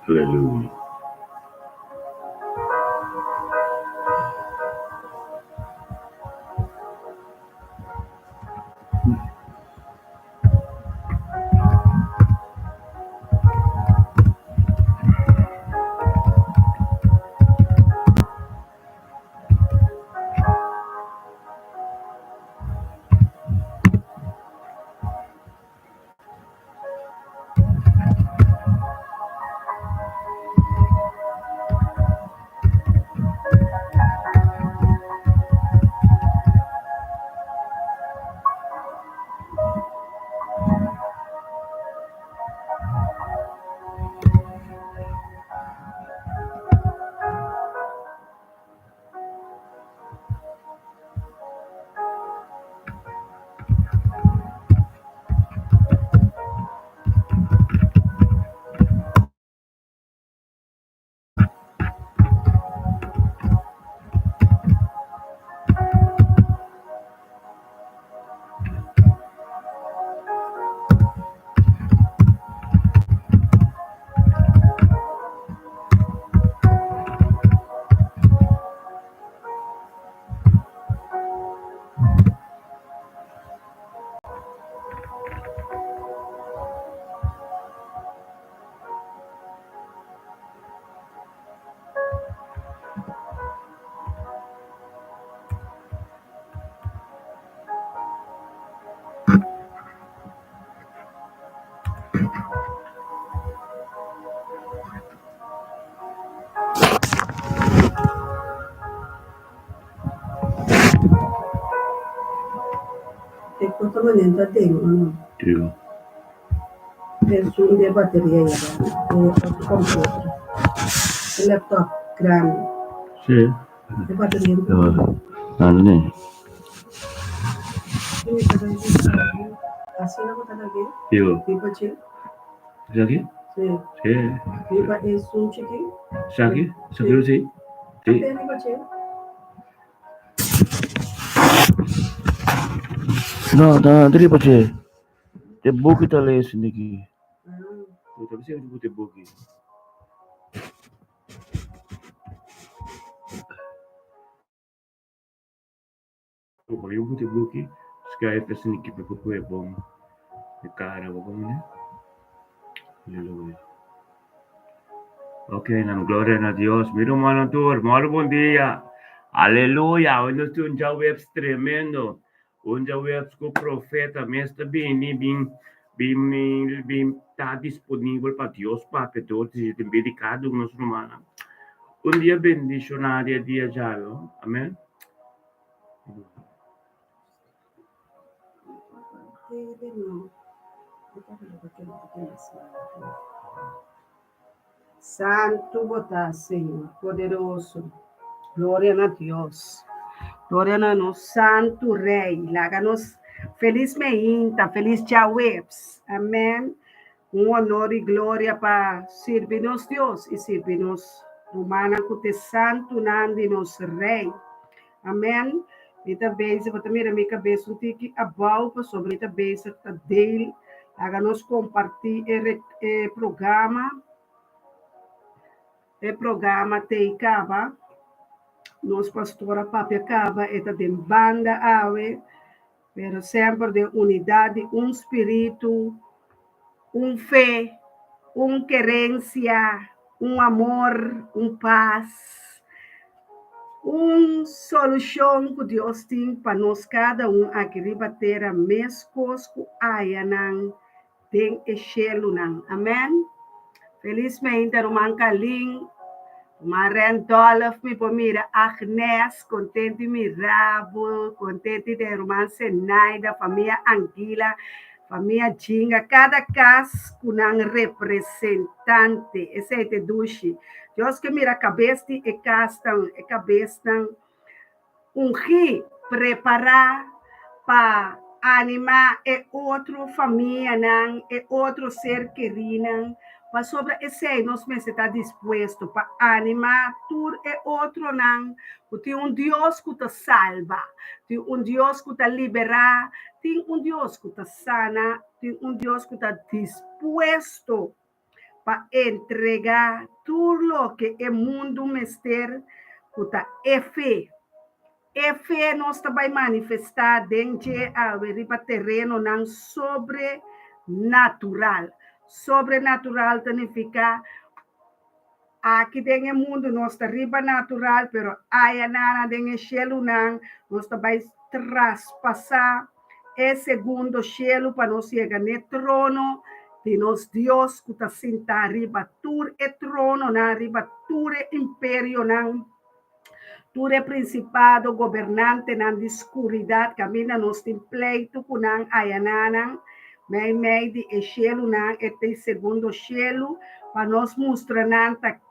Aleluia. Quanto manenta tengo, no? Digo. Es un de batería ya, de computer. El laptop grande. Sí. De batería. Grande. Así no botar aquí. Digo. Pipa chill. ¿Es aquí? Sí. Sí. Pipa es un chiqui. ¿Es aquí? ¿Es aquí? Sí. Sí. Pipa chill. No, tadi pace. Te buki tale sindiki. Tapi sih aku te buki. Kalau eu te buki, sky pe sindiki pe poco é bom. E cara, bom, né? Aleluia. Ok, nam glória a Deus. Miro mano tur, malo bom dia. Aleluia. Hoje nós temos um web tremendo. Um web com o profeta, mestre bem tá disponível para Deus, para todos, e tem dedicado nos romanos. Um dia bendicionário, dia já, amém? Santo botar, Senhor, poderoso. Glória a Deus. Glória a nosso Santo Rei. Láganos feliz meinta, feliz Jawebs. Amém. Honor e glória para servir-nos Deus e servir-nos Romana com o Santo Nandi, nosso Rei. Amém. E também, se você mirar minha cabeça, um tique abaixo sobre a cabeça dele. Láganos compartilhar o programa. O programa Teicaba. Nos pastora Papia Caba é de banda ave, pero sempre de unidade, espírito, fé, querência, amor, paz, solução que Deus tem para nós cada aqui bater a mescosco ayanan tem excelunan. Amém? Felizmente, Roman Kaling, Maren Dolph, mi pomira Agnes, contente mi Rabo, contente de Roman Senaida, família Anguila, família Jinga, cada casa com um representante, esse é o duche. Deus que mira a cabeça e cabeça, ungir, preparar para animar outra família, outro ser querido, mas sobre esse nós me está disposto para animar tudo outro não. Tem Deus que te salva, tem Deus que te libera, tem Deus que te sana, tem Deus que está disposto para entregar tudo o que é mundo mister, kuta é fé. É fé nós vai manifestar dentro do terreno não sobrenatural. Sobrenatural significa aqui tem o mundo nós riba natural, pero aí na tem o cielo não, nós vai traspassar é segundo cielo para nós chegar no trono de nos Deus que está sentado riba tur e trono na riba tur e império não. Tu é principado, governante na escuridão, camina nos tem pleito com a ayanana, meio de cielo na este segundo cielo, para nos mostrar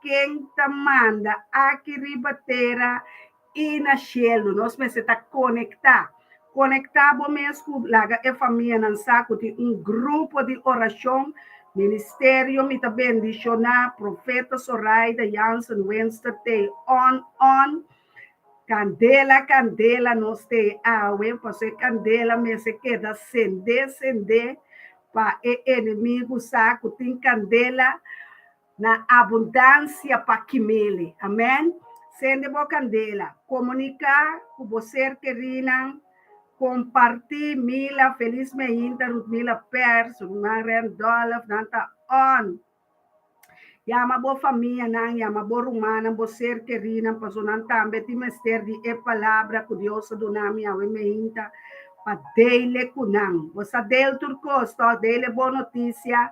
quem te manda aqui ribatera e na cielo, nós precisamos conectar. Conectar bom mesmo, laga é família não saco de grupo de oração, ministério, me também bendicionar, profeta Soraida, Jansen, Wednesday, on, candela, nós tem água, porque candela me se queda acender, para o inimigo saco, tem candela na abundância para quimele, amém? Sende boa candela, comunicar com você, querida, compartilhar, Mila, felizmente, Mila Pers, Marian Dolph, Nanta on. Yama bo família, não, yama bo romana, bo ser querida, paso não também tem mister de é palavra que Deus do nome a meinta, para dele kunang. Você del turcosto, dele boa notícia,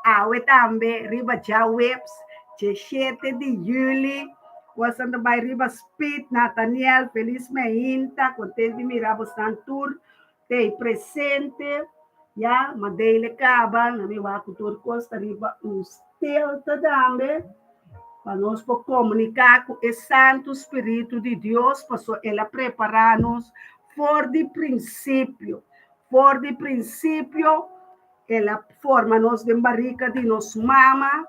awe também riba já webs, 7 de julho, você também riba speed, Nathaniel, feliz meinta, contente de mirar bastante tour, tem presente, ya, madele caba, na mi wa turcosto riba uns Delta também, para nós comunicar com o Santo Espírito de Deus, para ela preparar-nos for de princípio. Ela forma-nos de barriga de nos mama,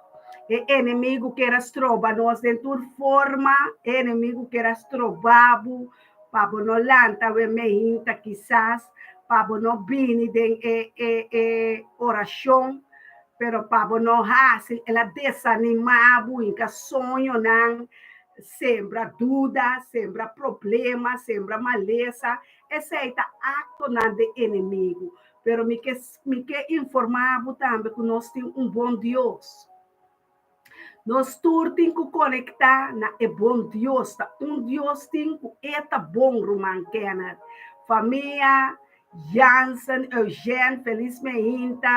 e inimigo que era estroba nós dentro forma, inimigo que era estrobabo, para não lanta, meinta, quizás, para não vir de oração, pero para não hacer, ela desanimava, em sonho não, sembra dúvida, sembra problema, sembra maleza, esse é acto de inimigo. Pero me que informava também que nós temos bom Deus. Nós todos temos que conectar na bom Deus, Deus tem que bom romanquena. Família, Jansen, Eugênio, felizmente,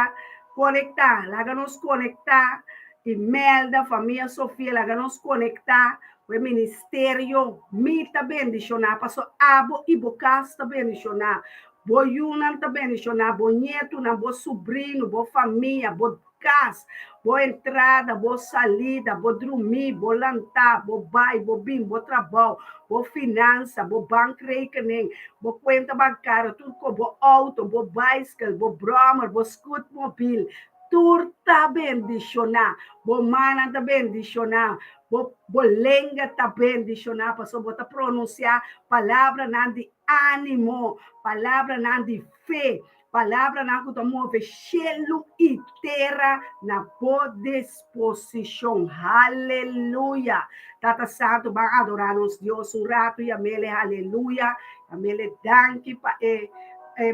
conectar, laga nos conectar, Imelda, família Sofia, laga nos conectar, o ministério, mita bendicionar, passou abo e bocasta bendicionar, bo Yunan ta bendicionar, bo neto, na bo sobrinho, bo família, bo casa, bo entrada, bo salida, bo dormir, bo lantar, bo bai, bo bim, bo trabalho, bo finança, bo banco rekening, bo conta bancária, tudo com bo auto, bo bicycle, bo brommer, bo scoot mobil, tudo tá bendicionar, bo mana tá bendicionar, bo lenga tá bendicionar, passou bo tá pronunciar palavra não de ânimo, palavra não de fé, palavra na que move cielo e terra na boa disposição. Aleluia. Tata Santo, vai adorar nos Deus um rato e amele, aleluia. Amele, danke para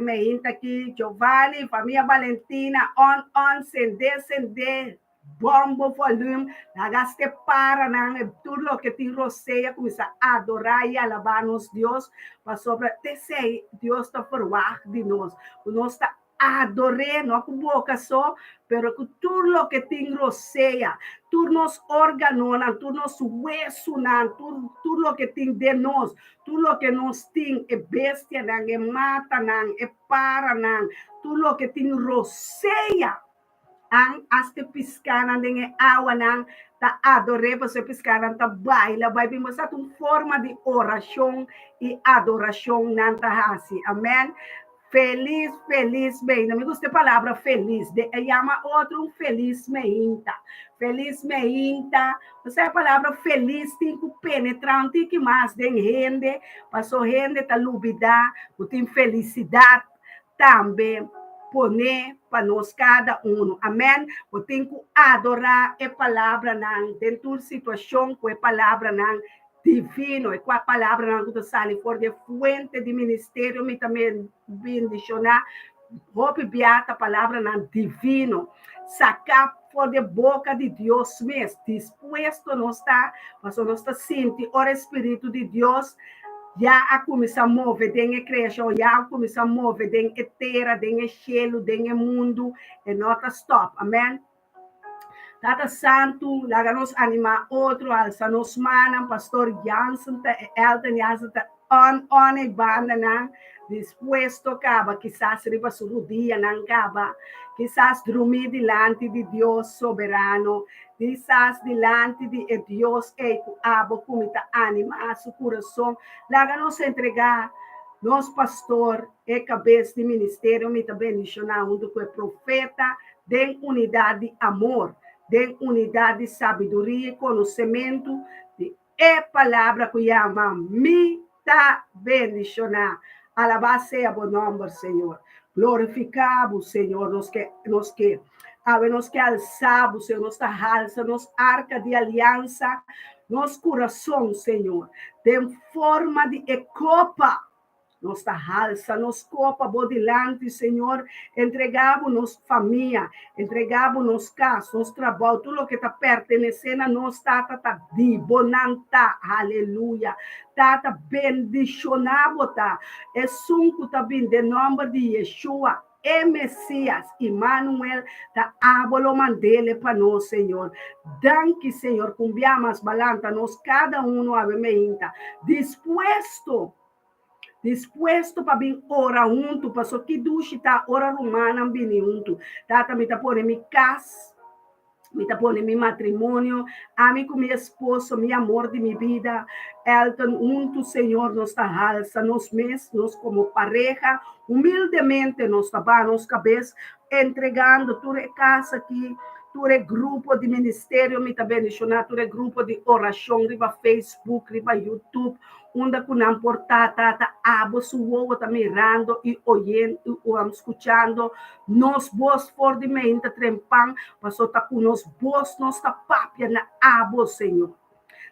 meinta aqui, Giovanni, família Valentina, on, sende, bombo volume, lagaste para na tudo o que te roceia, começa a adorar e alabar nos Deus, para sobre te Deus está forward de nós está adorando, não com boca só, pero com tudo o que te roceia, tudo nos órgãos, tudo nos huesos, tudo o que tem de nós, tudo o que nós tem é bestia, é mata, é para, tudo o que tem roceia, aste piscana dengan awan ta adore você piscana ta baila vai vimos a forma de oração e adoração nanta hasi amém feliz bem não me gusta a palavra feliz de chama outro feliz meinta você a palavra feliz tem que penetrante que mais den rende passou rende ta lubida tem felicidade também poner para nós cada um. Amém? Eu tenho que adorar a palavra dentro da situação com a palavra divino, e com a palavra que sai fora de fuente de ministério, me também bendicionar, roupa beata, a palavra divino, sacar fora de boca de Deus mesmo, disposto não está, mas não está sentindo o Espírito de Deus, já a começar a mover dentro da criação, já a começar a mover dentro da terra, dentro do cielo, dentro do mundo, e não está stop, amém? Tata Santo, laga nos anima outro, alça nos manam, pastor Jansen, Elton Jansen, on e banda, disposto acaba, quizás riba su dia, não acaba, quizás dormir delante de Deus soberano, quizás delante de Deus, abo, comita anima, a su coração, laga nos entregar, nos pastor, cabeça de ministério, me também bendicionar, junto com o profeta, de unidade de amor, de unidade de sabedoria e conhecimento, de palavra que chama me está bendicionar. Alabado seja o nome, Senhor. Glorificamos, Senhor, nos que alçamos, Senhor, nossa alça, nos arca de aliança, nos coração, Senhor, de forma de copa, nossa alça, nos copa, bodilante, Senhor, entregamos nos família, entregamos nos casas, nos trabalho, tudo o que está pertencendo a nós, tá de bonanta, aleluia, tá bendicionado, tá, é sunco tá bem, de nome de Yeshua, Messias, Emmanuel, da abolo mandele para nós, Senhor. Danke, Senhor, cumbiamas balanta, nós cada um avementa, disposto para vir ora junto, para só que duche tá ora romana bem junto. Tá me tá pone mi casa, me tá pone mi matrimônio, a mim com meu esposo, meu amor de minha vida, Elton junto, Senhor, nossa alça, nós mesmos, nós como pareja, humildemente nós tá nos cabeça, entregando toda casa aqui, todo grupo de ministério, me também mencionar, todo grupo de oração, riba Facebook, riba YouTube, onde que não portar, abo suo, tá mirando e olhando, e escutando, nos voz fortemente trempam, passou tá com nos voz, nossa papia na abo, Senhor.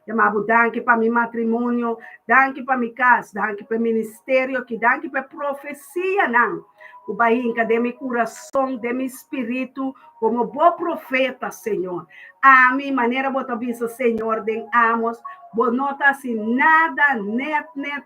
Chamava danke para meu matrimônio, danke para minha casa, danke para o ministério, que danke para a profecia, não. O bainca de meu coração, de meu espírito, como bom profeta, Senhor. A minha maneira, botar vista, Senhor, de amos, bonota assim, nada,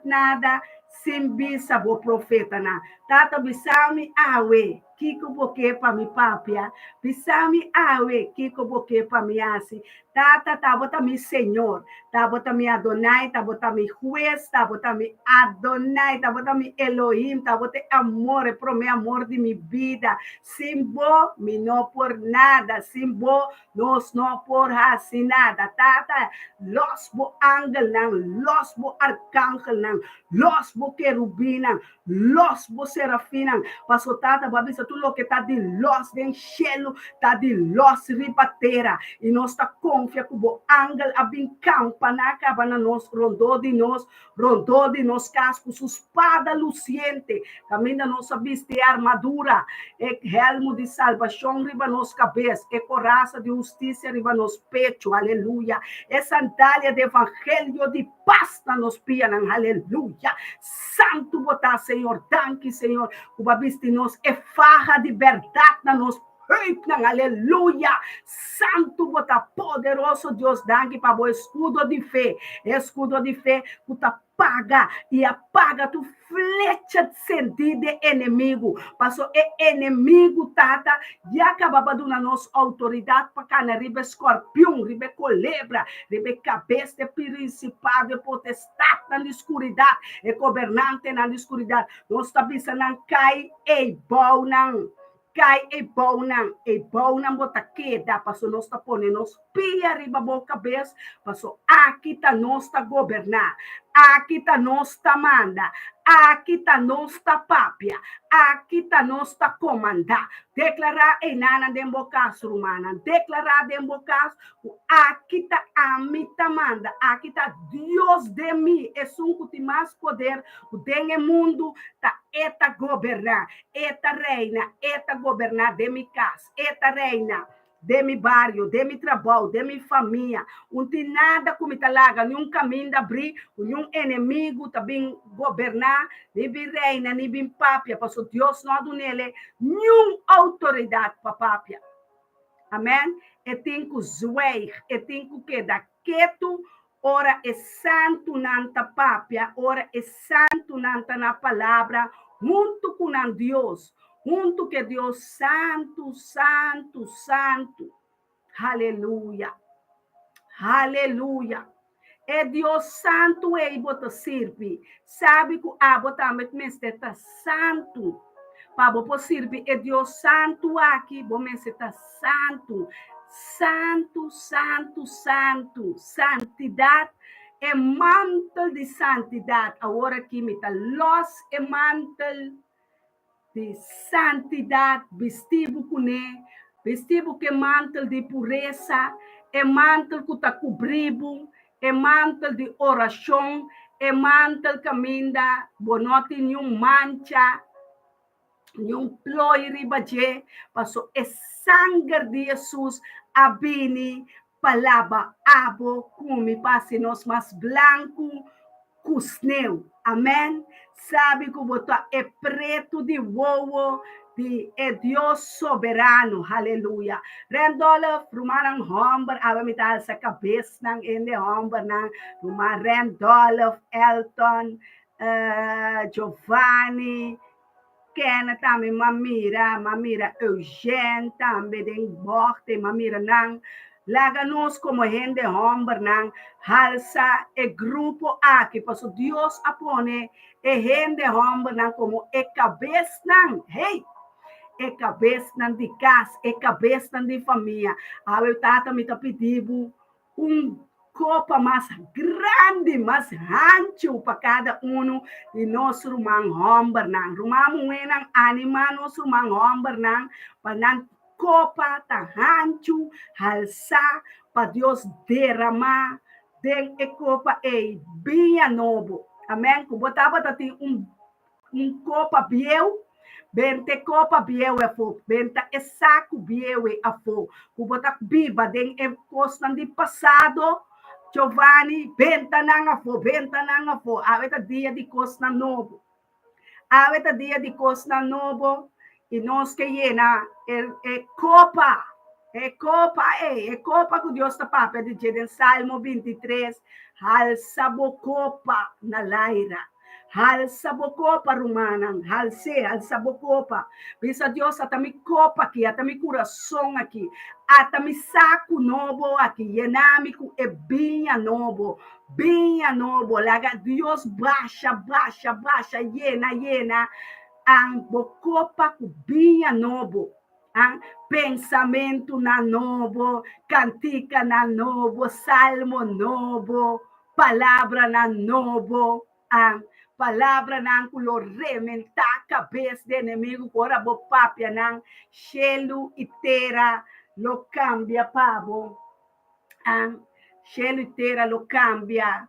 nada, sem bisa, bom profeta, não. Tata, bisami, awe. Kiko boque para mi papia, bisami awe, kiko boque para mi asi, tata bota mi Senhor, bota mi Adonai, bota mi juez, bota mi Adonai, bota mi Elohim, bota amor, pro mi amor de mi vida, simbo, mi no por nada, simbo, nos no por assim nada, tata, los bo ángel nan, los bo arcángel nan, los bo querubim nan, los bo serafim nan, passo tata, babisa, tudo que está de los de cielo, está de los ribateira, e nós está confia que o ángel abincampa na cabana nos rondou de nós casco, sua espada luciente, caminha nossa vista e armadura, e helmo de salvação riba nos cabeça, e coraça de justiça riba nos pecho, aleluia, e sandália de evangelho de paz na nos pianan, aleluia, santo botar, Senhor, danke, Senhor, o babiste nos e farra de verdade na nos aleluia, santo bota poderoso Deus, danke para o escudo de fé, puta paga e apaga tu flecha sentido de inimigo, passou inimigo tata, e acabava dando nossa autoridade para cá, ribe escorpião, ribe culebra, ribe cabeça de principado, de potestade na escuridade, e governante na escuridade, nós tabisa não cai e bom não, cai e bom não bota queda, passou nós tá pone nos pia riba boca cabeça, passou aqui tá nós tá governar, aqui tá nós tá manda, aqui tá nós tá papia, aqui tá nós tá comandar, declarar em nana de embocas romana, declarar de embocas, aqui tá a mita manda, aqui tá Deus de mim, é um que tem mais poder, o dengue mundo tá eta governar, eta reina, eta governar de mi casa, eta reina de mi barrio, de mi trabalho, de mi família. Não tem nada como está lá, nenhum caminho de abrir, nenhum inimigo também governar, nem bem reina, nem bem papia, porque Deus não dá nele nenhuma autoridade para papia. Amém? E tem que zoeir, e tem que quedar quieto, ora é santo nanta papia, ora é santo nanta na palavra, junto com Deus, junto que Deus santo, santo, santo. Aleluia. Aleluia. É Deus santo e bota sirve. Sabe que a bota está santo. Para você servir é Deus santo aqui, você está santo. Santo, santo, santo. Santidade é mantel de santidade. Agora aqui me está los é mantel de santidade, vestido com ele, vestido que é mantel de pureza, é mantel que está cobrido, é mantel de oração, é mantel que ainda não tem nenhuma mancha, nenhum ploi ribaje, passou é sangue de Jesus, abini, palavra, abo, come, passe nós mais branco, cusneu, amém? Sabe que botar é preto de wowo, de é Deus soberano, aleluia. Rendola, frumaram homber, abamital sa cabeça, nang ende homber, nang rumar Rendola, Elton, Giovanni, Kenneth, também mamira Eugênio, também den borte, mamira nang, láganos como gente hombre nang, halsa e grupo aqui, porque Deus apone e gente hombre nang como e cabeça nang, hey, e cabeça nang de casa, e cabeça nang de família. A eu tata me tá pedindo copa mais grande, mais ancho para cada um de nós rumang homber nang. Rumamu nang anima nós rumang homber nang para copa ta ancho halsa para Deus derramar den e copa e bem novo. Amém. Que botava tati copa biel. Bente copa biel é fo, benta é saco biel é fo. Que botar biba den e costa de passado. Giovanni, benta nanga fo. Aveta dia de costa novo. Aveta dia de costa novo. E nós que llena é copa. É copa que Deus está para dizer em Salmo 23. Halsa bo copa na laira. Halsa bo copa rumanang. Halsa bo copa. Bisa Deus atami copa aqui, atami coração aqui. Atami saco novo aqui. Yenami ku é bem novo. Laga Deus baixa. Yena. Ang bocopa kubinha novo, ang pensamento na novo, cantica na novo, salmo novo, palavra na novo, ang palavra ng color rementa cabeça de inimigo, ora bo papia ng shelu itera lo cambia pavo, ang shelu itera lo cambia.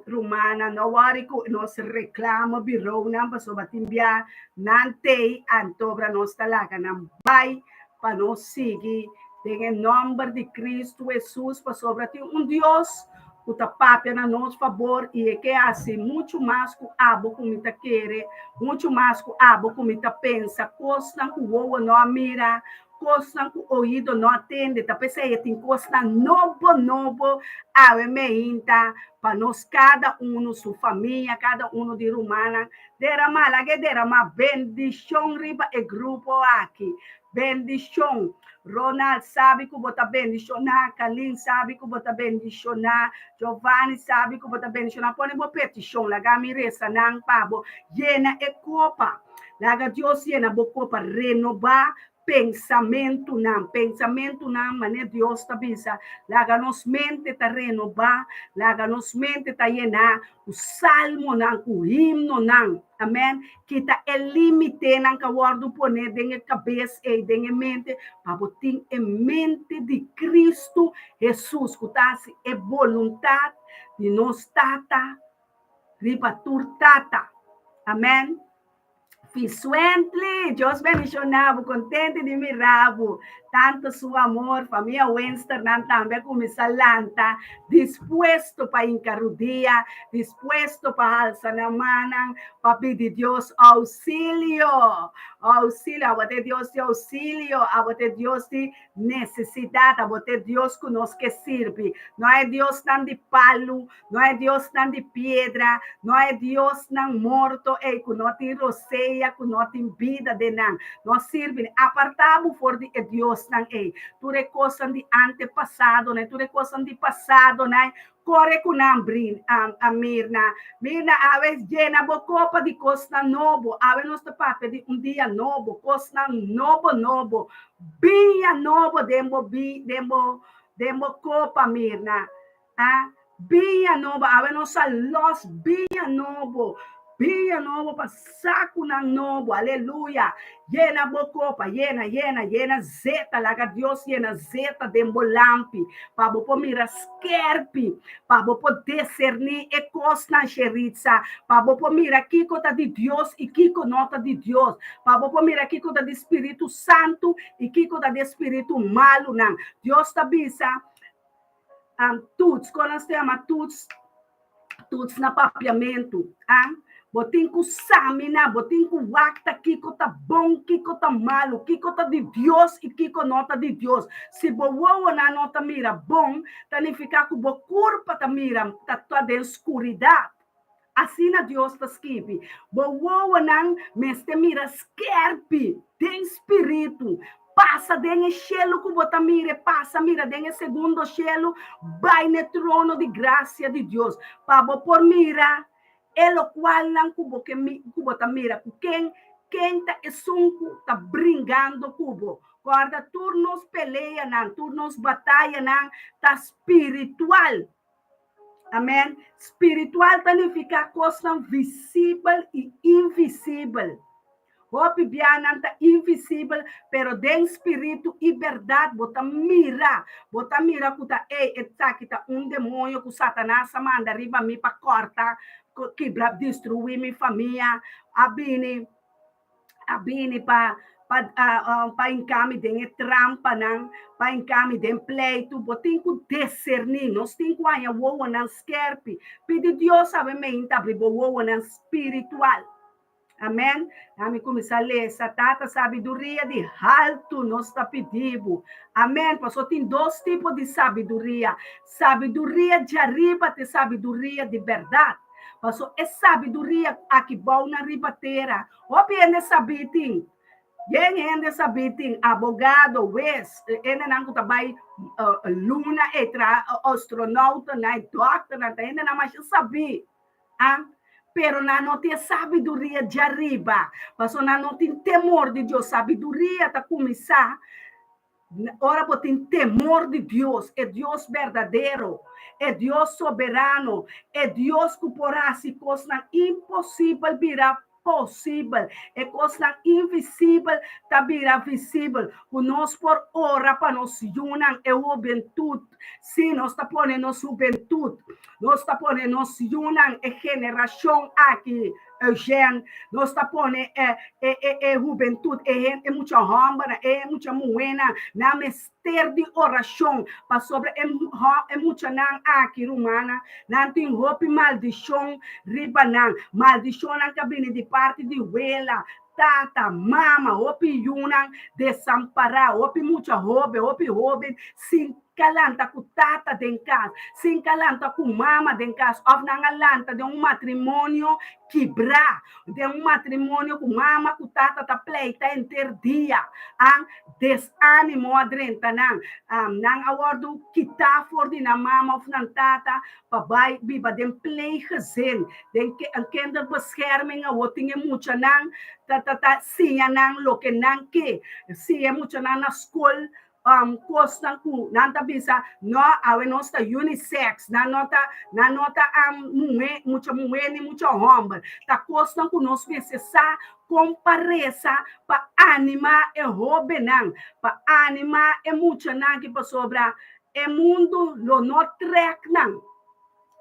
Rumana no wari ko nos reklamo biro na baso batimbia nante antobra nos talaga ng bay panosigi dengan nombre de Cristo Jesus pa sobra ti Dios utapapia na nos favor e que assim muito mais que abo comita querer muito mais que abo comita pensa costa que o não mira costa que o ouvido não atende tapi saya tem costa novo ave meinta para nós cada sua família cada de Romana derramar bendição riba e grupo aqui bendição Ronald sabe que bota bendicionar, Kalin sabe que bota bendicionar, Giovanni sabe que bota bendicionar, põe bo petição, laga miresa nang pabo, llena e copa, laga Deus llena bo copa, renovar pensamento nam, mané Deus tá bisa, laga nos mente tá renovar, laga nos mente tá llenar, o salmo nam, o himno nam, amém? Kita é limite nang kawardo pone dengue cabeça e dengue mente, para botar em mente de Cristo Jesus, que é vontade de nós tata, ribatur tata, Amém? Visuently, Deus mencionava, contente de miravo, tanto seu amor, família Winster, também começa lanta, disposto para encarudia, disposto para alçar na mão, para pedir Deus auxílio, a ter Deus de auxílio, a ter Deus de necessidade, a ter Deus que nos que serve. Não é Deus não de palo, não é Deus não de pedra, não é Deus não morto, e que não te roceia, que não te vida de não. Nós serve, apartamos for de Deus não é. Tu recosan de antepassado, né? Tu recosan de passado, né? Corre com a Mirna. Mirna, aves llena bocopa de costa novo. Ave nosso papo de dia novo, costa novo. Bia novo, demo copa, Mirna. Ah, bia novo, ave nossa los, bia novo. Bia novo, saco na novo, aleluia. Llena bocopa, llena zeta, laga Deus, llena zeta de molampi, para você mirar skerpi, para você discernir e costa xeritza, para você mirar aqui cota de Deus e que nota de Deus, para você mirar aqui cota de Espírito Santo e que cota de Espírito malo, não. Deus está bisa, tudo, quando nós temos tudo na papiamento, botem com samina, botem com wacta, kiko tá bom, kiko tá malo, kiko tá de Deus e kiko nota de Deus. Se boa na nota mira bom, tá nem ficar com boa curva tá mira, tá de escuridade. Assim na Deus tá esquipe. Boa não, mas te mira skerpi, tem espírito. Passa dentro cielo que você mira, passa, mira dentro segundo cielo, vai no trono de graça de Deus. Para por mira, lo qual não cubo que você mira, quem tá esunco tá brincando cubo. Guarda turnos peleia não, turnos batalha não, tá espiritual. Amém? Espiritual significa coisa visível e invisível. Hope biana tá invisível, pero de espírito e verdade, bota mira que tá que tá demônio que Satanás manda riba me para cortar, que destruir minha família, abine para encame de trampa não, para encame de pleito, botem que discernir, nós temos que ainda voar na skerpe, pedir Deus sabe me abrir voar na espiritual. Amém? Vamos começar a ler essa tata sabedoria de alto nós está pedindo. Amém? Pastor, tem dois tipos de sabedoria. Sabedoria de arriba e sabedoria de verdade. Pastor, é sabedoria aqui bom na ribateira. O bem sabitin. Quem sabitin abogado, juez, ainda não trabalha luna, astronauta, doctor, ainda não mais sabe. Pero não tem sabedoria de arriba. Mas não tem temor de Deus. Sabedoria está começar. Ora, você tem temor de Deus. É Deus verdadeiro. É Deus soberano. É Deus que porá se coisa impossível virar possível. É coisa invisível tá virar visível. O nós por ora para nos unam é juventude. Sim, nós está ponendo juventude. Nós está ponendo unam é geração aqui. Eugênio, nós está ponendo juventude, é muita rambra, é muita moena, na mester de oração, para sobre é muita não aqui romana, não tem roupa maldição, riba não, maldição na cabine de parte de vela, tata, mama, opi yunan, desamparar, opi mucha hobe, sin calanta com tata den casa, sin calanta com mama den casa, of nangalanta de matrimônio quebrar, de matrimônio com mama, com tata, ta pleita interdia, desânimo adrenta, nang awardo kita for di na mama of nang tata, pabai, biba den play gezin, den kinderbescherming, woting mucha nang, siya nang loke nang ke, siya mucha nang na school, costa ku nanta bisa no awe nosta unisex na nota mucha mulher ni mucha homem ta costa ku nos pensar compareça para animar e robenang para animar e mucha nang que para sobra e mundo lo no trek nang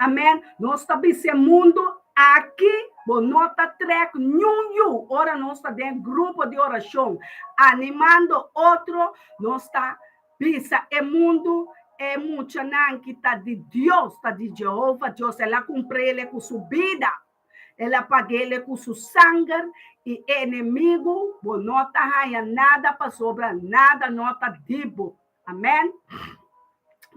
amen nosta bisa mundo aqui Bonota trek nenhum. Ora nós está dentro grupo de oração, animando outro. Nós está pisa é mundo é muito não que está de Deus, está de Jeová. Deus ela cumpre ele com sua vida. Ela paga ele com seu sangue e inimigo. Bonota raia nada para sobrar nada nota dibo. Amém.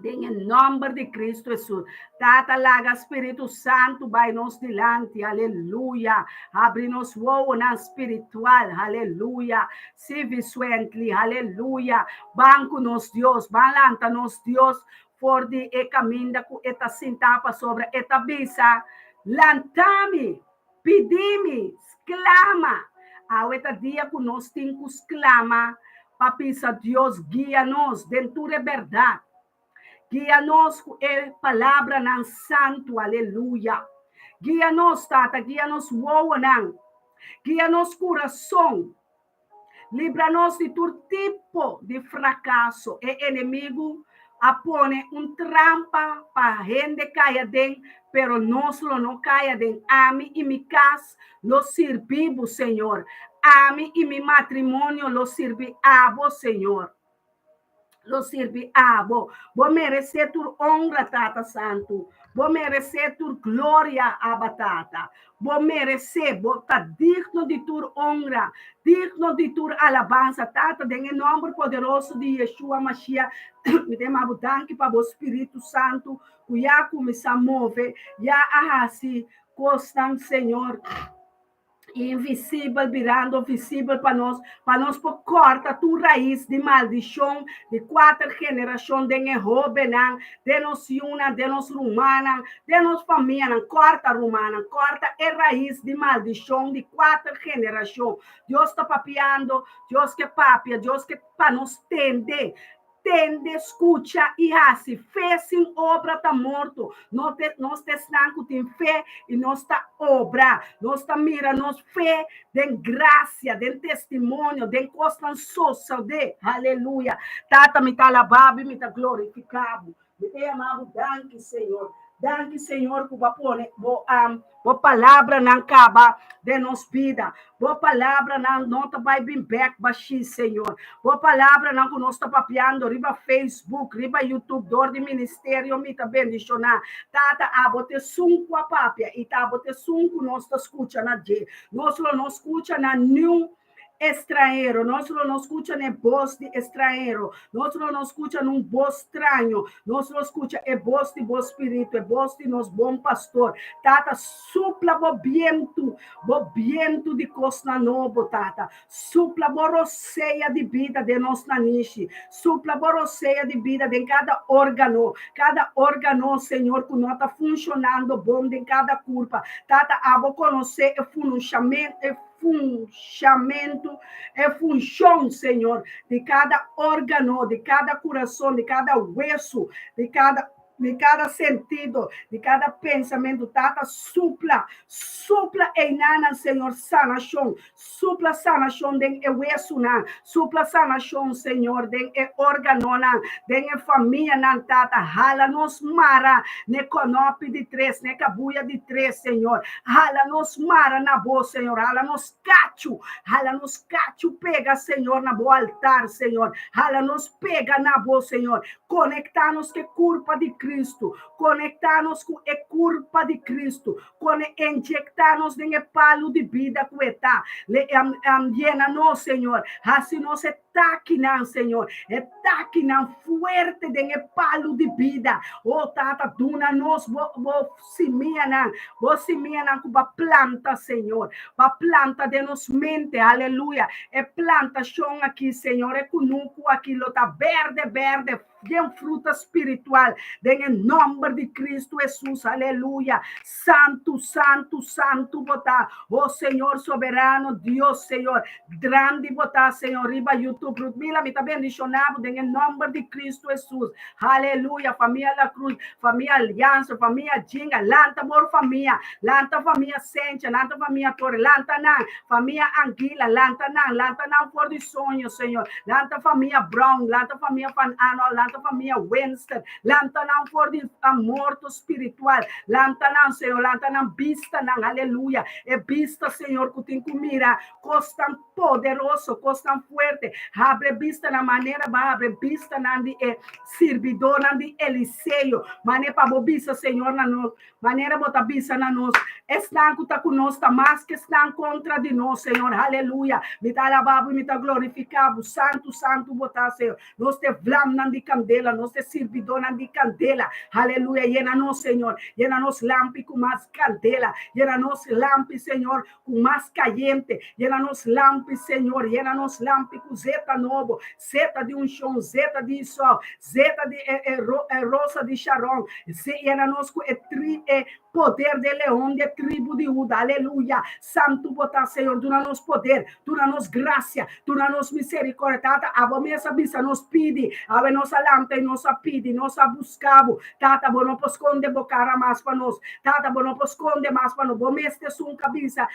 Em nome de Cristo Jesus. Tata laga Espírito Santo vai nos delante. Aleluia. Abre-nos o na espiritual. Aleluia. Se visuente. Aleluia. Banco nos Deus. Balanta nos Deus. For de e caminho com esta sintapa sobre esta bisa. Lantame. Pedime. Exclama. A esta dia que nós temos clama. Papisa Deus guia-nos dentro da verdade. Guia-nos com a palavra nan santo, aleluia. Guia-nos, tata, guia-nos woanang. Guia-nos coração. Livra-nos de todo tipo de fracasso. E inimigo apone trampa para gente caia dentro, pero nós não caia dentro. A mim e mi casa lo servimos, Senhor. A mim e mi matrimônio lo servi a vos, Senhor. Lo sirvi a vos. Vos merecer tu honra, Tata Santo. Vos merecer tu glória, Abba Tata. Vos merecer, vos está digno de tu honra, digno de tu alabança, Tata, em nome poderoso de Yeshua Mashiach. Me demos danke para o Espírito Santo, que já começa a mover, já assim, constante, Senhor. Invisível, virando visível para nós por corta tu raiz de maldição de 4 gerações de Jehová, de nós una, de nós romana, de nós família, corta romana, corta a raiz de maldição de 4 gerações. Deus está papiando, Deus que papia, Deus que para nos tender. Tende, escucha e assim, fé sem obra está morto. Nós estamos com fé e nós está obra. Nós está mira, nós fé, de graça, de testemunho, de constância, de aleluia. Tata, me está alabado, me está glorificado. Me tem amado, danke, Senhor. Danke, Senhor, por boa palavra não acaba de nos vida. Boa palavra não vai vir back baixi, Senhor. Boa palavra não que nós está papiando, riba Facebook, riba YouTube, dor de ministério, me está bendicionar. Tata, bote sunco a papia, e tá bote sunco nós está escuta na de. Nós não escuta na new estrangeiro, nós não escuta nem voz de estrangeiro, nós não escuta num voz estranho, nós não escuta é voz de bom espírito, é voz de nosso bom pastor. Tata, supla o viento de costa novo, Tata, supla a roceia de vida de nós naniche, supla a roceia de vida de cada órgano, Senhor, que não está funcionando bom em cada culpa. Tata, abo conhecer o função, Senhor, de cada órgano, de cada coração, de cada hueso, de cada sentido, de cada pensamento, Tata, supla em nana, Senhor, sanação, supla sanação de hueso, supla sanação, Senhor, de órgano, de família, Tata, hala nos mara, ne conope de 3, ne cabuia de 3, Senhor, hala nos mara na boa, Senhor, hala nos cacho, pega, Senhor, na boa altar, Senhor, hala nos pega na boa, Senhor, conectar-nos que culpa de Cristo, conectar-nos com a culpa de Cristo, injectar-nos em palo de vida que está, llena-nos, Senhor, assim nós taquinan, Senhor, taquinan fuerte de palo de vida, Tata, duna-nos, simianan com a planta, Senhor, a planta de nos mente, aleluia, planta chão aqui, Senhor, cunuco aqui, lota verde, bien fruta espiritual, em nome de Cristo Jesus, aleluia, santo, botar, Senhor soberano, Deus, Senhor, grande botar, Senhor, riba YouTube, tu Brutmila, me tá bendicionado em nome de Cristo Jesus. Aleluia, família da cruz, família aliança, família Jinga, lanta mor família, lanta família Sentia, lanta família Torre, lanta não, família Anguila, lanta não for de sonho, Senhor, lanta família Brown, lanta família Van Ano, lanta família Winston, lanta não for de morto espiritual, lanta não, Senhor, lanta não, vista não, aleluia, é vista, Senhor, que tem que mirar, costan poderoso, costan fuerte, abre vista na maneira, abre vista na de servidor, na de Eliseu, maneira para bobisa, Senhor, na nós, maneira bota vista na nós, estão que está conosco, tá mais que estão contra de nós, Senhor, aleluia, me tá alabado, me tá glorificado, santo, santo, botar, Senhor, nós te vlam na de candela, nós te servidor na de candela, aleluia, llena nós, Senhor, llena nós lampi com mais candela, llena nós lampi, Senhor, com mais caliente, llena nós lampi, Senhor, llena nós lampi com zeta novo, zeta de unção, zeta de sol, zeta de rosa de Sharon, llena nós com poder de leão de tribo de Judá, aleluia, santo botar, Senhor, dura-nos poder, dura-nos graça, dura-nos misericórdia, tata, a promessa bisa nos pede, a nossa lampa e nossa pede, nossa buscabo, tata, bom não esconde bocara mais para nós, tata, bom não esconde mais para nós, bom este sum cabeça,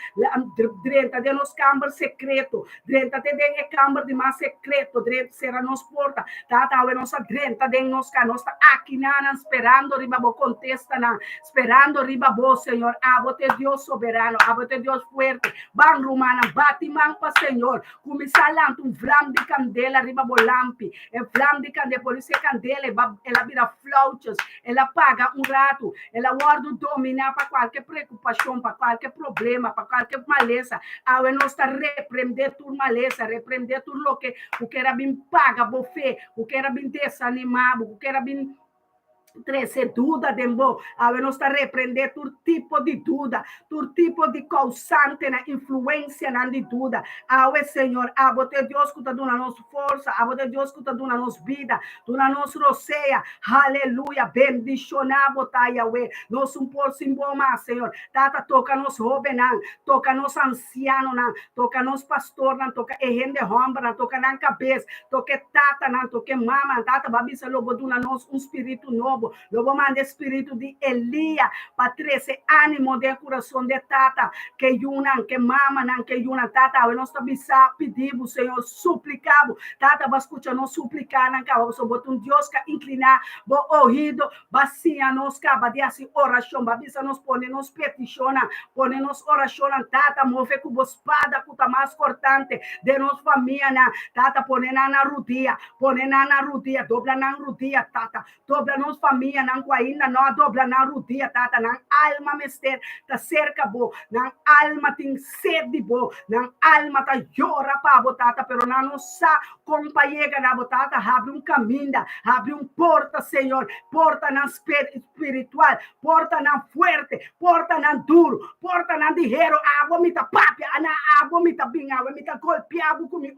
drenta de nos câmara secreto, drenta de câmara de mais secreto, drenta será nos porta, tata, a nossa drenta de nos canosta, aqui nana, esperando, riba, bo contesta, na, esperando, riba, bo, Senhor, abote Deus soberano, abote Deus fuerte, bang rumana, bate manpa, Senhor, começar lá, vlam de candela, riba, bo lampi, vlam de candela, por isso candela, ela vira flautas, ela paga rato, ela guarda dominar para qualquer preocupação, para qualquer problema, para qualquer maleza, a nós está repreender tu maleza, repreender tu lo que o que era bem paga, bofé, o que era bem desanimado, o que era bem trazer dúvida dembo, a nós está repreender tu tipo de dúvida, tu tipo de causante na influência na de dúvida, a Senhor, a bote Deus que está dando a nossa força, a bote Deus que está dando a nossa vida, dando a nossa roceia, aleluia, bendicionar, botar Yahweh, nós por simboma, Senhor, tata toca nos jovem, toca nos anciano, toca nos pastor, toca gente homem, toca na cabeça, toca tata, toca mama, tata, babisa lobo duna nos espírito novo, lobo manda espírito de Elia para trazer ânimo de coração de tata que yunan, que mama, que yunan tata, nós está pedimos, Senhor, suplicamos, tata, vai escutar nós suplicar, vamos botar Deus que inclinar o ouvido, bacia nos caba de assim oração, babisa nos põe nos peticiona, põe nos oração, tata, move com espada, com a mais cortante de nos família, tata, põe na rudia, dobra na rudia, tata, dobra nos família, não ainda não dobra na rudia, tata, na alma mister, tá cerca bo, na alma tem sede bo, na alma tá llora para botata, pero na nossa companheira na botata, abre caminho, abre porta, Senhor, porta na espiritual, porta na forte, porta na duro, porta na dinheiro, água me tá papia, água me tá bem, água me tá golpeado com minha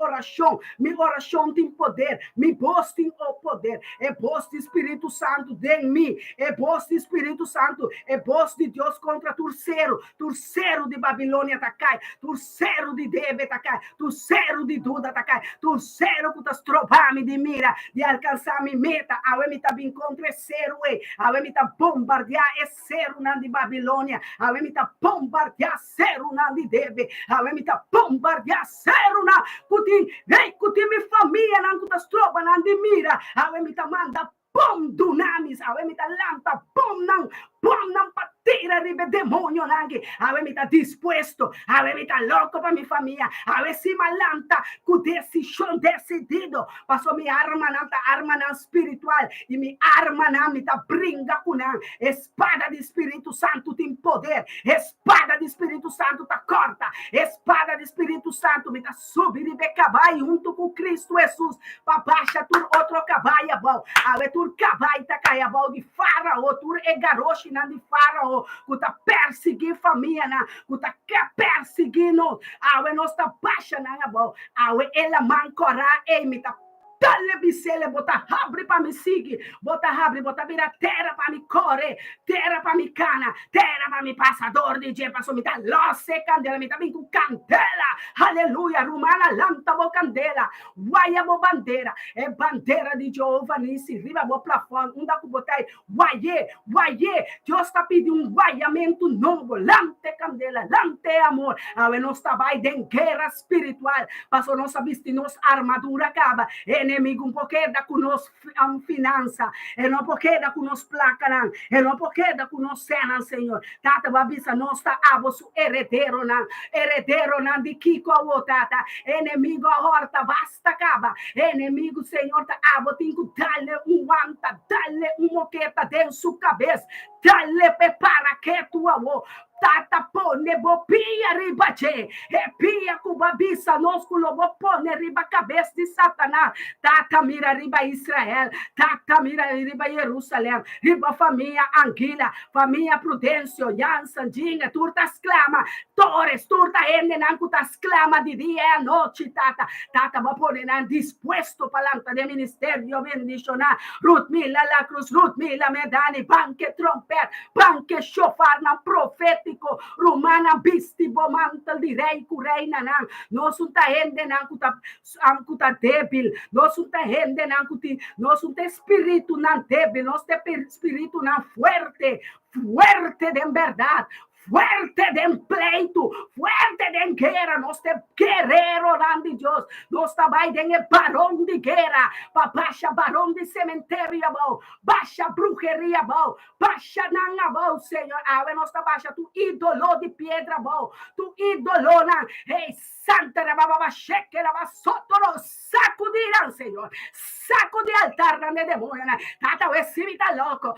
oração tem poder, me voz tem o poder, é voz do Espírito Santo de mim, é voz do Espírito Santo, é voz de Deus contra terceiro de Babilônia tá cai, terceiro de Debe tá cai, terceiro de Duda tá cai, terceiro que tá trovando de mira, de alcançar minha meta, a me tá bem contra zero, a me tá bombardear zero na de Babilônia, a me tá bombardear zero na de Debe, a me tá bombardear zero na cuti, minha família na que tá trovando de mira, a me tá manda bom dunamis, a me tá lanta bom não patira de demônio nangue, a me tá disposto, a me tá louco para minha família, a ver se malanta com decisão decidido, passou minha arma não espiritual e minha arma não me tá brinca com não, espada de Espírito Santo tem poder, espada de Espírito Santo tá corta, espada de Espírito Santo me tá subir de cavalo junto com Cristo Jesus, para baixa tu outro cavalo bom, a ver tu cavalo tá caia bom de Faraó, tu é garoto na de Faraó, que tá perseguindo família, que tá perseguindo, a nós tá baixa na bom, a ela mancorá, me tá dalle bisele, bota abre para me seguir, bota abre, bota vira terra para me correr, terra para me cana, terra para me passador de je passo me dá losse candela, me dá bem com candela, aleluia, rumana lanta bo candela, guaia bo bandeira, é bandeira de Jeová nesse riba bo plafond, unda com botai, guaie, Deus está pedindo guaiamento novo, lante candela, lante amor, ave nós está vai de guerra espiritual, passou nossa vista nos armadura acaba, inimigo um pouquinho da com nos finança, e não pouquinho da com nos placa não, e não pouquinho da com nos cena, Senhor, tata babisa nós está abosso herdeiro não de Kiko a tata, inimigo a horta basta acaba, inimigo Senhor tá abo tinco dale guanta, dale moqueta dentro sua cabeça, dale prepara que tu amo, tata pone bopia ribache, e pia cubabisa nos culobo pone riba cabeça de Satanás, tata mira riba Israel, tata mira riba Jerusalém, riba família Anguila, família Prudêncio, Jan Sandinha, turta exclama, Torres, turta ende nancuta exclama de dia e a noite, tata va pone nan dispuesto palanta de ministerio bendicionar, Ruth Mila la cruz, Ruth Mila medani, banque trompet, banque shofar na profético, romana bisti bomantal di rei kureina nan, nós unta ende nancuta débil, nós unta ende nancuti, nós unta espírito nan débil, nós te espírito nan fuerte de verdade, fuerte de pleito, fuerte de guerra, nós te guerreiro de Deus, nós também de barão de guerra, baixa barão de cemitério, baixa bruxeria, baixa nanga, Senhor, nós baixa tu ídolo de pedra, tu ídolo, ei, santa, cheque, sotoro, sacudirão, Senhor, saco de altar, de demônio, tata, esse me tá louco,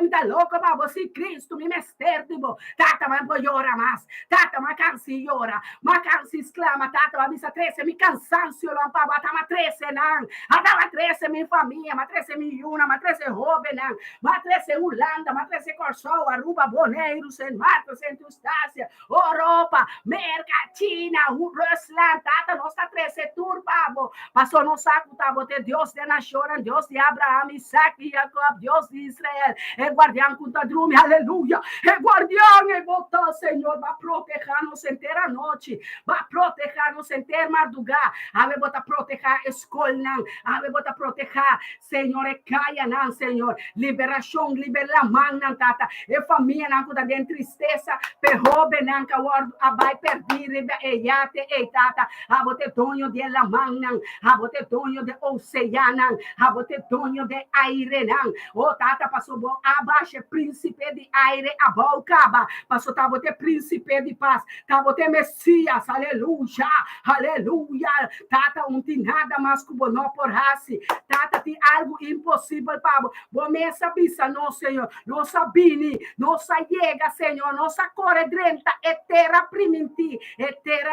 me tá louco, para você, Cristo, me mesterdibo, tata, mas vou llorar mais, tata, mas cansi llora, mas cansi exclama, tata, mas missa 13, mi cansancio, lampa, mas 13, não, mas 13, minha família, mas 13, minha Yuna, mas 13, jovem, não, mas 13, Holanda, mas 13, Corsol, Aruba, Boneiro, Saint Marcos, Saint Eustácia, Europa, Mercatina, Ruslan, tata, nós tá 13, turbabo, passou no saco, tá, bote Deus de nação, Deus de Abraão, Isaac e Jacob, Deus de Israel, é guardião contra drume, aleluia, é guardião, é botar, Senhor, vai proteger-nos inteira noite, vai proteger-nos inteira madrugada, ave bota proteger a escola, ave bota proteger, Senhor, é caia, não, Senhor, liberação, liberamão, não, tata, é família, não, cuida de tristeza, perrobe, não, que vai perder, e tata, a bote donho de la mão, a bote donho de oceano, a bote donho de aire, não, o tata passou bom, abaixa, príncipe de aire, a boca, passou, tá, bote príncipe de paz, tá, bote Messias, aleluia, aleluia, tata, não tem nada mais que bom, não por raça, tata, tem algo impossível, pabo, bom, essa bisa, não, Senhor, nossa bini, nossa chega, Senhor, nossa corredrenta é terra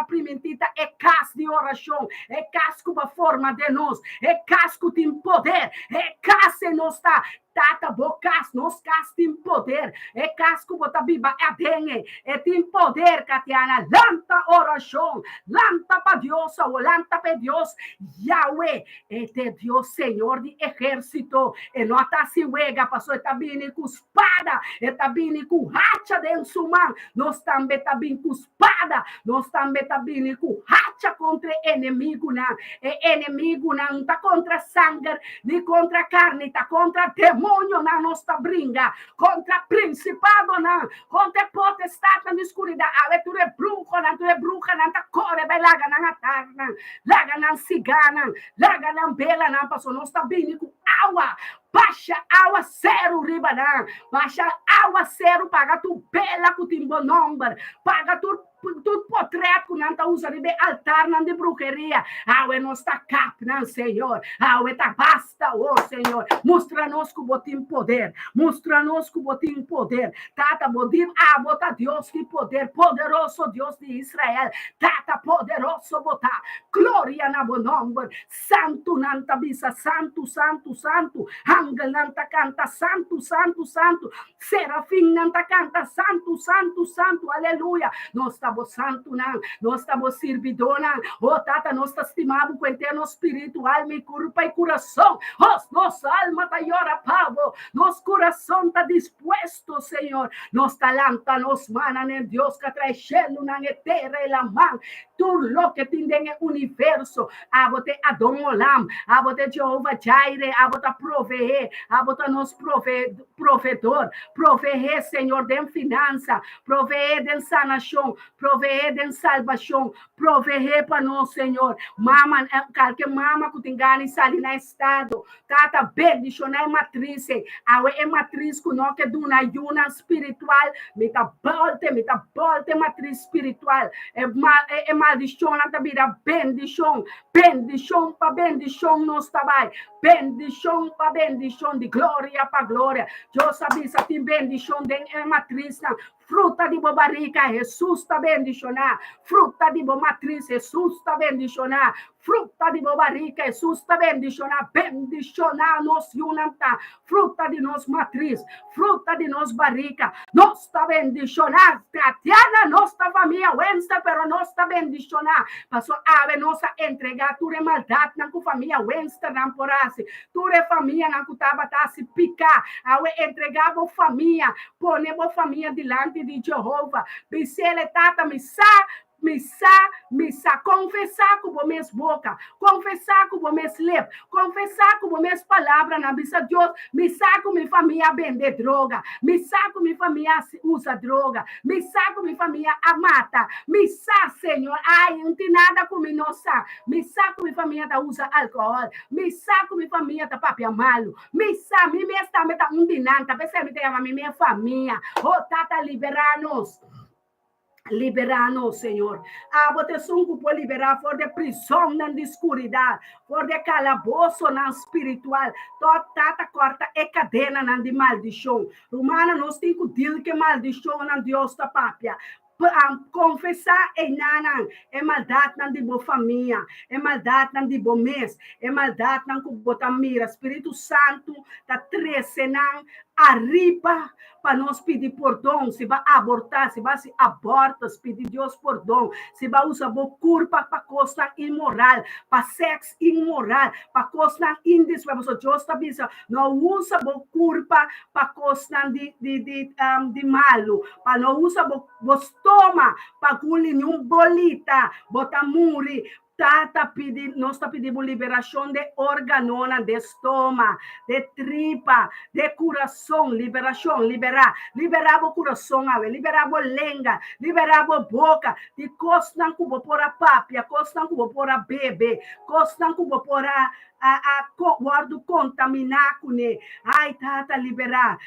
primentita, é casa de oração, é casco da forma de nós, é casco de poder, é casa nós está, tata, bocas, nos cas tem poder, é casco bota biba, é dengue, é tem poder, Catiana, lanta oração, lanta para Deus, ou lanta para Deus, Yahweh, é Deus, Senhor de exército, e não está se uega, passou, está bem com espada, está bem com hacha de ensumar, nós também está bem com espada, nós também está bem com hacha contra inimigo, não, é inimigo, não está contra sangue, nem contra carne, está contra demônio, na nossa brinca, contra principado, não, contra potestade na escuridão, tu é bruxa, não tá core, vai laga na tarna, laga na cigana, laga na bela, não passou, nós tá bem com água, baixa água zero, riba, não, baixa água zero, paga tu bela com timbo number, paga tu potreco, não tá usando de altar, não de bruxeria, água não está cap, não, Senhor, água tá basta, oh, Senhor, mostra-nos que botim poder, mostra-nos que botim poder, tata, botim, bota Deus de poder, poderoso Deus de Israel, tata, poderoso, botar, glória na bom nome, santo, nanta bisa, santo, santo, santo, angel, nanta canta, santo, santo, santo, serafim, nanta canta, santo, santo, santo, aleluia, nós tá estamos santo, nós estamos servidor, oh, Tata, nós estimamos com eterno espírito, alma e corpo e coração, nossa alma está llora, pavo, nosso coração está disposto, Senhor, nos talanta, nos mana, em Deus, que traz gelo, na terra e la mão, tudo lo que tem no universo, a você Adon Olam, a você Jeová Jaire, a você proveer, a você nos provedor, proveer, Senhor, de finança, proveer de sanação, proveer de salvação, proveer para nós, Senhor, mama, qualquer mama que tem ganho sair na estado, tata bendicionar é matriz, a matriz que não que duna ayuna espiritual, me tá bolte matriz espiritual, é maldição, anta vira bendição para bendição nós trabalho, bendição para bendição, de glória para glória, eu sabia se tem bendição de matriz, fruta de bobarica, Jesus está bendicionar, fruta de matriz, Jesus está bendicionar, fruta de bobarica, Jesus está bendicionar nos yunanta, fruta de nos matriz, fruta de nos barica, nos está bendicionar, Tatiana, nossa família, Wednesday, pero nos está bendicionar, passou ave nossa entregar, tu maldade na com família, Wednesday, não porase, tu família na com tabatase picar, ave entregar a família, pôr a família delante de Jeová, bisele tata missa, confessar com a minha boca, confessar com a minha lep, confessar com a minha palavra na bisa Deus, missa com minha família vende droga, missa com minha família usa droga, missa com minha família mata, missa, Senhor, ai, não tem nada com minha nossa, missa com minha família usa álcool, missa com minha família papia malo, missa, minha está meta dinanta, pensa me tem minha família, oh, tata liberar-nos, Senhor. A votação que pode liberar for de prisão na escuridão, for de calabouço na espiritual, toda corta e cadena na de maldição. Romana nós temos que dizer que maldição na Deus da papia. Confessar é maldade na de boa família, é maldade na de bom mês, é maldade na que bota mira, Espírito Santo está trecenando arriba para nós pedir perdão, se vai abortar, se vai se aborta, pedir Deus perdão, se vai usar boa culpa para coisa imoral, para sexo imoral, para coisa indesculpável, Deus está dizendo, não usa boa culpa para coisa de malo, para não usa boa estômago, para gulir nenhum bolita, botar muri, nós está pedindo liberação de órgano, de estômago, de tripa, de coração, liberação, liberar o coração, liberar a língua, liberar a boca, de costa que vou pôr a papia, costa que vou pôr a bebê, costa que vou pôr a guardo contaminar com ele. Ai, tata, liberar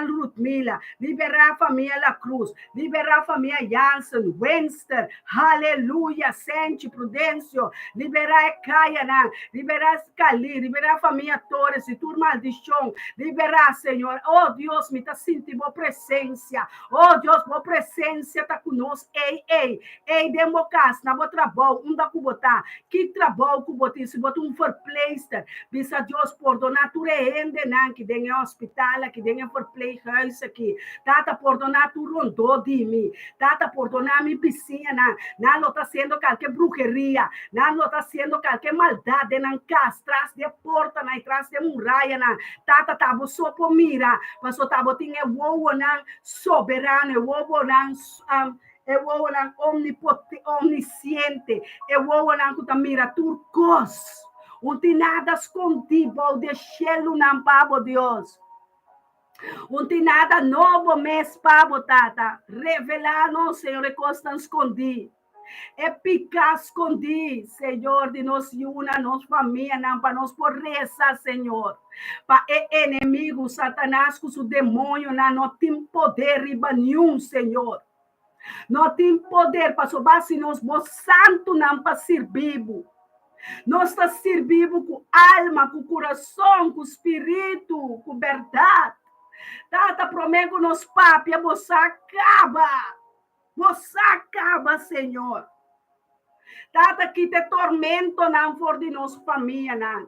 Ruthmila, liberar a família La Cruz, liberar a família Jansen, Wenster, aleluia, Sente, Prudêncio, liberar Caiana, liberar Scali, liberar a família Torres e turma maldição, liberar, Senhor, oh Deus, me está sentindo boa presença, oh Deus, boa presença está conosco, ei, democracia, na boa trabalho, da cubotar, que trabalho cubotar, se botar forplay, bisa Deus perdonar tu rende que tem hospital, que tem forplay house aqui, tata perdonar tu rondou de mim, tata perdonar minha piscina, não está sendo qualquer bruxeria, não está sendo qualquer maldade na casa, atrás de porta, na atrás de muralha, tata tava só por mira, mas só tava tinha o não soberano, o não eu vou omnipotente, omnisciente, eu vou que mira turcos. Não tem nada escondido, o deixá-lo não para Deus. Não tem nada novo mês para tata. Revelar, não, Senhor, é coisa escondida. É picar escondido, Senhor, de nós una, nossa família, não para nós por rezar, Senhor. Para inimigo, Satanás, com o demônio, não tem poder riba nenhum, Senhor. Não tem poder para sobar se nós, bom santo, não para servir. Nós está servindo com alma, com coração, com espírito, com verdade. Tata, prometo nos papia, você acaba, Senhor. Tata, que te tormento não for de nossa família, não.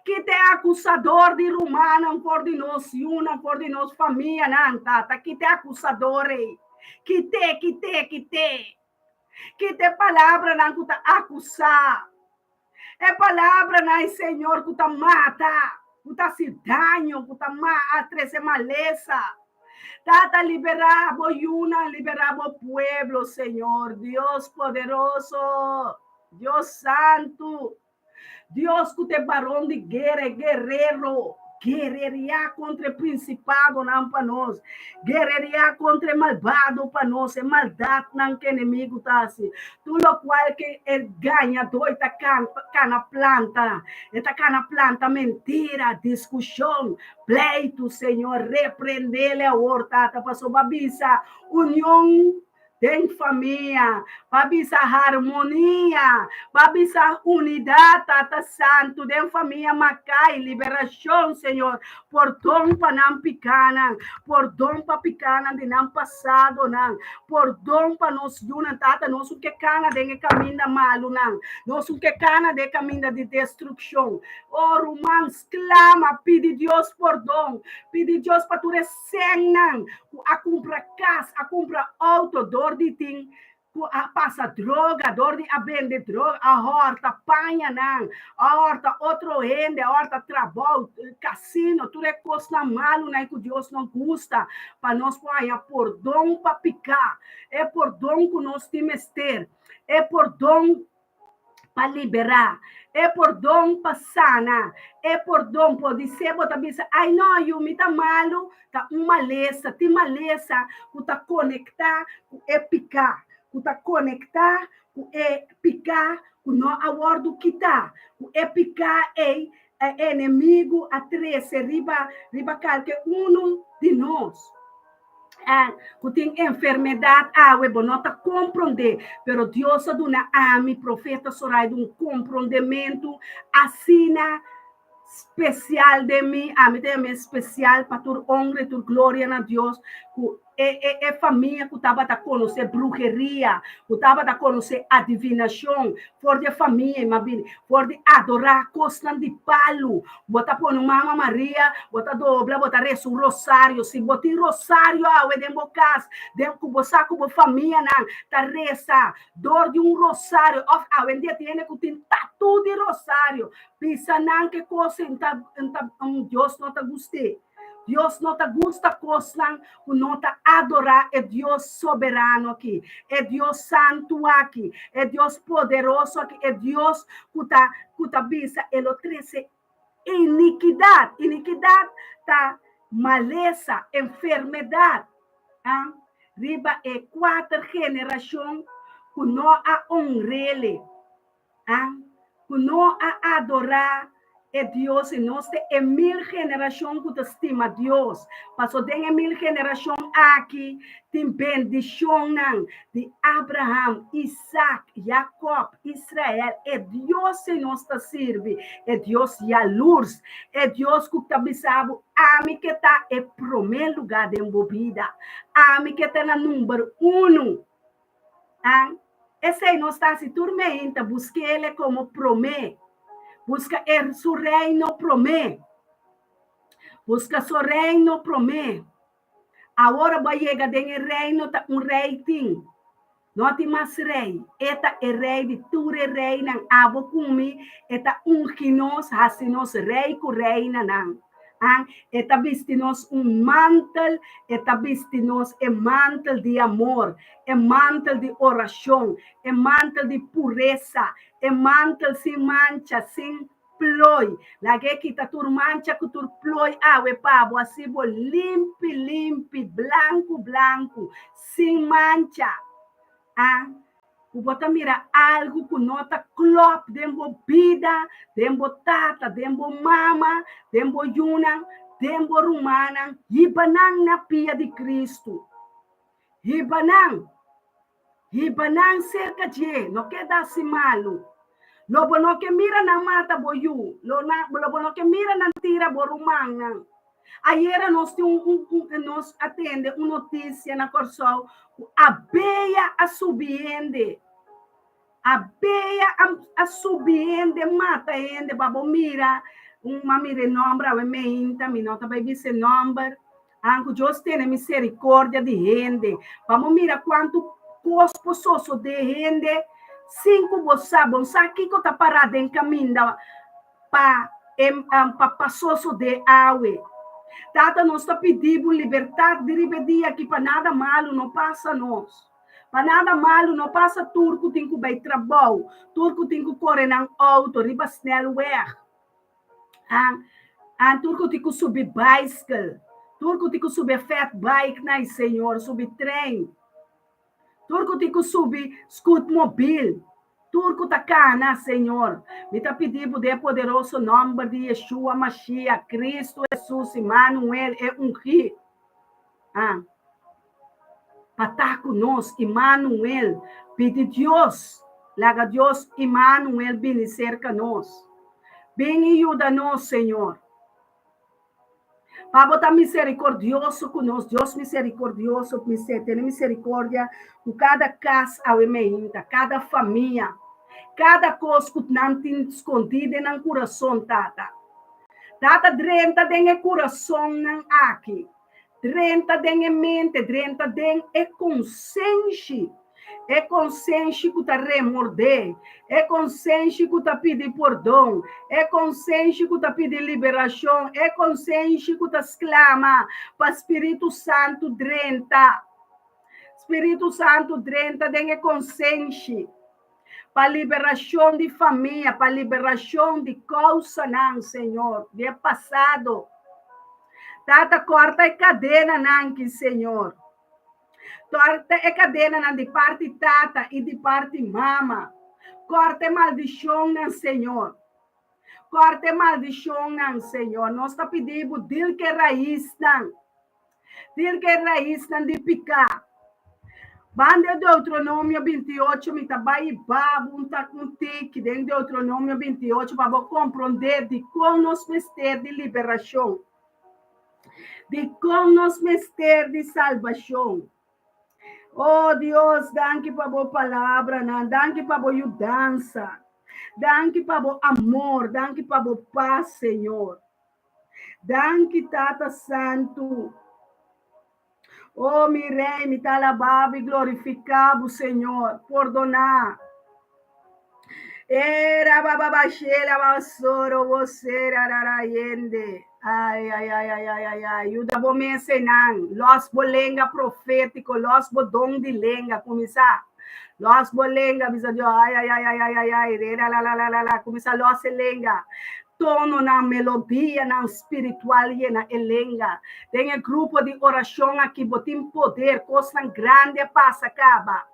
Que te acusador de rumana não for de nós, não for de nossa família, não, tata. Que te acusador, Quite palavra não que tá acusar. É palavra não, Senhor, que tá mata. Que tá se danho, que tá atrese maleza. Tata, liberar boyuna, liberar o pueblo, Senhor. Dios poderoso, Dios santo. Dios que te varón de guerra, guerrero. Guerreria contra principado não para nós. Guerreria contra malvado para nós. É maldade não que inimigo tá assim. Tudo qual que ele ganha dois tá cana planta. Esta cana planta mentira, discussão, pleito, Senhor. Repreendele a hortata para sua babisa. União. Tem família, babisa harmonia, babisa unidade, Tata Santo, tem família macai, liberação, Senhor, por dom para não picana, por dom para picana de não passado, não, por dom para nós, Tata, nós o que cana de caminho da malo, não, nós o que cana de caminho de destruição. Oh, romans, clama, pede Deus por dom, pede Deus para tu recém, a comprar casa, a comprar auto, dor de ting, a passa droga, dor de a vender droga, a horta, panha não, a horta, outro rende, a horta, trabalho, cassino, tudo é coisa malo, né, que Deus não gosta, para nós, por dom para picar, é por dom que nós temos ter, é por dom para liberar, é por dom para sanar, é por dom para dizer, botar bisa, ai não, eu me tá malo, tá uma maleza, tem maleza, que tá conectar, que é picar, que tá conectar, que é picar, que não aguardo que tá, que é picar, é inimigo, a três, riba qualquer um de nós. Que tem enfermidade, we bonota compreender, pero Deus dona a mi profeta Sorai um compreendimento assina especial de mim, a mim também especial para tua honra, tua glória na Deus, é família que estava a conhecer bruxeria, que estava a conhecer adivinação, for de família, for de adorar costa de palo, bota por Mama Maria, bota dobla, bota rezo rosário, se bota rosário, é de bocas, de cubosa como família, tá reza, dor de rosário, a dia tiene que ter tatu de rosário, pisa não que coisa, Deus não te guste. Deus não te gusta coisa, não te adorar, é Deus soberano aqui, é Deus santo aqui, é Deus poderoso aqui, é Deus que tá bisa, ele oferece iniquidade, tá maleza, enfermidade, riba é 4 gerações que não a honrele, que não a adorar é Deus e nós é 1000 gerações que te estima Deus. Passou tem 1000 gerações aqui, tem bendição de Abraham, Isaac, Jacob, Israel. É Deus que nós te serve. É Deus e a luz. É Deus que te avisava. A mim que está em primeiro lugar de vida. A mim que está na número 1. Esse aí não está se turmenta. Busque ele como promete. Busca su reino promete. Busca su reino promete. Agora vai chegar em reino, um rei tem. Não tem mais rei. Eta é rei de tudo rei não. Abo kumi, eta que nós, assim nós rei que reina não. Eta viste-nos mantel, eta viste-nos mantel de amor, mantel de oração, mantel de pureza, mantel sem mancha, sem ploi. Lagi kita tur mancha que tur ploi awe pabo, assim bo limpi, blanco, sem mancha. Bota mira algo que nota clop, dembo vida, dembo tata, dembo mama, dembo yuna, dembo rumana, hibanang na pia de Cristo. Hibanang cerca de, não quer dar se malo. Lobo no que mira na mata boyu, lobo no que mira na tira borumang. Ayer nós nos atende uma notícia na Corsol, a beia a subiende. A beia a subiende, mata ende, babo mira, uma mire nombra, me inta, mi nota vai ser number, Anco Deus tem misericórdia de gente. Vamos mirar quanto cospo soso de gente. 5 bosabon, aqui que está parado em caminho para soso de aue. Tata, nós está pedindo liberdade de rebedia que para nada malo não passa nós. Para nada malo não passa turco tem que ir trabalho. Turco tem que correr na auto, riba snelweg. Turco tem que subir bicycle. Turco tem que subir fat bike, né, senhor? Subir trem. Turco tem que subir scootmobil. Turco tá cá, senhor? Me tá pedindo de poderoso nome de Yeshua Mashiach, Cristo Jesus, Emmanuel, é um rio. Para estar conosco, Emmanuel, pede Deus, laga Deus, Emmanuel, vem cerca nós. Vem e ajuda-nos, Senhor. Para botar misericordioso conosco, Deus misericordioso, tem misericórdia com cada casa, cada família, cada coisa que não tem escondido no coração, tata. Tata, drenta tem coração aqui. Drenta tem mente, drenta tem consciência. É consciência que está remorder, é consciência que está pedindo perdão, é consciência que está pedindo liberação, é consciência que está exclama para o Espírito Santo drenta. Espírito Santo drenta tem consciência para liberação de família, para liberação de causa, não, Senhor, de passado. Tata, corta a cadena, não, Senhor. Corta a cadena de parte tata e de parte mama. Corta a maldição, não, Senhor. Corta a maldição, não, Senhor. Nós está pedindo, dil que raiz, não. Dil que raiz, não, de picar. Bande Deuteronômio 28, me trabalha babu, tá com tique, dentro de Deuteronômio 28, para compreender de como nós mestre de liberação. De como nós mestre de salvação. Oh, Deus, danke para a palavra, danke para a ajudança, danke para o amor, danke para a paz, Senhor. Danke, Tata Santo. Oh, mi rei, me talababa e glorificava o Senhor, perdonar. Era bababaxela, basoro, você, araraiende. Ai, ajuda a me ensinar. Los bolenga profético, los bodong de lenga, começar. Los bolenga, bisa Deus, ai, começar los lenga. Tono na melodia, na espiritual e na elenga. Tem um grupo de oração aqui, botem poder, coisa grande passa, acaba.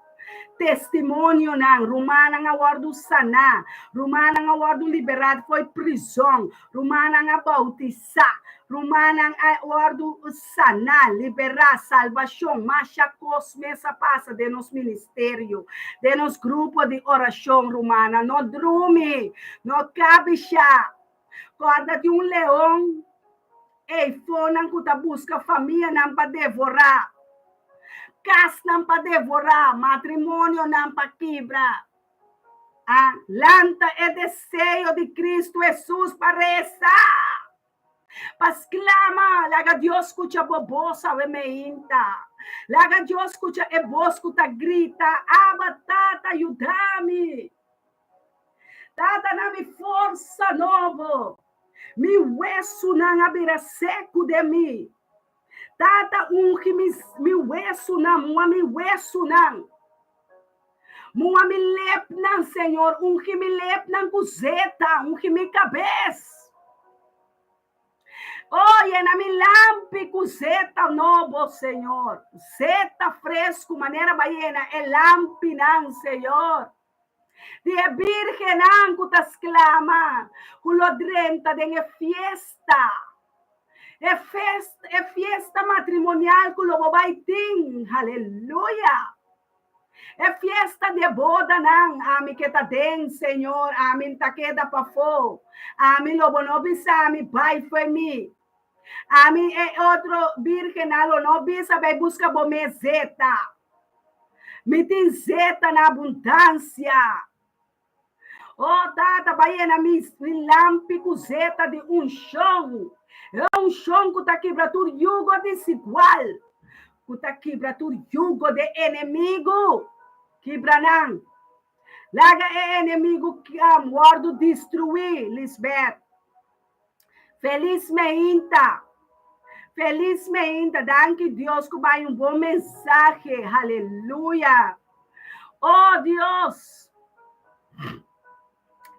Testemunho não, Romana nga wardo sana, Romana nga wardo liberado foi prisão, Romana nga bautizar, Romana nga wardo sana, liberar, salvação, macha cosmesa passa de nos ministério, de nos grupo de oração, Romana, no drume, no cabicha, corda de leão, ei, fonan que tá busca família não para devorar, casa não para devorar, matrimônio não para quebrar. Lanta é desejo de Cristo Jesus para rezar. Para exclamar, laga Deus escuta bobosa, vemeinta. Laga Deus escuta e voz escuta grita, Tata, ajuda-me. Tata, dá-me força novo. Mi hueso não abrirá seco de mim. Tata, que mi hueso não, mi hueso não. Moami lep não, Senhor, que me lep não cuzeta, que me cabeça. Olha, na mi lampe cuzeta novo, Senhor. Zeta fresco, maneira baiana, é lampe não, Senhor. De virgem não, que tas clama, culodrenta de fiesta. É fiesta matrimonial que o vai ter, aleluia. É fiesta de boda, não. Ami que tá dentro, Senhor. Ami tá queda para fora. Ami lobo não bisa, ami pai foi mi. Ami é outro virgem, não bisa, vai buscar bome zeta. Me tem zeta na abundância. Oh, tata, vai na mi lampico zeta de chão. É um chão que tá quebra tudo jugo desigual. Que tá quebra tudo jugo de inimigo. Quebra não. Laga é inimigo que mordo destruir, Lisbeth. Felizmente. Felizmente, danke Deus que vai um bom mensagem. Aleluia. Oh, Deus.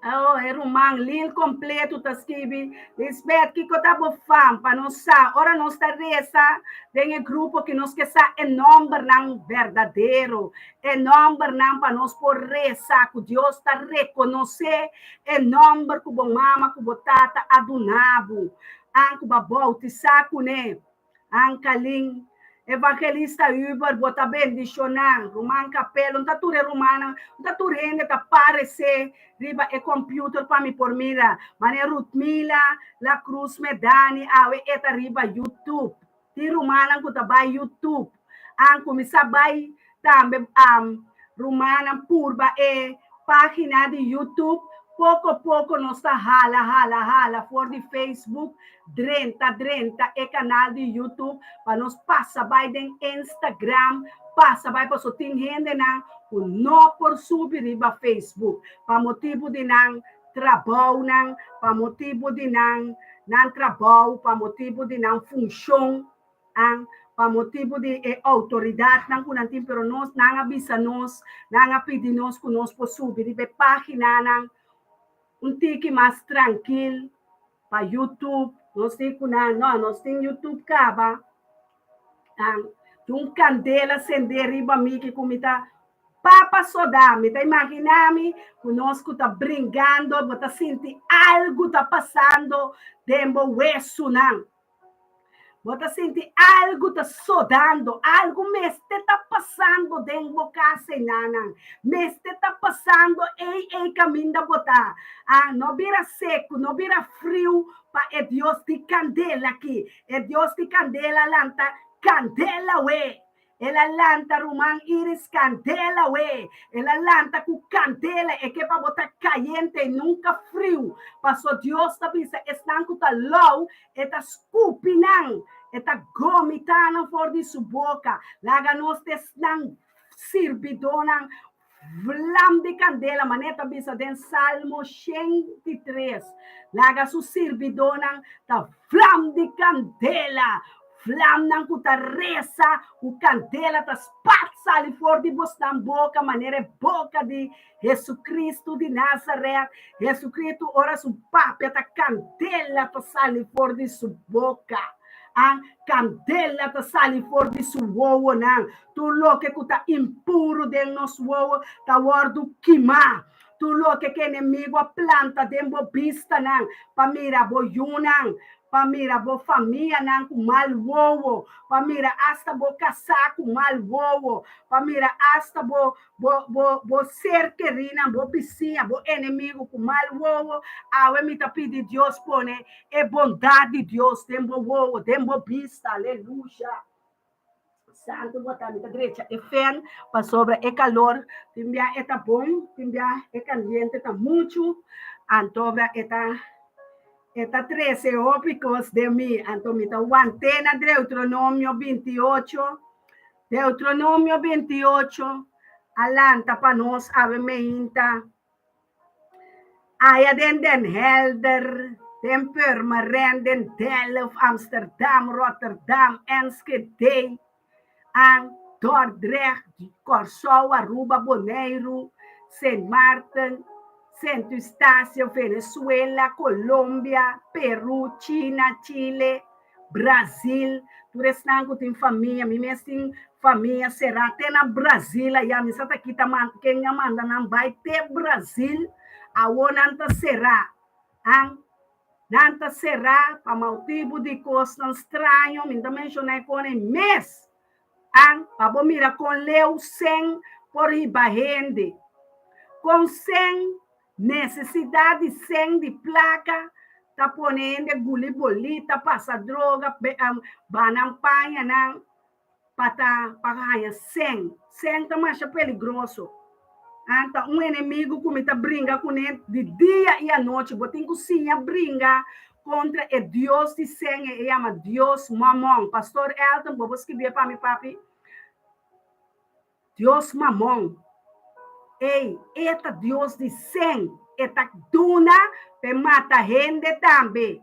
Oh, é romano, lil completo, tá escrito. Lisbeth, que eu tava fam, para nós sa, ora nós tá reza, tem um grupo que nós que sa, é nome não verdadeiro, é nome não para nós por reza, que Deus tá reconhecer, é nome que o mama, que o tata adunabo, anco bautizar com né, ancalim, evangelista Uber, bota bendicionar, roman capelo, não tá tudo romana, não tá tudo rende, tá parecer, riba e computer para me por mira, mané Rutmila, La Cruz Medani, awe eta riba YouTube, ti romana ko tá by YouTube, ang kumisa by tambe romana purba e página de YouTube, pouco a pouco nós está hala, for de Facebook, drenta, e canal de YouTube, para nós passar by den Instagram, passa by para só tem gente na o não por subir riba Facebook, para motivo de não trabalho, não, para motivo de não trabalho, para motivo de não função, para motivo de autoridade, não com nantim, pero nós não avisa nós, não pedir nós que nós por subir riba página, não um tique mais tranquilo para YouTube, nós temos YouTube caba, um candela acender riba mi que comita papa soda, me tá imaginando conosco tá brincando, bota sentir algo tá passando dentro do hueso não. Bota sentir algo tá sodando, algo me está passando dentro da casa nana. Me está passando caminho da botar. Não vira seco, não vira frio, para Deus de candela aqui. É Deus de candela lanta, candela ué. Ela lanta román iris candela ué. Ela lanta com candela é que para botar caliente e nunca frio. Passou Deus tá bisa, estão com tá low, eta escupinang. Eta gomitana for de sua boca. Laga nós tesnan sirbidonan vlam de candela. Maneta bisa den Salmo 103. Laga su sirbidonan ta vlam de candela. Vlam nan kutaresa. O candela ta spazza ali for de bostan boca. Maneira boca de Jesus Cristo de Nazaré. Jesus Cristo ora su papi. Ta candela ta sali for de sua boca. Ang candela ta sali for di su wowo nang. Tulo que kuta impuro del nos wowo ta wardu kima. Tulo que inimigo a planta dembo bista nang. Pamira bo yunang. Pamira bo família nang com mal wowo. Pamira hasta bo casar com mal wowo. Pamira hasta bo ser querina bo vizinha bo inimigo com mal wowo. Awe me tá pedir Deus pone é bondade de Deus dembo wowo, dembo bista, aleluia. Santo botar na direita e fen para sobre e calor, timbia eta bom, timbia e caliente tá muito, antobra eta 13 ópicos de mí, antomita guantena Deuteronomio 28, Deuteronomio 28, alanta para nós ave meinta, aya den helder, den Purmerend, Delft, Amsterdam, Rotterdam, Enschede, ang Dordrecht, Corsol, Aruba, Bonaire, Saint Martin, Santo Estácio, Venezuela, Colômbia, Peru, China, Chile, Brasil. Por isso não tem família, me tem família será até na Brasília, e a missa tá aqui tá quem manda não vai ter Brasil, a onanta será, nanta será para motivo de coisa estranho, me também mencionei com ele mês, para mira com leu sem por ribahende, com sem necessidade sem de placa, tá ponendo guli-bolita, passa droga, banampanha, não, para ganhar sem tá mais perigoso. Então, inimigo que me tá brinca com ele de dia e à noite, botem cozinha, brinca contra o Deus de sangue, e chama Deus Mamon. Pastor Elton, vou escrever para mim, papi. Deus Mamon. Ei, eta Deus de sangue, eta duna, pe mata gente também.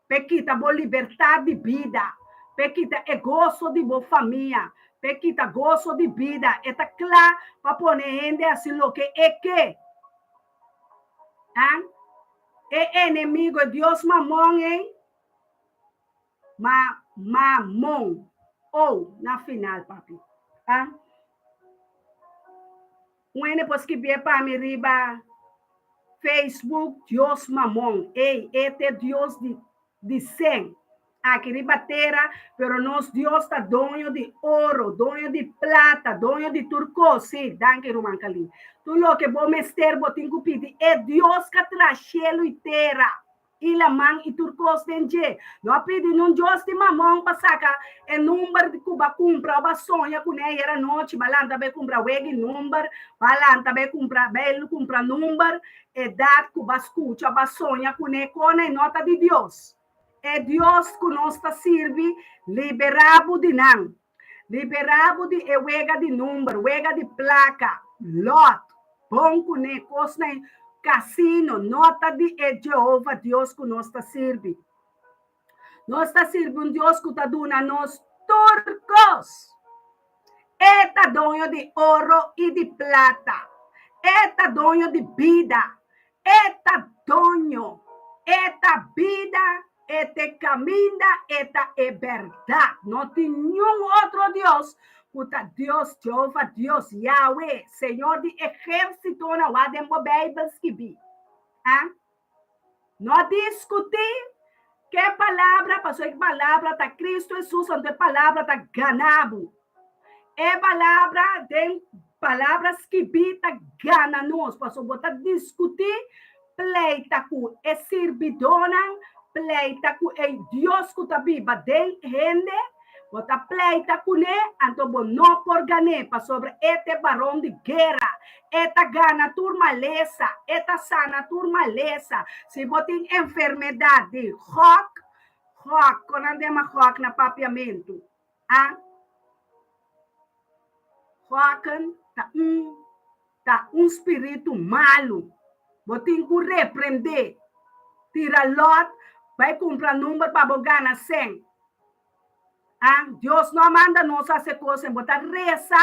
Pe quita bo liberdade de vida. Pe quita e gozo de boa família. Pe quita gozo de vida. Eta claro para pôr gente assim lo que é que. Ah? É inimigo de Deus Mamon, hein? Mamon. Ou, na final, papi. Ah? Depois que vier para mim, riba, Facebook, Deus Mamon. Ei, este é Deus de sangue. Aqui riba terra, pero nós Deus está dono de ouro, dono de plata, dono de turcos. Sim, danke, Rumancali. Tu lo que vou mester, vou te pedir, é Deus que traz cielo e terra. E la man e turcos denje. Não pedi num Deus de mamão para sacar é número de cuba compra, ba sonha com ele era noite, balanta be compra wegi número, balanta be compra belo compra número, e dá cuba escuta, ba sonha com ele com a nota de Deus. É Deus que nós está serve liberado de não. Liberado de wega de número, wega de placa, lot, bom com ele, costa casino, nota de Jeová, Deus que nós está serve. Nós está servindo Deus que está dando a nós turcos. Eta dono de ouro e de plata. Eta dono de vida. Eta dono. Eta vida. Eta caminho. Eta é verdade. Não tem nenhum outro Deus. Puta Deus, Jeová, Deus, Yahweh, Senhor de exército, não há de Bibles que vi. Não discutir que palavra, passou que palavra tá Cristo Jesus, onde palavra tá ganado. É palavra, tem palavras que vi tá gana nós, passou botar discutir, pleita com é servidona, pleita com é Deus que tá viva, tem gente. Bota pleita com ele, então não por ganhar para sobre este barão de guerra, esta gana turmaleza, esta sana turmaleza. Se você tem enfermidade, rock, quando andemos rock na papiamento, rock tá espírito malo, você tem que repreender, tira lot, vai comprar número para ganhar 100. Deus não manda nós fazer coisas, botar reza.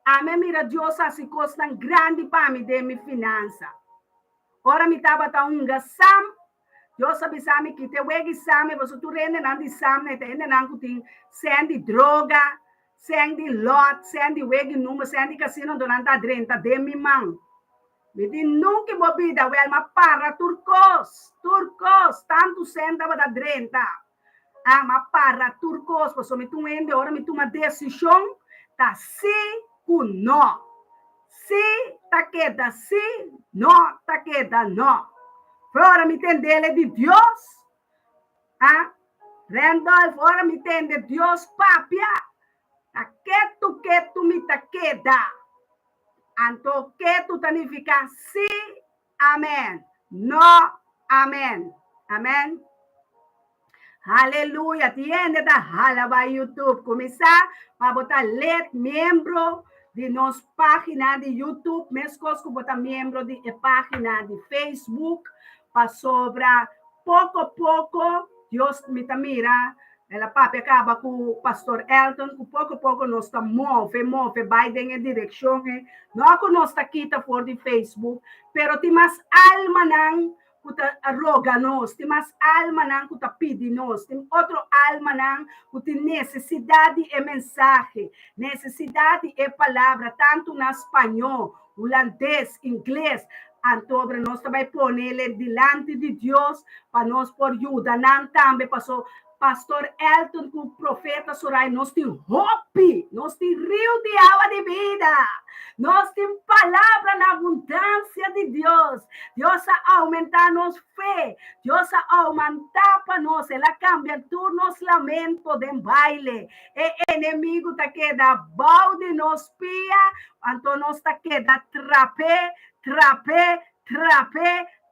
Amém, mira, Deus hace coisas tão grandes para mim de minha finança. Ora, me estava tão gasam. Deus sabe que te wegi sam, você tu rende não de sam, né? Rende não que tem sende droga, sende lot, sende wegi número, sende casino durante a 30 de minha mão. Me diz nunca bebida, well, mas para turcos, tanto senda para 30. Mas para turcos, porque me tu ende, ora me tu uma decisão, tá sim ou não. Sim, tá queda sim, não, tá queda não. Ora me entender de Deus. Randolph, ora me entende Deus, papia. Tá que tu me tá queda. Anto que tu significa sim, amém. Não, amém. Amém. Aleluia, tiende da halava YouTube. Começar a botar let membro de nossa página de YouTube, mesmo que botar membro de página de Facebook, para sobrar pouco a pouco, Deus me mira, ela papi acaba com o pastor Elton, que pouco a pouco nós está move, vai em direção, não que nós está aqui fora de Facebook, pero tem mais alma não, kuta roga nos, tem mais alma não kuta pede nos, tem outro alma não que tem necessidade e mensagem, necessidade e palavra, tanto na espanhol, holandês, inglês, então nós também pôr ele diante de Deus para nós por ajuda, não também passou pastor Elton, com o profeta Sorai, nós temos hope, nós temos rio de água de vida, nós temos palavra na abundância de Deus. Deus a aumentar nossa fé, Deus a aumentar para nós, ela cambia todos os lamentos de baile. E inimigo está queda balde nos pia, então nós está queda trape,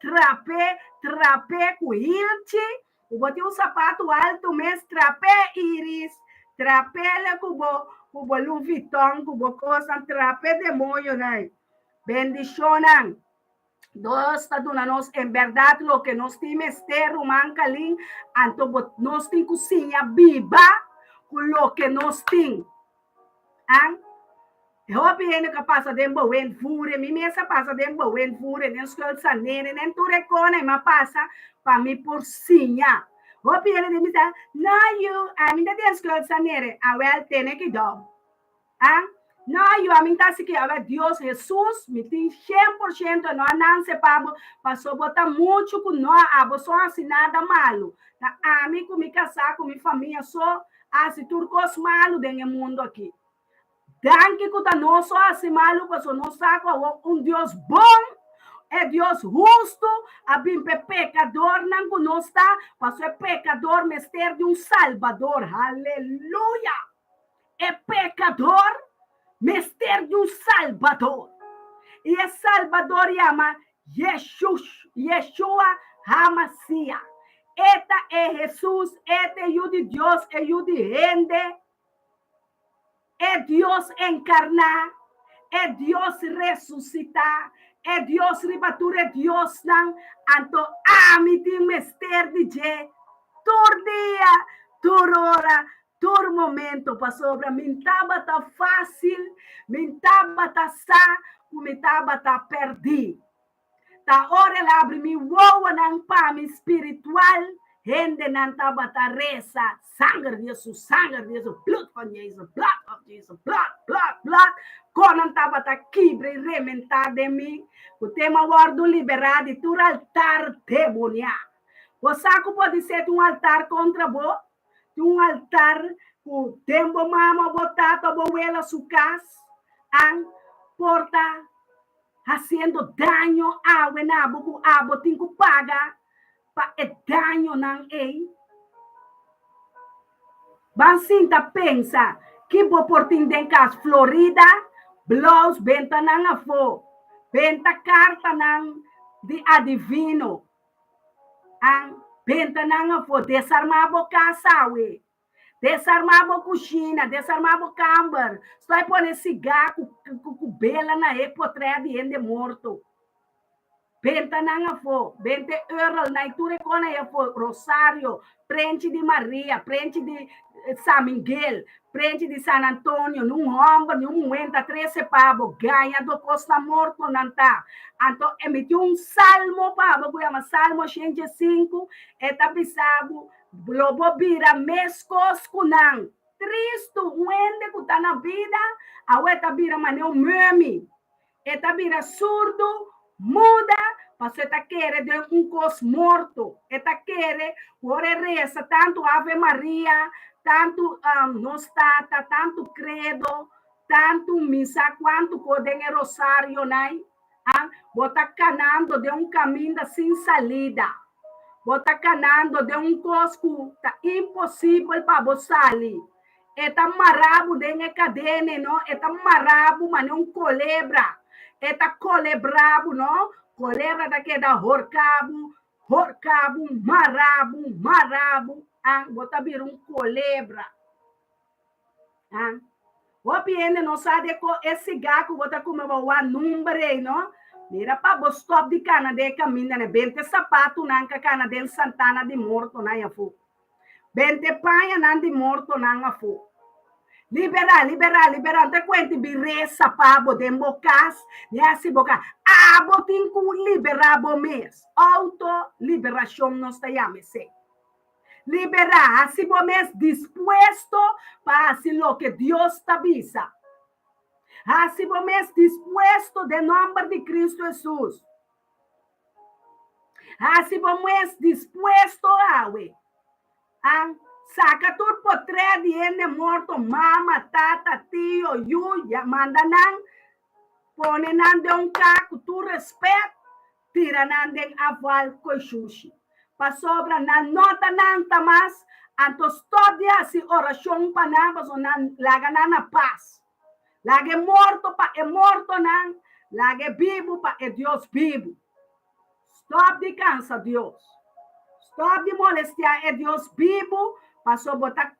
trape com hilche, o botei um sapato alto, mas trape iris, trape com o Louis Vuitton, com o coisa, trape demônio, né? Bendicionan. Nós está dando nós, em verdade, o que nós temos ter rumang kaling, anto nós tem cozinha viva, com o que nós tem. Eu apenas que passa de boen fure, mi mesa passa de boen fure, nem escola sanere, nem tu recona, mas passa para mi porcinha. Eu apenas de me dizer, não, eu, a minha de escola sanere, a well tem que dar. Não, eu a mim tá que a Deus Jesus me tem 100% não se pago passou botar muito com nós a só assinada malo. Tá a mim com me casar com minha família só assim turcos malo dentro do mundo aqui. Danke que tá não só assim malo, passou não saco Deus bom, é Deus justo, a bim pecador não conosco, passou é pecador mestre de Salvador. Aleluia. É pecador mestre de Salvador. E esse Salvador chama Yeshua HaMashiach. Esta é Jesus, este é o de Deus, é o de gente, é Deus encarnar, é Deus ressuscitar, é Deos ribature Dios nang anto amiti mester di je tur dia, tur hora, tur momento pa sobra mintaba ta fácil, mintaba ta sa, mintaba ta perdi. Ta ora abre mi woa nang pami espiritual, hende nang taba ta reza, sangue de Jesus, blood van Jesus, blood of Jesus, blood. Konan taba ta kibre rementar de mim, o tema guardo liberado e tur altar demonia. O saco pode ser um altar contra bo, um altar o tempo mama botata boela su casa, an porta haciendo daño a wenabo ku abo tinku paga pa e daño nang ei. Bansinta pensa que bo portin den cas Florida, blouse benta nang afo, benta carta nang di adivino, ang benta nang afo desarmabo casawe. Desarmava coxina, desarmava camber. Só pôr cigarro com bela na epotré de ende morto. Benta nanga fo, 20 euros na iture kona ya fo Rosário, prente de Maria, prente de São Miguel, prente de San Antônio, num ombro, num muenta 13 pavo, ganha do Costa Morto nanta. Então emitiu um salmo pavo, que chama Salmo 105, eta bisabo Globo vira mescos kunang. Tristo, uende que tá na vida, a eta vira maneu meme. Eta vira surdo, muda, passou eta querer de um cos morto. Eta querer, ore reza, tanto Ave Maria, tanto nostata, tanto credo, tanto missa, quanto codem rosário, nai. Bota canando de um caminho sem salida. Bota canando de um cosco, tá impossível para você sair. Eta marabo de cadena, não? Eta marabo, mas não colebra. Eta colebrabo, não? Colebra daqui da horcabo, marabo. Bota vir um colebra. O piende não sabe esse gato, bota como o número, não? Mira pa bus stop di Canada caminha ne 20 sapato nanka Canada Santana di morto na yafu. 20 paia nan di morto nanga fu. Libera. Te quanti birre sapabo de mocas, ne asi boca. Botin ku liberabo mes. Auto liberación nos te llame se. Libera, así bo mes dispuesto para hacer lo que Dios te avisa. Assim vamos disposto de nome de Cristo Jesus. Assim vamos disposto a saca tudo por trás de ende morto, mama, tata, tio, ya manda nan, pone nan de um caco, tu respeito, tira nan de aval coixuxi. Pa sobra nan nota nan tamas, antos todo dia se oração pa nan, paso nan laga nan a paz. Lage morto pa é morto não, lage vivo pa é Deus vivo. Stop de cansa, Deus. Stop de molestar, é Deus vivo. Passou a botar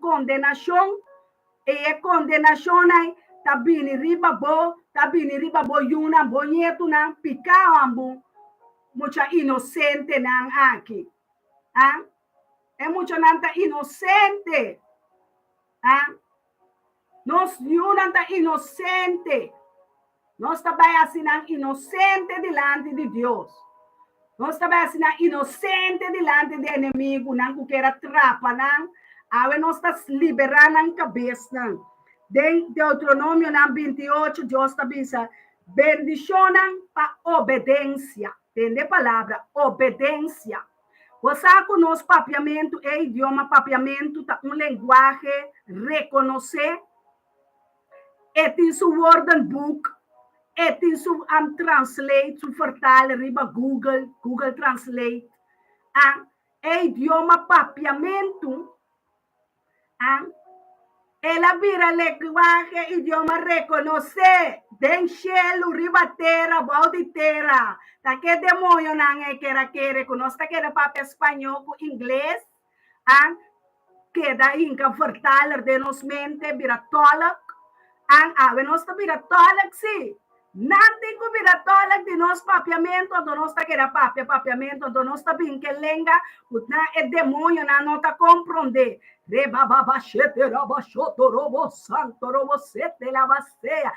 condenação. E a condenação aí, tá vindo riba bo, yuna, bonito, na picambo. Muita inocente nan aqui. Ah? É muito nanta inocente. Ah? Nós nanta inocente. Nós também assim inocente diante de Deus. Nós também assim inocente diante do inimigo, não quer atrapar, não. Aí nós estamos liberando a cabeça. Em Deuteronômio 28, Deus está dizendo, bendição para obediência. Entende a palavra? Obediência. Você conosce papiamento, é idioma papiamento, tá linguagem, reconhecer. É isso word book. É isso translate, vertale, riba Google Translate. É idioma papiamento. Ela vira linguagem, idioma reconhecer. Den cielo, riba terra, balde terra. Tá que demônio não é queira, conosco que papel espanhol com inglês. Queda inca vertaler de nos mente, vira tolak. Nós tá vira tolak, sim. Nanti ko biratolak de nos papiamento, do nos ta queda papiamento, do nos ta binke lenga, utna e demônio na nota compreender. Reba baba shete raba shoto robo santo robo sete la baseia.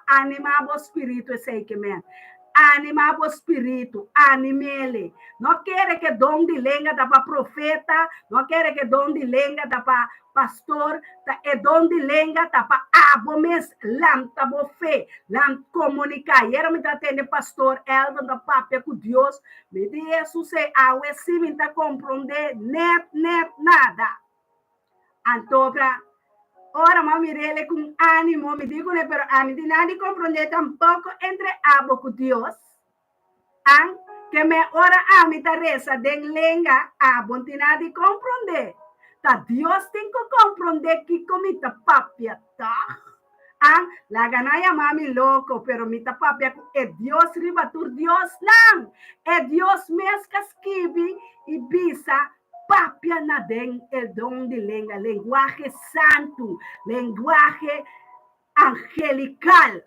Animava o espírito esse que men. Animava o espírito, animele. Não quer que dom de lenga da para profeta, não quer que dom de lenga da para pastor, é dom de lenga da para abomes, lam tabo fé, lam comunicar. E era me tratando pastor Elton da papel com Deus, me diz Jesus é ao esse me tá compreender net nada. Antobra ora mamirele com ânimo, me digo, pero a mim não compreender tampouco entre abo com Deus. Que me ora a mim taresa de lenga abo não de compreender. Tá Deus tem que compreender que comita papia, tá? La ganaya mami louco, pero mita papia é Deus ribatur Deus não. É Deus mesca esquive e bisa papia na den el dom de lenga, lenguaje santo, lenguaje angelical,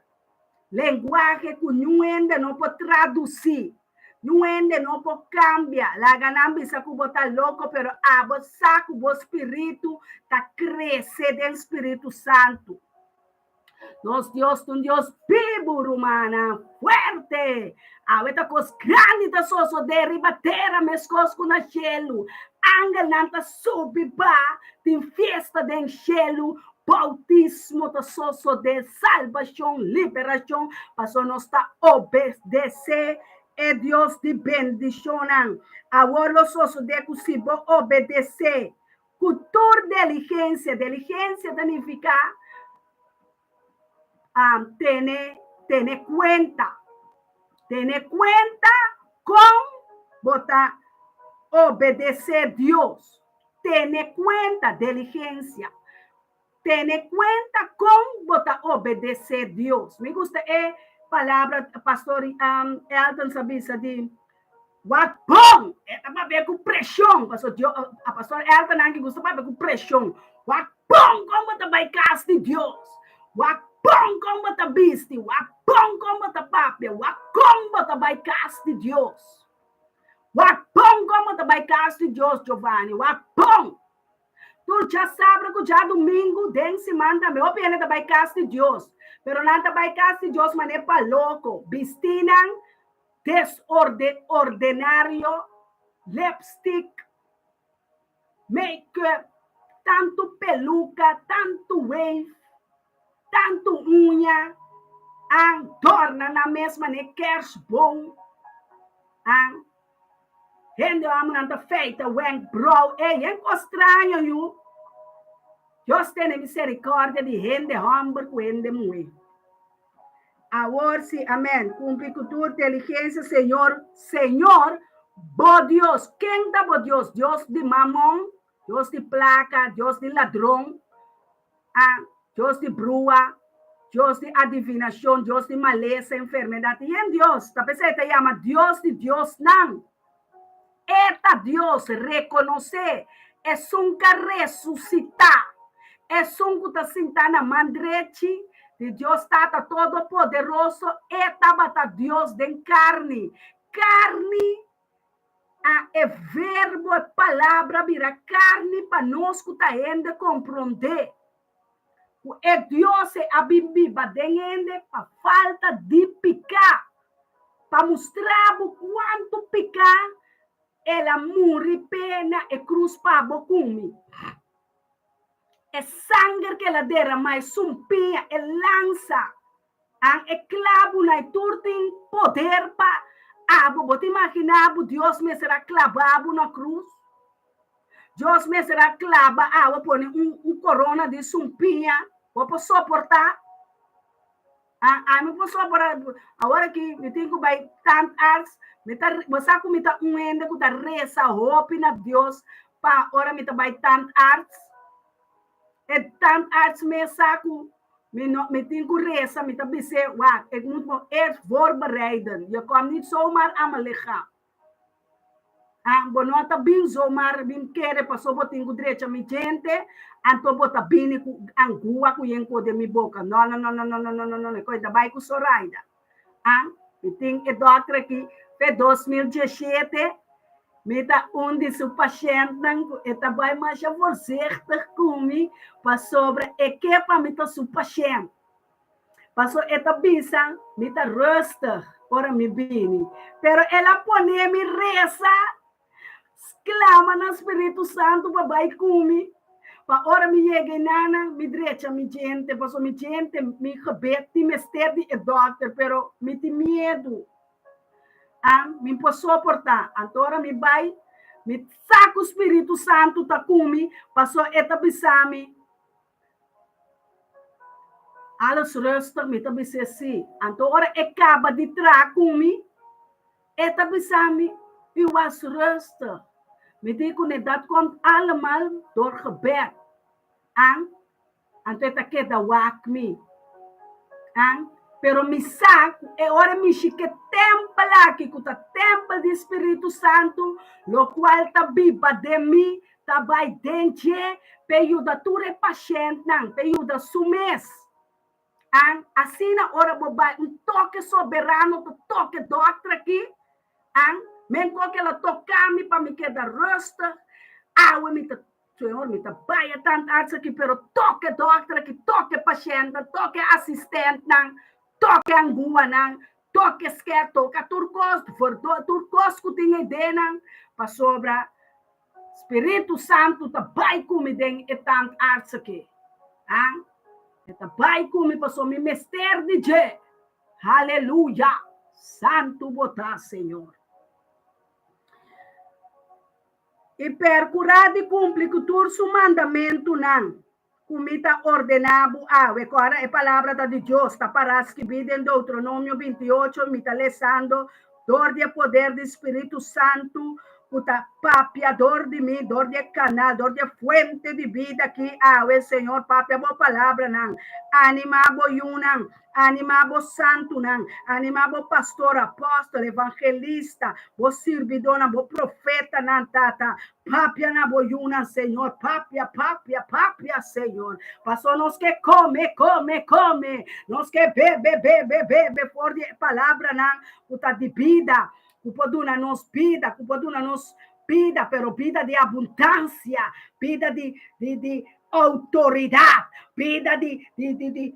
lenguaje que não pode traduzir, não pode cambiar. La ganambi saco botar louco, pero abo saco o espírito tá crescer do Espírito Santo. Nós Deus, um Deus vivo, romana, fuerte. Ahorita cos grande da soso derriba terra, mescos com a cielo. Angel nanta subi ba, tem festa de cielo, bautismo da soso de salvação, liberação, passou nós tá obedecer, é Deus de bendição. Agora soso de cusibo obedecer. Cultura diligência significa tener cuenta con botar obedecer a Dios, tener cuenta diligencia, tener cuenta con botar obedecer a Dios. Me gusta a palavra pastor Elton sabia de what bom, é para ver com pressão, pastor a pastor Elton não gosta para ver com pressão. What bom como tá vai casa de Deus. What bom como tá biste, bom como tá papel, como tá vai casa de Deus. Bom como tá vai casa de Deus, Giovanni, bom. Tu já sabe que já domingo, den semana também, o pena tá vai casa de Deus. Pero não tá vai casa de Deus, mas é para louco. Vestinam desordenário, lipstick, make-up, tanto peluca, tanto wave, tanto unha, torna na mesma ne queres bom, gente amando feita, wen bro, é estranho, you. Deus tem misericórdia de gente humble com gente muito. Agora sim, amém. Cumpre com tua inteligência, Senhor, bo Deus, quem dá bo Deus? Deus de mamão, Deus de placa, Deus de ladrão, Deus de brua, Dios de adivinación, Dios de maleza, enfermedad. Y en Dios, tal vez se llama Dios de Dios nan. Esta Dios reconoce, es un que resucita, es un que está en la mandrechi de Dios Tata Todopoderoso. Esta bata Dios de carne. Carne é verbo, é palavra, vira carne para nós que está ainda compreender. É Deus a bibiba dentro para falta de picar, para mostrar o quanto picar, ela morre pena e cruz para bocumi. É sangue que ela derrama, é sumpinha, é lança, é clavo, é turtin poder para você imaginar, Deus me será clavado na cruz? Deus me será clavado, vou pôr corona de sumpinha, vou suportar? Me posso suportar. Agora que me tenho que vai tanto arts, você como está ende que está reza, hope na Deus, para agora me vai tanto arts, e tanto arts me saco. Me tenho que reza, me também sei, ik moet me eerst voorbereiden. Je komt niet zomaar aan mijn lichaam. Bonota bin zomaar bin kere paso bo tenho direito a mi gente, anto bota bin angua ku yenko de mi boca. No, coisa vai ku soraida. Me tenho que doutor aqui, fe 2017, me dá de seu paciente, eta vai mais voorzichtig comigo, para sobre equipa me tá seu paciente. Passou eta bisa, me tá rustig, ora me bini. Pero ela pone me reza, clama no Espírito Santo, para vai comigo. Para ora me chega nana, me direita mi gente, passou mi gente, me gebed, me sterde e doctor, pero me tem medo. Me posso suportar. Agora me vai, me saca o Espírito Santo tá comigo, passou eta bisami. Alles rustig, me tá bisami assim. Agora acaba de trazer comigo, eta bisami, eu was rustig. Me digo que dat komt allemaal door gebed. Então eta queda wak me. Pero mi saco, e ora mi chique templo aqui, que tá templo do Espírito Santo, lo qual tá viva de mim, tá vai dentro, período tu é paciente, não, período sumes. Assim na hora bobai, toque soberano, toque doutor aqui, men que ela tocar-me para me quedar rosta, me tá Senhor, me tá baia tanto artes aqui, pero toque doutor aqui, toque paciente, toque assistente, não, toque angua, não, toque esquerdo, toque turcos, turcos que tem ideia, não, para sobra, Espírito Santo tá baia comigo e tanto artes aqui, tá baia comigo, para só me mester de je, aleluia, santo botar, Senhor. E per curar de cumprir todo o mandamento, não. Como está ordenado, agora é a palavra de Deus, está para escrever em Deuteronômio 28, me está lendo, dor de poder do Espírito Santo, puta papiador de mim, dor de canal, dor de fuente de vida aqui, o Senhor, papia, boa palavra, não. Animabo yunang, animabo santo, não. Animabo pastor, apóstolo, evangelista, bo servidona, bo profeta, não, tata. Papia na boyuna, Senhor, papia, Senhor. Passou nos que come, nos que bebe, por de palavra, não, puta de vida. Cupaduna nos pida, pero pida de abundância, pida de autoridade, pida de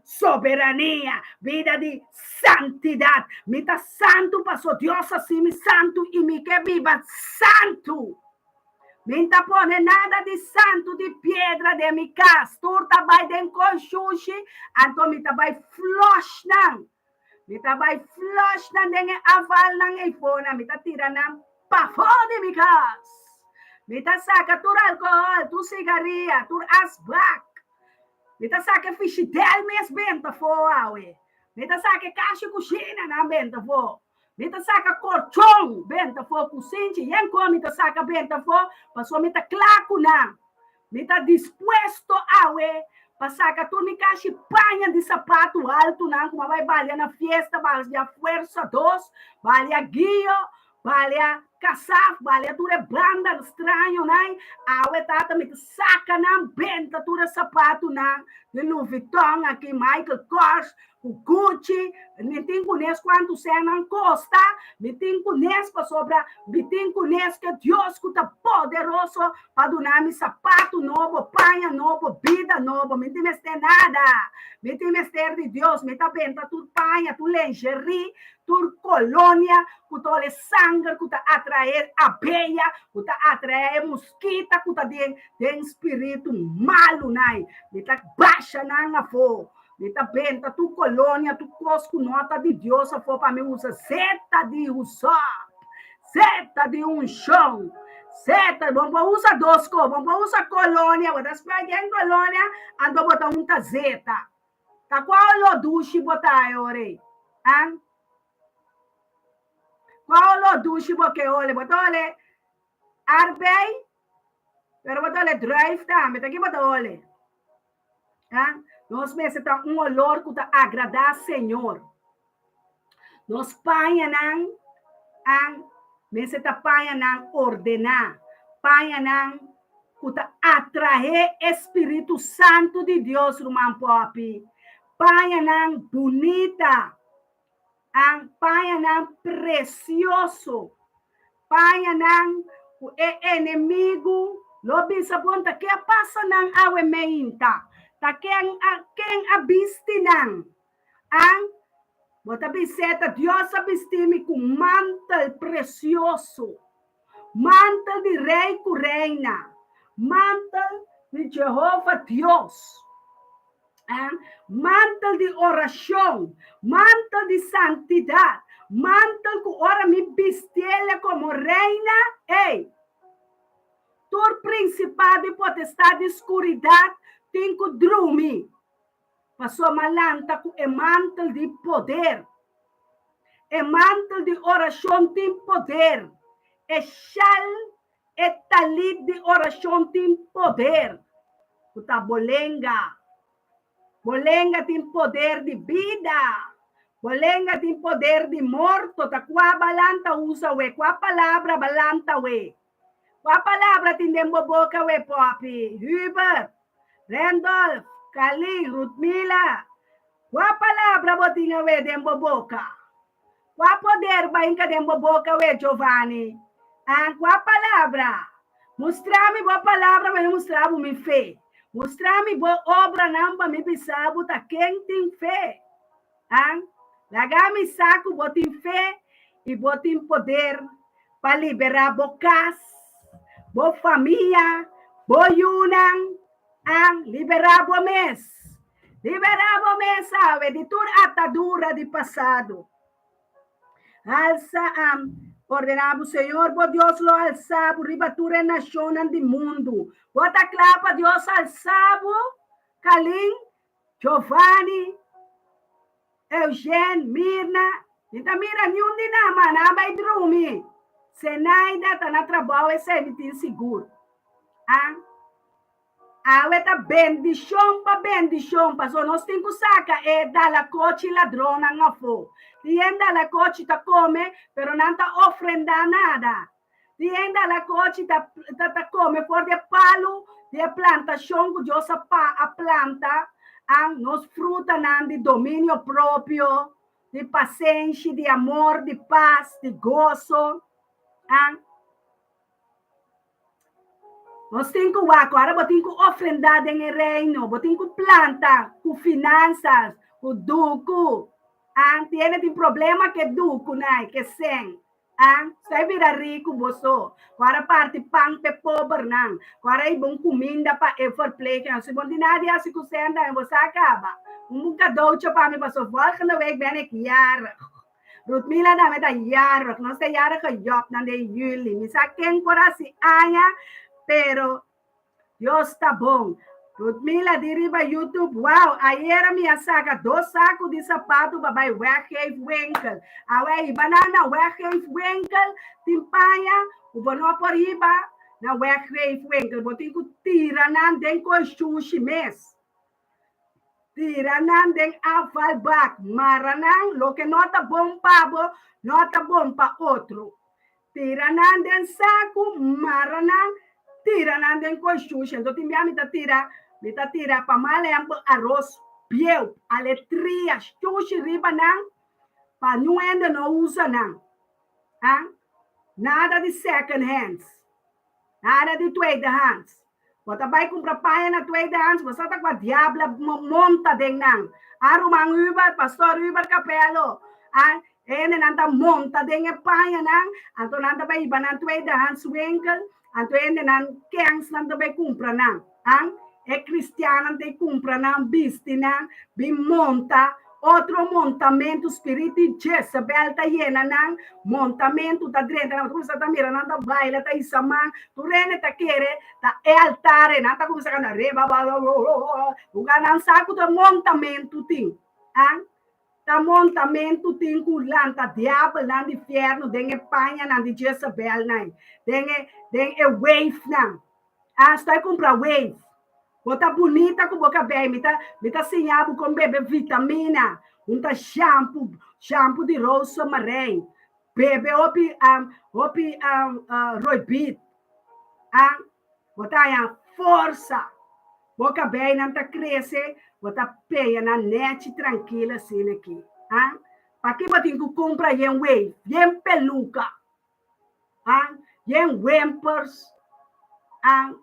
soberania, pida de santidade. Me tá santo, passou Deus assim, me santo, e me que viva santo. Me tá pone nada de santo, de pedra, de mi casa. Turta vai den conchuche, então me tá vai flush, não. Mita bay flush na dengan aval ng iPhone, mita tira ng pafo de mikas. Mita saka tur alcohol, tur sigaria, tur asbak. Mita saka fichidel mes benta fo awe. Mita saka caixa kusina na benta fo. Mita saka colchão benta fo kusinchi, yan ko mita saka benta fo, paso mita claco na. Mita dispuesto awe Pasaka tu ni kasi panha de sapato alto não, como vai balia na fiesta, balia força dos, balia guio, balia casaf, balia tu banda estranho, né? Awe tata me saca na benta tu sapato na, de Louis Vuitton aqui Michael Kors, o Gucci, me tem conhece quanto se não costa, me tem conhece para sobra, me tem conhece que Deus que tá poderoso para donar-me sapato novo, panha novo, vida novo, me tem mestre nada, me tem mestre de Deus, me tá benta tu panha, tu lingerie, tu colônia, que tu olha sangue, que tu atrai abelha, que tu atrai mosquita, que tu tem espírito malo, né? Me tá baixa na fogo. Mita benta, tu colônia, tu cosco nota de Deus, se for para mim, usa seta de usar, seta de chão, seta, vamos usar dois cores, vamos usar colônia, vamos pegar colônia, ando botar zeta. Tá qual o duche botar aí, ore? Hein? Qual o duche botar olhe? Botar olhe, arbei, pero botar olhe drive, tá? Mita aqui botar olhe. Hein? Nós necessitamos olor que agradar ao Senhor. Nós panha não, necessitamos panha não ordenar, panha não que atrair Espírito Santo de Deus no papi, panha não bonita, panha não precioso, panha não o inimigo, lobi sabonta que passa não awe meinta. Ta quem abiste não, bota biseta, Deus abiste-me com mantel precioso, mantel de rei com reina, mantel de Jeová Deus, mantel de oração, mantel de santidade, mantel que ora me bistele como reina, ei, tur principado e potestade de escuridade, tem que dormir. Passou malanta com o mantel de poder. O mantel de oração tem poder. O chal, o talit de oração tem poder. O bolenga. Bolenga tem poder de vida. Bolenga tem poder de morto. Ta qua balanta usa we. Qua palavra balanta we. Qua palavra tem dembo boca we papi. Hubert. Randolph, Kaling, Rutmila, qua palavra botinha we dembo boca. Qua poder ba inka dembo boca we Giovanni. Qua palavra. Mostrami boa palavra, mas mostrava me fé. Mostrami boa obra namba me pisabo ta quem tem fé. Lagami saco botin fé e botin poder para liberar bocas, boa família, boa yunang, liberava o mês, sabe, de toda atadura de passado. Alça, ordenava o Senhor, por Deus lo alçava, ribatura nação do mundo. Bota clapa, Deus alçava, Kalim, Giovanni, Eugênio, Mirna, então mira, nenhum de nama, não vai dormir. Senaida, tá na trabalho, é sempre seguro. Aweta bendição pa bendição, so nós temos que sacar da coche ladrona nga fo. Tienda la coche ta come, pero não ta ofrenda nada. Tienda la coche ta come por de palo de plantação que Deus a planta, nos fruta nan de domínio próprio, de paciência, de amor, de paz, de gozo, nós temos que agora temos que ofrendar em reino, temos que plantar com finanças, com duco. Tem problema que duco, né? Que sem. Você vira rico, você. Agora parte pão pe pobre, não. Agora é bom comida para everplay. Se você não nada, se você anda, você acaba. Nunca dou para mim, você volta na vez bem aqui, yar. Rutmila na meta yar, não sei yar que job na de juli. Me saquem por assim, pero Deus está bom. Rutmila diriba YouTube. Wow, ayer minha saca 2 sacos de sapato babai Weggeef Winkel. Away banana Weggeef Winkel. Timpaya, o bono por iba na Weggeef Winkel. Botin ko tira nan den ko sushi mes. tira nan den afal bak, maranan, lo que nota bom pabo, nota bom pa outro. Tira nan den saco, maranan, tira nan den coxuxa. Então, tem mita tira pa malembo arroz, pieu, aletria, xuxi riba nan, pa nuende no usa nan. Ah? Nada de second hands. Nada de tweede hands. Você vai comprar paia na tweede hands, você está com a diabla monta den nan. Arumang Uber, pastor Uber capelo. Ene nanta monta den e paia nan. Anto nanta vai iba na tweede hands winkel. Anto ene nan kengs nanta vai comprar nan. E cristiano nanta comprar nan, bisti nan, bi monta. Outro montamento espírito Jezebel tá llena nan montamento tá dentro na coisa tá mira nanda baila tá isaman tu rene tá quere tá é altare nanda coisa kana reba o ganan saco do montamento tim tá montamento tim culanta diabo nan de inferno den Espanha nan de Jezebel nan den é wave nan está comprar wave. Bota bonita com boca bem, me tá senhado com bebê vitamina, shampoo de rosa marinho, bebê roibit, bota aí força, boca bem não tá cresce, bota peia na net tranquila assim aqui, para que botin que compra yen wave, yen peluca, yen wimpers.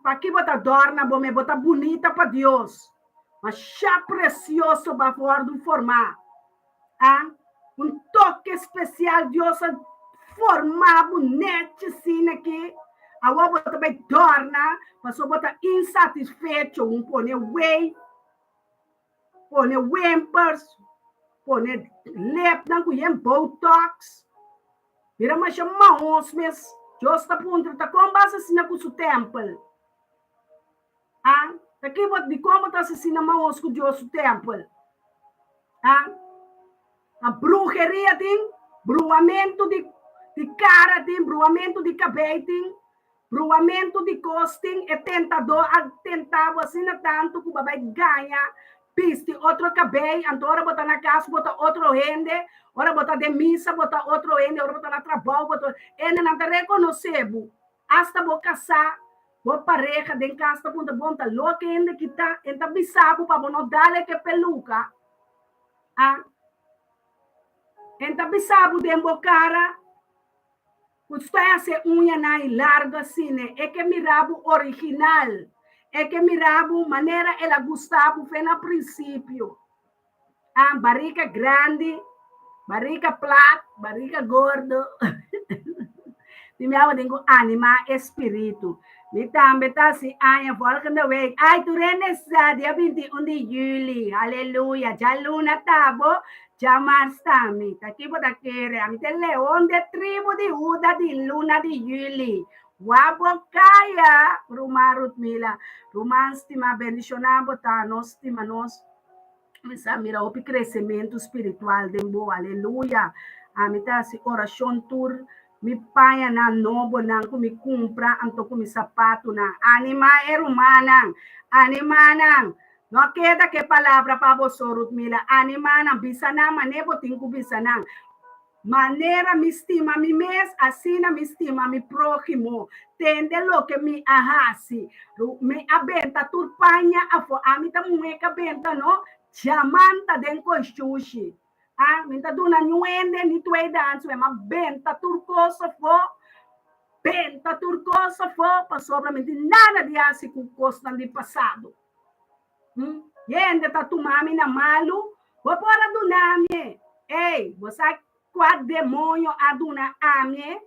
Para que bota adorna, bom, bota bonita para Deus. Mas chá precioso para fora do formar. Toque especial, Deus formar bonito assim aqui. A bota bem adorna, mas só bota insatisfeito, pone wave, pone wimpers, pone lip, não conhece botox. Vira mais chamamos mesmo. Deus está punto, tá como vai assassinar com o seu templo? Aqui vou de como está assassinando maus com Deus o templo? A bruxeria tem, bruamento de cara tem, bruamento de cabelo tem, bruamento de costing, é tentador, tentava assim tanto que vai ganhar, piste outro cabelo, agora botar na casa, botar outro rende, ora botar de missa, botar outro rende, ora botar na trabalho, botar, ele não te reconheceu, hasta vou casar, vou pareja, den casa, ponta bonta, louca ainda que tá, enta bisabo, para não dar que peluca, enta bisabo de embocara, usted hace unha na larga cine, é que mirabo original, é que mirabo maneira ela gustava foi no princípio. Barriga grande, barriga plata, barriga gordo. Timiawa dingo anima espírito. Me também tá assim, a volgende week. Tu renes dia 21 de julho. Aleluia. Já luna tabo, já marstami. Aqui vou daquele, a mim leão de tribo de Uda de luna de julho. Wabokaya, rumarut mila, rumanstima bendicionamos, tá, nós estima nós, mira o crescimento espiritual de boa, aleluia, a mitad se oração tur, mi paia na nobo nang kumi kumpra, anto kumi sapato nang, anima erumanang, no queda que palavra para vosotros, mila, animanang, bisanang, manebo tinku bisanang, maneira me estima mi mes, assim me estima mi próximo. Tende lo que me ahasi. Me abenta turpanha afo. Amita mueca benta no. Chamanta den coxuxi. Minta duna nuende ni tuei danço. Ma benta turcoso fo. Benta turcoso fo. Passou pra mim. Nada de assim com costa de passado. Yende tá tumami na malu. Vou pôr do nome. Ei, você qual demônio aduna ame,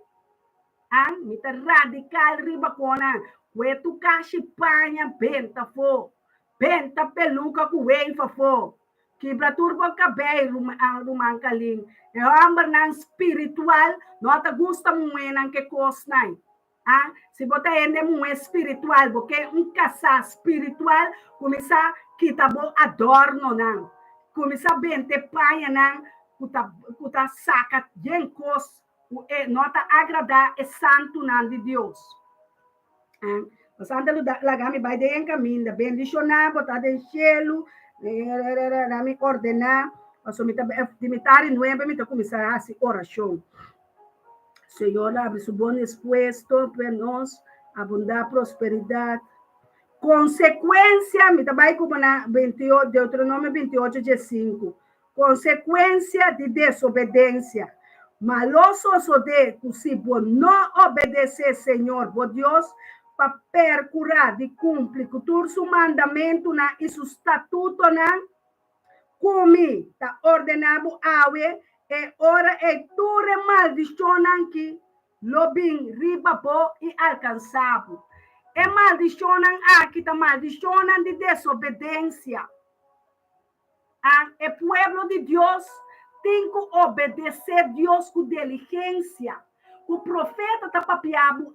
mita radical riba kona, wetu kashi panha benta fo, benta peluca ku weifa fo, kibra turbo cabelo rumankaling, e amber nang spiritual, nota gusta muenang ke kosnay, se bota ende mu espiritual, porque casa espiritual, começa kita bo adorno nang, começa bente panha nang, kuta saca yen kos nota agradar é santo nome de Deus. Santa lagami vai de encaminha, bendicionar, botar de cielo, Na me coordenar, mas de metade de novembro, me começar a fazer oração. Senhor, abre su bom expuesto para nós, abundar prosperidade. Consequência, me trabalho como na 28, Deuteronômio 28, 5. Consequência de desobediência. Maloso de se não obedecer, Senhor, por Deus, para percurar de cumprir com todo o mandamento e seu estatuto, como está ordenado, e ora e ture maldicionam que lobin ribabo e alcançado. E maldicionam aqui, está maldicionam de desobediência. O povo de Deus tem que obedecer a Deus com diligência. O profeta está papiado,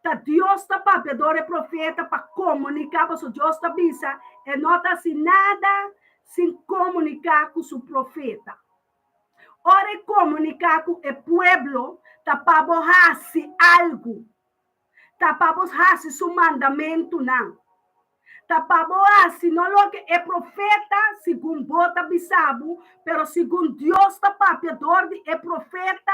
tá Deus está papiador e profeta para comunicar para o Deus está bisa, e não está assim nada sem comunicar com o profeta. Ora comunicar com o povo, está para borrar algo. Está para borrar seu mandamento, não. Está para borrar, se não lo que é profeta, segundo bota bisabo, pero segundo Deus está papiador de profeta,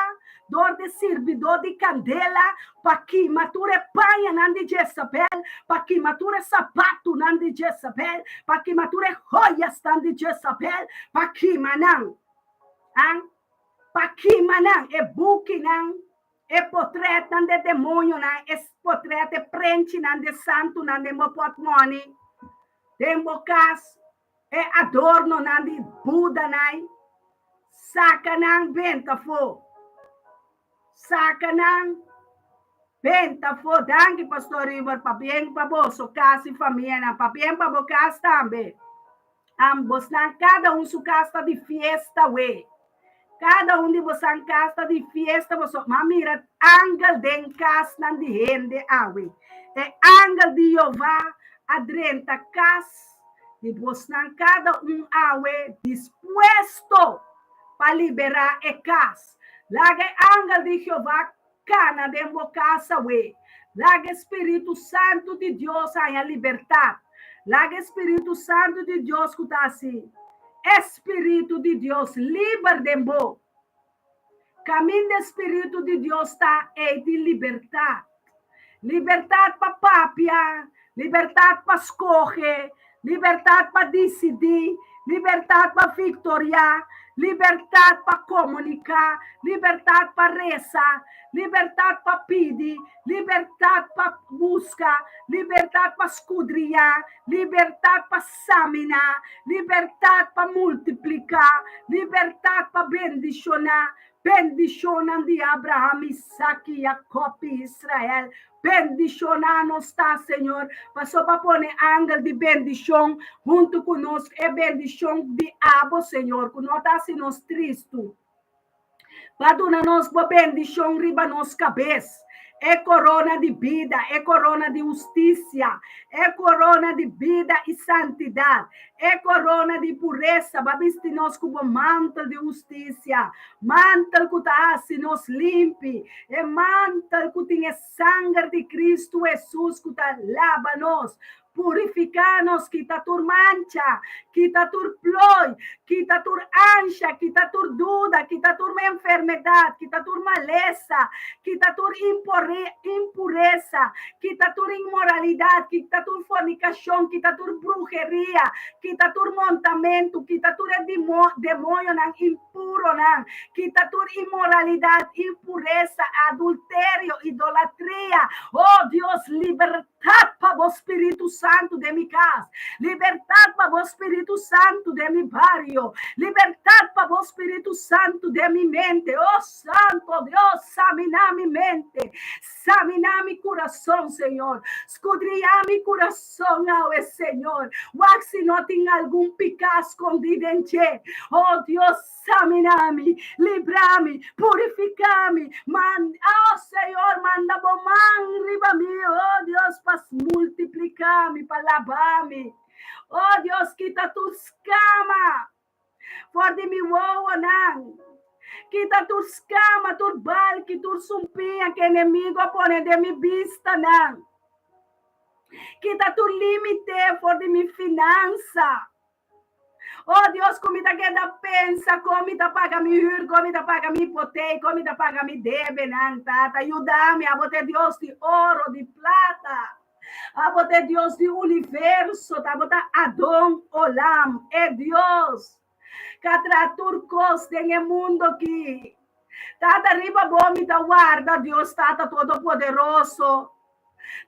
dor de servidor de candela, para que mature panha não de Jezabel, para que mature sapato não de Jezabel, para que mature joias não de Jezabel, para que manang, para que manang, buque não, portrait não de demônio não, portrait prente não de santo não de mopotmoni, Dembocas adorno nan di Buda nai, saka nang benta fo, danke pastor River, papien pa boso, kasi família na papien pa bocas tambe, ambos nan cada su casta de fiesta we, cada de vocês casta de fiesta, você mamira angel den cas nan di hende awe, angel de Jeová adrenta cas, depois cada awe dispuesto para liberar e cas. Laga angel de Jeová cana de casa we. Laga Espírito Santo de Deus a libertar. Laga Espírito Santo de Deus que tá assim. Espírito de Deus liber dembo. Caminho do Espírito de Deus está de libertar. Liberdade para papia, liberdade para escolher, liberdade para decidir, liberdade para victoriar, liberdade para comunicar, liberdade para rezar, liberdade para pedir, liberdade para buscar, liberdade para escudriar, liberdade para examinar, liberdade para multiplicar, liberdade para bendicionar, bendicionando de Abraão, Isaac, Jacob e Israel. Bendicionar-nos, tá, Senhor? Passou para pôr ángel de bendição junto conosco. É bendição de abo, Senhor. Que nós está assim, nós tristes. Para dar-nos uma bendição riba nos cabeça. É corona de vida, é corona de justiça, é corona de vida e santidade, é corona de pureza, para vestir-nos como manto de justiça, manto que está assim, nos limpe, é manto que tem sangue de Cristo Jesus que está lava-nos, purificar-nos, quita tur mancha, quita tur ploi, quita tur ansia, quita tur duda, quita tur enfermedade, quita tur maleza, quita tur impureza, quita tur imoralidade, quita tur fornicação, quita tur brujeria, quita tur montamento, quita tur demônio não impuro não, quita tur imoralidade, impureza, adultério, idolatria. Oh Deus, libertad para o Espírito Santo de mi casa, libertad para o Espírito Santo de mi barrio, libertad para o Espírito Santo de mi mente. Oh Santo Deus, examina mi mente, examina mi coração, Senhor, escudriña mi coração, oh Senhor, se não tem algum pecado escondido em ti, oh Deus, examina-me, livra-me, purifica-me, oh Senhor, manda bom man, riba-me, oh Deus, para multiplicar-me, para lavar-me, oh Deus, quita tu escama, for de mi woa não, quita tu escama, tu balque, tu sumpinha, que inimigo põe de mi vista não, Quita tu límite for de minha finança. Oh Deus, como tá queda pensa, como tá paga mi hyr, como tá paga mi hipoteca, como tá paga mi debe, tata. Ajuda-me a botar Deus de ouro, de plata. A botar Deus de universo, a botar Adon Olam, é Deus. Catra turcos tem o mundo aqui. Tata riba bomi da guarda, Deus tata todo poderoso.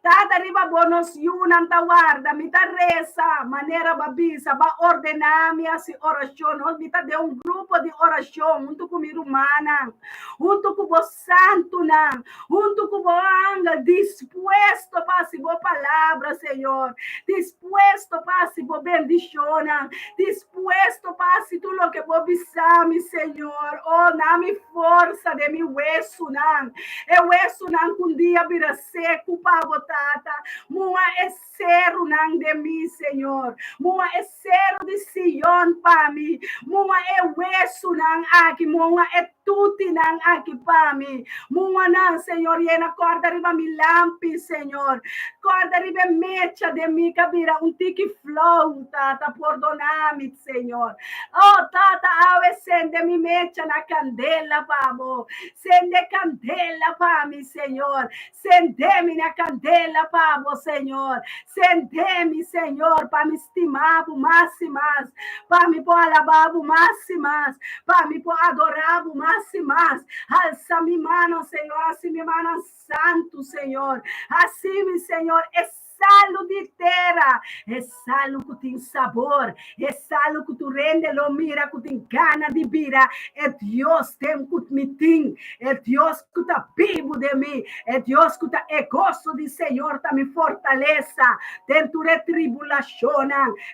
Tata riba bonos yunan tawarda, mita reza, maneira babisa, ba ordenami as oração, mita de grupo de oração, junto com minha humana, junto com o santo, junto com o anga, dispuesto para se boa palavra, Senhor, dispuesto para se boa bendição, dispuesto para se tu lo que vou bisami, Senhor, oh, na mi força de mi hueso, eu hueso, com dia vira seco, tata, mua é cero nang de mim, Senhor, mua é cero de Sion para mim, mua é hueso nang aqui, mua é tutti nang aqui para mim, mua nang, Senhor, e na corda riba mi lampi, Senhor, corda riba mecha de mim, cabira tique flow, tata, perdonami, Senhor, oh, tata, ave sende mi mecha na candela, pavo, sende candela para mim, Senhor, sende-me na candela, Pavo, Senhor. Sende-me, Senhor, para me estimar mais e mais, para me pôr alabar mais e mais, para me pôr adorar mais e mais. Alça minha mão, Senhor, assim minha mão santo, Senhor. Assim, Senhor, salo de terra, é salo que tem sabor, é salo que tu rende lo mira, que tem gana de vira, é Deus tem que me tem, é Deus que tá vivo de mim, é Deus que tá gosto de Senhor, tá me fortaleça, dentro de tribulação,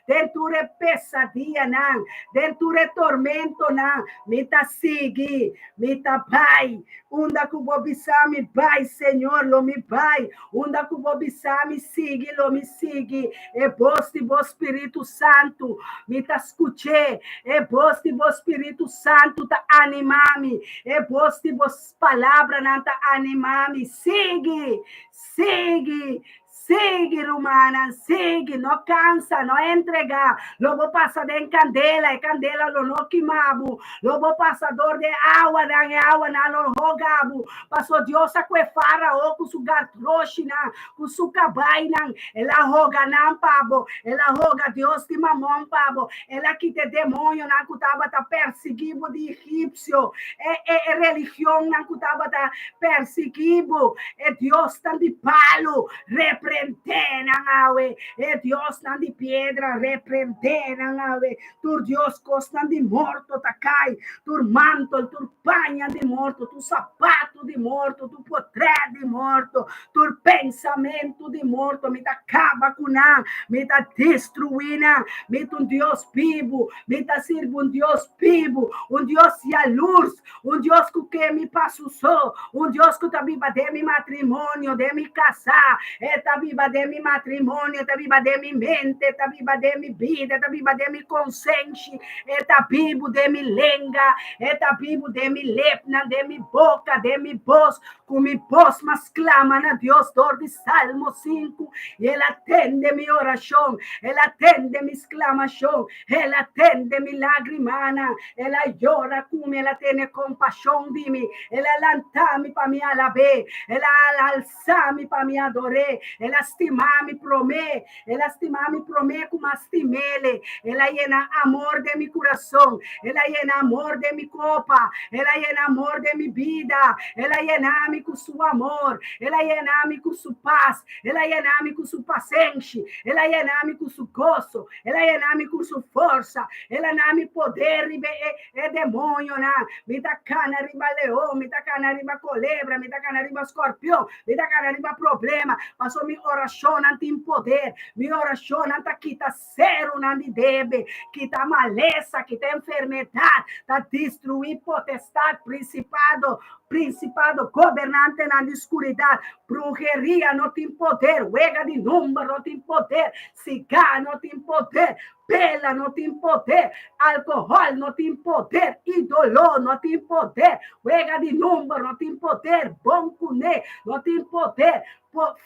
dentro de pesadilla, dentro de tormento, me tá sigue, me tá pai, unda que vou bisar me pai, Senhor, lo me pai, unda que vou bisar me sigue, me sigue, e boste bo Espírito Santo, me tá escute, e boste bo Espírito Santo tá animame, e boste bo palavra não tá animame, sigue, sigue, romana, sigue, não cansa, não entrega, lobo passador de candela, e candela não queimabo, lobo passador de água, não rogabo, passou Deus a cuefara, ou com su gartroxina, com su cabaina, ela roga não, pabo, ela roga Deus de mamão, pabo, ela que te demônio, não que estava perseguido de egípcio, é religião, não que estava perseguido, é Deus tá de palo, reprendena, awe, é Deus tá de pedra, reprendena, awe, tu Deus costa de morto, tá cai, tu manto, tu panha de morto, tu sapato de morto, tu potré de morto, tu pensamento de morto, me tá acaba com nada, me tá destruindo, me tá Deus vivo, me tá sirvo Deus vivo, Deus e a luz, Deus que me passou, Deus que tá viva de mi matrimônio, de mi casar, tá viva de mi matrimônio, tá viva de mi mente, tá viva de mi vida, tá viva de mi consciência, tá vivo de mi lenga, tá vivo de mi lepna, de mi boca, de mi voz, com mi voz mas clama a Deus, dor de Salmo 5, e Ele atende mi oração, Ele atende mi exclamação, Ele atende mi lágrima, Ele llora como Ele tem compaixão de mim, Ele alanta-me para me alabar, Ele alça-me para me adorar, Ele estima-me promê, Ele estima-me promê como estimele, Ele llena amor de mi coração, Ele llena amor de mi copa, Ele llena amor de mi vida, Ele llena-me com seu amor, Ele llena-me com sua paz, Ele llena-me com sua paciência, Ele llena-me com seu gozo, Ele llena-me com sua força, Ele llena-me poder e demônio, me dá cana riba leão, me dá cana riba colebra, me dá cana riba escorpião, me dá cana riba problema, passou minha oração não tem poder, minha oração não tá quita zero, não de debe, quita maleza, quita enfermidade, tá destruir potestade, principado, governante na escuridão, brujeria não tem poder, huega de número não tem poder, cigarro não tem poder, pela não tem poder, álcool não tem poder, ídolo não tem poder, huega de número não tem poder, bom cuné não tem poder,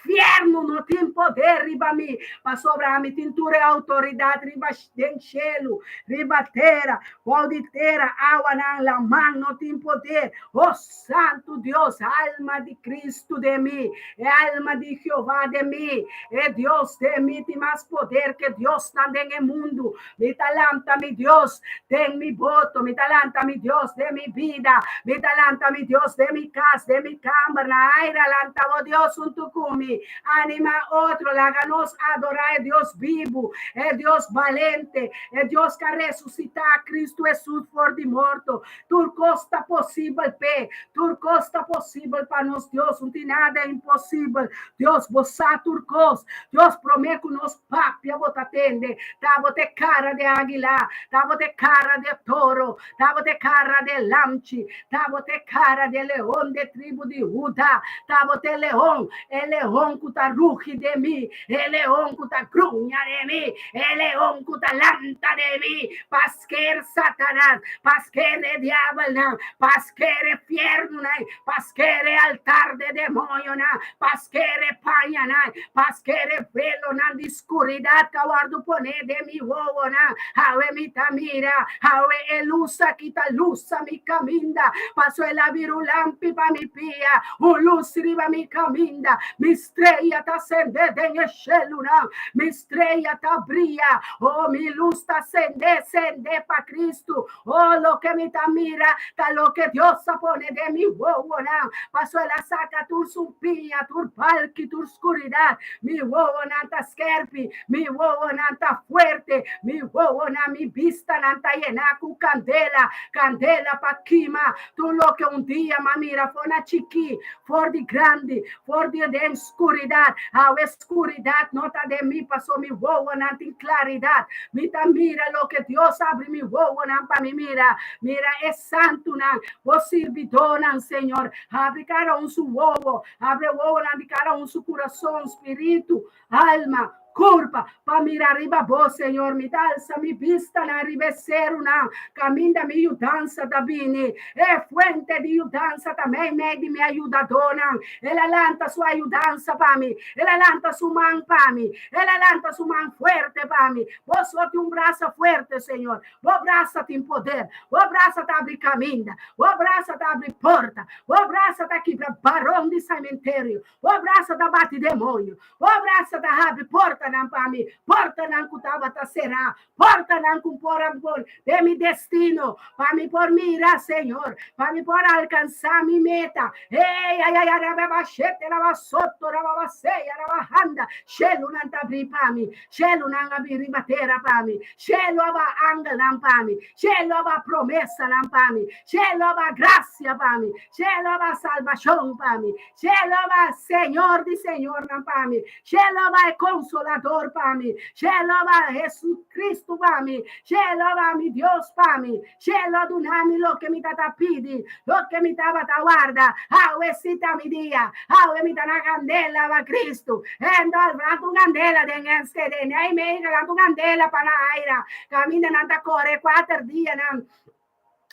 Fierno não tem poder, riba mi, para sobrar mi tintura e autoridade, riba denchelo, riba terra, pode ter água na mão, não tem poder. Oh Santo Deus, alma de Cristo de mim, é alma de Jeová de mim, é Deus de mim, tem mais poder que Deus também no mundo. Me talanta, mi Deus, tem mi voto, me talanta, mi Deus, de mi vida, me talanta, mi Deus, de mi casa, de mi câmara, na aire, lanta, oh Deus, junto comigo, anima outro, láganos adorar, é Deus vivo, é Deus valente, é Deus que ressuscitar Cristo Jesus for de morto, tudo costa possível, pé, tudo costa possível para nós, Deus, não tem nada é impossível, Deus, você turcos, Deus promete que nos papia vos atende, tavo te cara de águila, tavo te cara de toro, tavo te cara de lamchi, tavo te cara de leão de tribo de Judá, tavo te leão, el leão que tá ruge de mim, el leão que tá grunha de mim, el leão que tá lanta de mim, pasquer Satanás, pasquer diabo não, pasquer infierno não, pasquer altar de demônio não, pasquer panha não, pasquer velo não de escuridade que guardo poner de mi ovo não, ave mi tamira, ave elusa quita lusa mi caminda, paso el virulampi pa mi pia, luz riba mi caminda, mi estrella ta acende en el cielo não, mi estrella ta brilla, oh mi luz ta acende pa Cristo, oh lo que mi tamira, ta lo que Dios pone de mi ovo não, paso el saca tu sumpia, tu palqui, tu oscuridad, mi ovo não ta skerpi, mi ovo não ta fuerte, mi ovo não mi vista não ta llena con candela, candela pa quima, tu lo que un día mamira fue una chiqui, for de grande, for de escuridad, a escuridad nota de mí pasó mi ovo não tem claridad, mita mira lo que Dios abre mi ovo não pa mi mira, mira es santo não, o servidor não Senhor, abre cada um su ovo, abre ovo não de cada um su coração, espírito, alma, curva, para mirar arriba vos, Senhor, me alza mi vista na ribecer una, caminda mi ayudanza da bini, é fuente de ayudanza também, me ayudadona, ela lanta sua ayudanza para mim, ela lanta su man para mim, ela lanta su man fuerte para mim, vos sote um braço fuerte, Senhor, vos braço tem poder, vos braço te abre caminho, vos braço te abre porta, vos braço te quebra barão de cemitério, vos braço te bate demônio, vos braço te abre porta não para mim, porta não que estava a será, porta não que por amor de meu destino, para me por mirar, Senhor, para me por alcançar minha meta. Ei, ai, ai, araba chete, araba soto, araba ceia, araba handa, chelo não tá abrir para mim, chelo não abrir ribatera para mim, chelo aba anga não para mim, chelo aba promessa não para mim, chelo aba graça para mim, chelo aba salvação para mim, chelo aba Senhor de Senhor não para mim, chelo aba consolador para mim, Jehová Jesus Cristo para mim, Jehová mi Deus para mim, Jehová do nome lo que me está pedindo, lo que me estava a guarda, auecita mi dia, auecita na candela para Cristo, endo al brato candela dengenske de nei me brato candela para aira, camina nanta corre 4 dias nan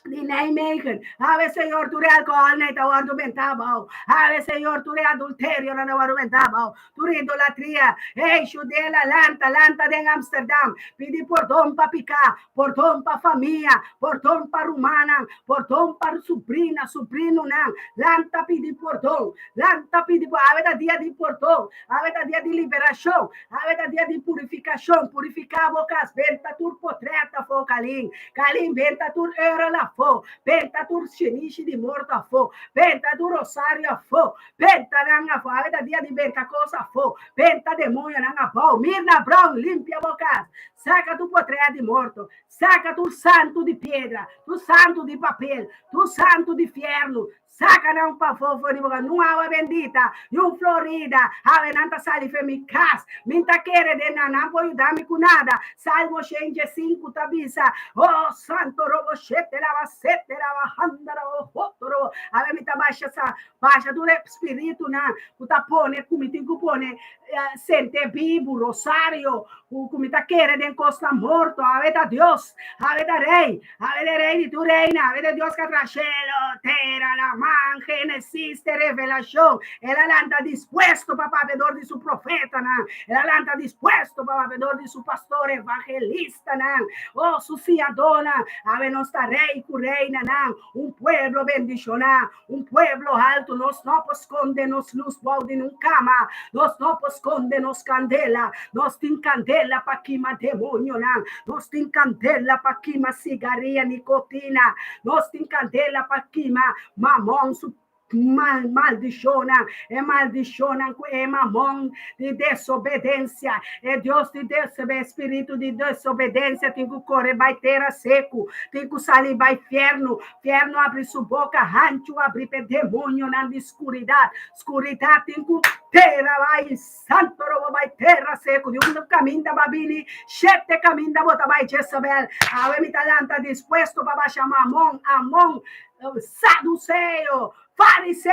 di Nijmegen. Ave Senhor, tu alcohol na itawardo bentabao. Ave Senhor, tu adulterio na itawardo bentabao. Tu idolatria. Ei, chudela, lanta de Amsterdam. Pedi perdão para picar, perdão para família, perdão para rumana, perdão para sobrinha, sobrino não. Lanta pedi perdão. Lanta pedi perdão. Ave da dia de perdão. Ave da dia de liberação. Ave da dia de purificação. Purificar bocas. Venta tur potreta fo calim. Calim venta tur era la fo, penta tur xenici di morto a fo, penta tur rosario a fo, penta nanga fo, avete dia di benta cosa a fo, penta demonio nanga fo, Mirna Brown, limpia bocas, saca tu potrea di morto, saca tu santo di pietra, tu santo di papel, tu santo di fierno, saca não para fofo de boca, numa água bendita, e um Florida, ave nanta sali femicas, minta quere de não pode ajudar-me com nada, Salmo 105 tabisa, oh santo robo chete lava sete lava handa lava hotoro, ave mita baixa do espírito na, que tá pone, como tem que pone, sente vivo, Rosario, comita quere den costa morto, aveta Dios, aveta rey de tu reina, aveta Dios que trachelo, tera, la man, Génesis, revelación, el alanta dispuesto, papá, vedor de su profeta, el alanta dispuesto, papá, vedor de su pastor evangelista, oh, su dona, ave nostra rey, cu reina, un pueblo bendicionado, un pueblo alto, nos no esconde, nos luz, balde, num cama, nos no esconde, nos candela, nos tin candela pa quima demonio, nos tin candela pa quima cigarria, nicotina, nos tin candela pa quima mamão, maldiciona, é mamão de desobediência, é Deus de espírito de desobediência, tem que correr, vai ter a seco, tem que sair, vai inferno abre sua boca, rancho abre para demônio na escuridade, tem que ter, vai, santo, vai ter a seco, de um caminho da babini, 7 caminhos da bota, vai, Jezabel, a me talanta disposto para chamar Amon, saduceio, fariseu,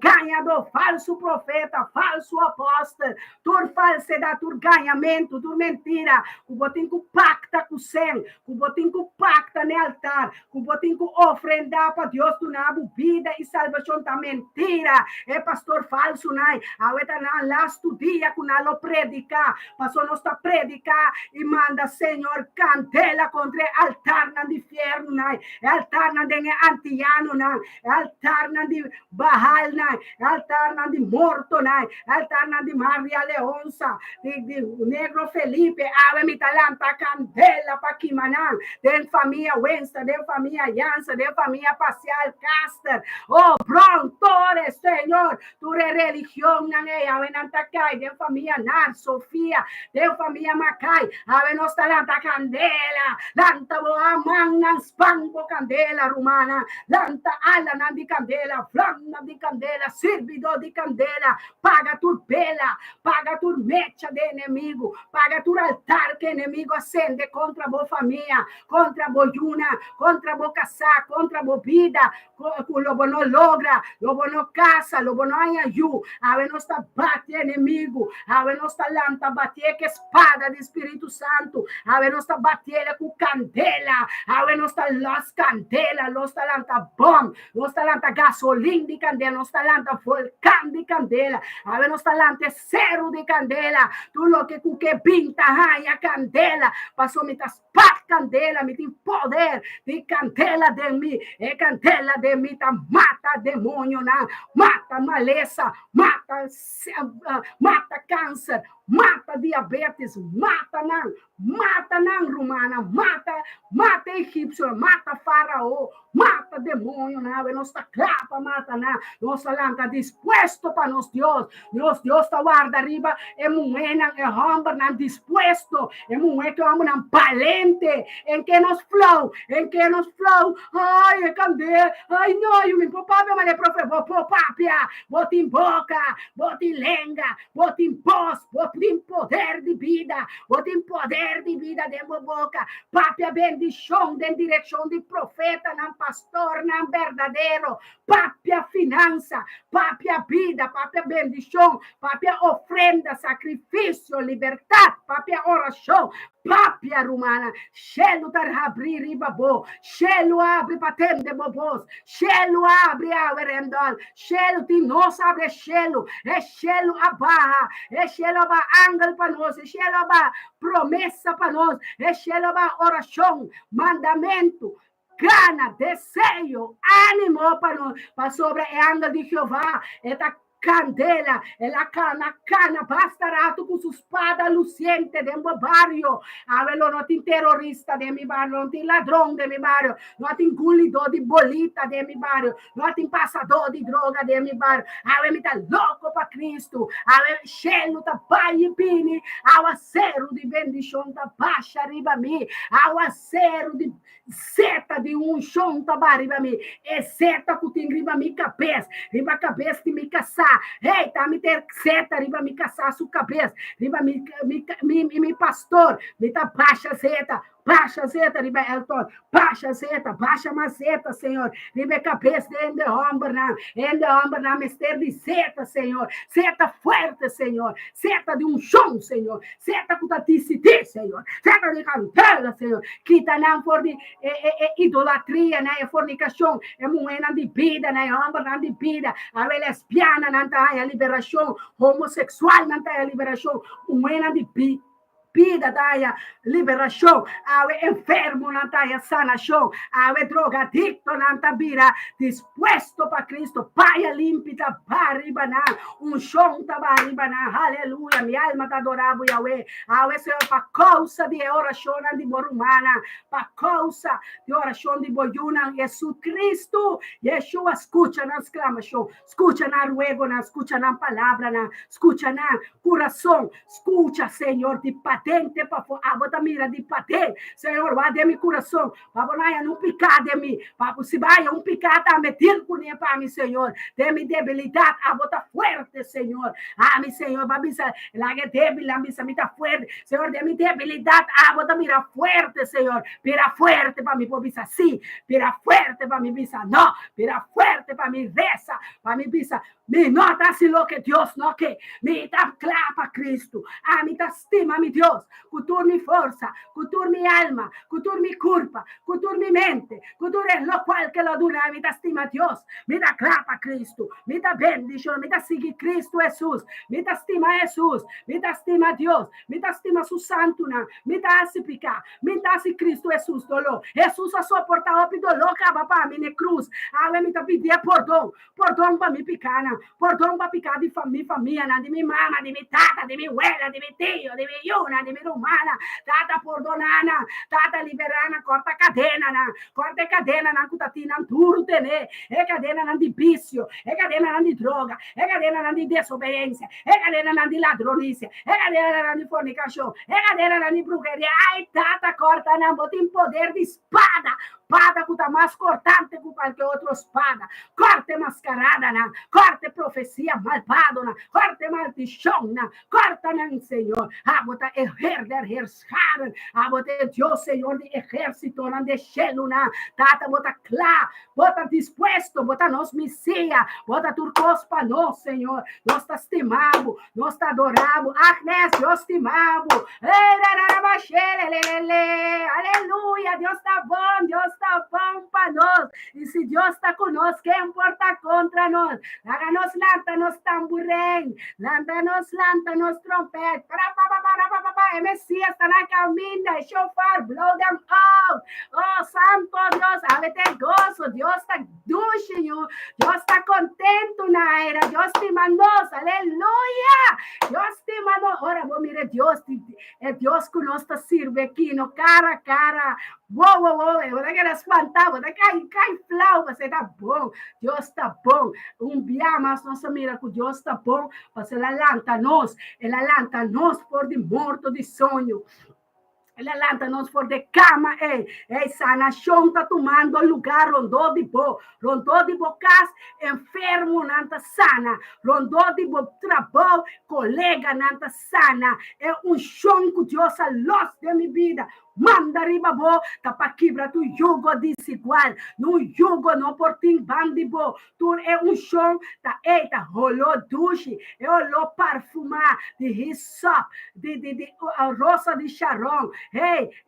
ganhador, falso profeta, falso apóstolo, tur falsidade, tur ganhamento, tur mentira, que botem que pacta com o céu, que botem que pacta no altar, que botem que ofrenda para Deus, tu na vida e salvação da mentira, é pastor falso, aveta na last dia que nós predicar, pastor nós está predicar e manda Senhor cantela contra altar na inferno, altar na dengue antiano, altar de Bahal, altar de morto, altar de Maria Leonça, de Negro Felipe, ave mi talanta candela para Quimanã, de família Wensta, de família Jansa, de família Parcial Caster, oh, prontore, Senhor, tu religião, ave Nantacai, de família Nar, Sofia, de família Macai, ave nos talanta candela, lanta boa mangan, spango candela, romana, lanta ala nandi candela, flamma di candela, servidor de candela, paga tu bela, paga tu mecha de inimigo, paga tu altar que inimigo acende contra a família, contra a boyuna, contra a casar, contra a vida, lobo não logra, lobo não casa, lobo não ayu, ave não está bate inimigo, ave não está lanta bate que espada de Espírito Santo, ave não está bate com candela, ave não está las candela, não está lanta bom, não está lanta gasolina de candela, não está lanta volcán de candela, ave não está lanta cero de candela, tu lo que pinta a candela, passou me tas pat candela, me tem poder de candela de mim, é candela de mim, tá mata demônio, mata maleza, mata câncer, mata diabetes, mata romana, mata egípcio, mata faraó, mata demônio, nossa capa mata, nossa lanta disposto para nós Deus está guarda arriba, é moena, é homem, não disposto, é moena que homem não valente, em que nos flow, ai, é candela, ai, não, eu me popava, mas é profeta, vou popapia, bota em boca, bota em lenga, bota em pós, bota em poder de vida, bota em poder de vida dentro da boca, papia bendição, dentro direção de profeta, não pastor, não verdadeiro, papia finança, papia vida, papia bendição, papia ofrenda, sacrifício, liberdade, papia oração, papia romana, shelo tar abrir ribabo, shelo abre patente bobos, shelo abre averendol, shelo ti nos abre shelo, é shelo abarra, é shelo aba angel para nós, é shelo aba promessa para nós, é shelo aba oração, mandamento, gana, desejo, ânimo para nós, para sobre a angel de Jeová, esta candela, la cana, bastarato com sua espada luciente de meu barrio. Avelo não tem terrorista de meu barrio, não tem ladrão de meu barrio, não tem gulidor de bolita de meu barrio, não tem passador de droga de meu barrio. Ave me tá louco para Cristo. Ave cheio tá pai e pini, aguaceiro de bendição tá baixa riba mim, aguaceiro de seta de chão tá riba mim, é seta que tem riba mim cabeça de me caçar. Ei, tá me ter seta, riba me caçar sua cabeça, riba me pastor, me tá baixa seta, baixa zeta, ribe Elton, baixa zeta, baixa mazeta, Senhor, ribe cabeça, ende ombro, mister de zeta, Senhor, zeta forte, Senhor, zeta de um chão, Senhor, zeta cutaticite, Senhor, zeta de cantela, Senhor, quita não for de idolatria, né, fornicação, moeda de vida, né, ombro, de vida, a lesbiana, não tá a liberação, homossexual, não tá a liberação, moeda de vida, daia liberação, ave enfermo, não daia sanação, ave drogadicto, não tabira, dispuesto para Cristo, paia limpita, baribana, chão tá baribana, aleluia, minha alma tá adorando Yahweh, ave Senhor, para causa de oração de morumana, para causa de oração de boyuna, Jesus Cristo, Yeshua, escucha na exclamação, escucha na ruego, escucha na palavra, escucha na coração, escucha, Senhor, de patente, para mira de patente, Senhor, vai de meu coração, para não picar de mim, para se vai picar, tá meter com ele para mim, Senhor, de minha debilidade, a bota forte, Senhor, meu Senhor, para mim, lá que débil, a mim tá forte, Senhor, de minha debilidade, a bota mira forte, Senhor, pira forte para mim, para sim, pira forte para mim, bisa, não, pira forte para mim, reza, para mim, bisa, me nota assim lo que Deus não quer, me dá clapa Cristo, me dá estima, mi Deus, cultura mi força, cultura mi alma, cultura mi culpa, cultura mi mente, cultura lo qual que lo dura, me dá estima Deus, me dá clapa Cristo, me dá bendição, me dá seguir Cristo Jesus, me dá estima Jesus, me dá estima Deus, me dá estima su santo, me dá se picar, me dá se Cristo Jesus dolor, Jesus a suportar o dolor que para mim na cruz, me dá pedir perdão para me picar, perdão para picar de família, de minha mama, de minha tata, de minha abuela, de meu tio, de minha yuna, de minha humana, tata perdonana, tata liberana, corta cadena, cutatina, turte, né? É cadena de vício, é cadena de droga, é cadena de desobediência, é cadena de ladronice, é cadena de fornicação, é cadena de bruxeria, ai, tata corta, não, tem poder de espada, que está mais cortante que qualquer outra espada, corte mascarada, corte profecia malvada, corte maldição, corta, Senhor, bota herskaren, bota Deus, Senhor, de exército, de cielo, tata, bota claro, bota dispuesto, bota nos misia, bota turcos para nós, Senhor, nós está estimado, nós está adorado, Agnes, Deus estimado, aleluia, Deus está bom para nós, e se Deus está conosco, quem importa contra nós? Láganos lanta-nos tamborém, lanta-nos trompete, Messias está na caminha, shofar, blow them out, oh santo Deus, tem gozo, Deus está dulcinho, Deus está contento na era, Deus te mandou, aleluia, Deus te mandou, ora, vou mirar Deus, é Deus que nós está sirve aqui, no cara a cara, uou, eu vou querer espantar, vou cai flau, você está bom, Deus está bom, dia mais nossa mira que Deus está bom, você ela lanta nós por de morto de sonho, ela lanta-nos for de cama, sanação está tomando lugar, rondou de bocas, enfermo, nanta sana, rondou de trabalho, colega, nanta sana, é chão que Deus a luz de minha vida, manda ribabo, para quebrar tu jugo desigual, no jugo não por tim bandibo, tu é chão, tá rolou duche, é olor perfumar, de hyssop, de rosa de Sharon,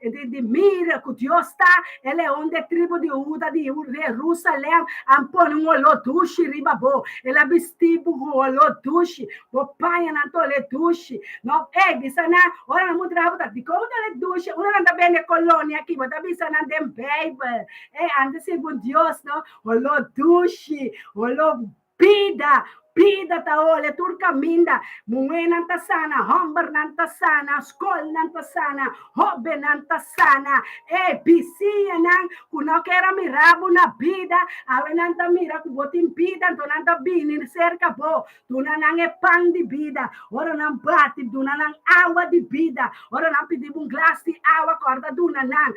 de mira que Deus está, ele é onde tribo de Judá, de Jerusalém, ampone olor duche ribabo, ele vestibu olor duche, o pai na tole duche, não, bisana, ora não muda a de como ele duche, ora não bene colônia aqui, mas também está na Bible. Anda segundo Deus, não? Olô duche, olô pida ta ole turca minda, mue nanta sana, homber nanta sana, skol nanta sana, hobe nanta sana, bisia nang, kuno kera mirabu na bida, awe nanta mira kubotin bida, to nanta binin cerca bo, tuna nang pan di bida, ora nang bati, tuna nang awa di bida, ora nang pidi un glass di awa, corda tuna nang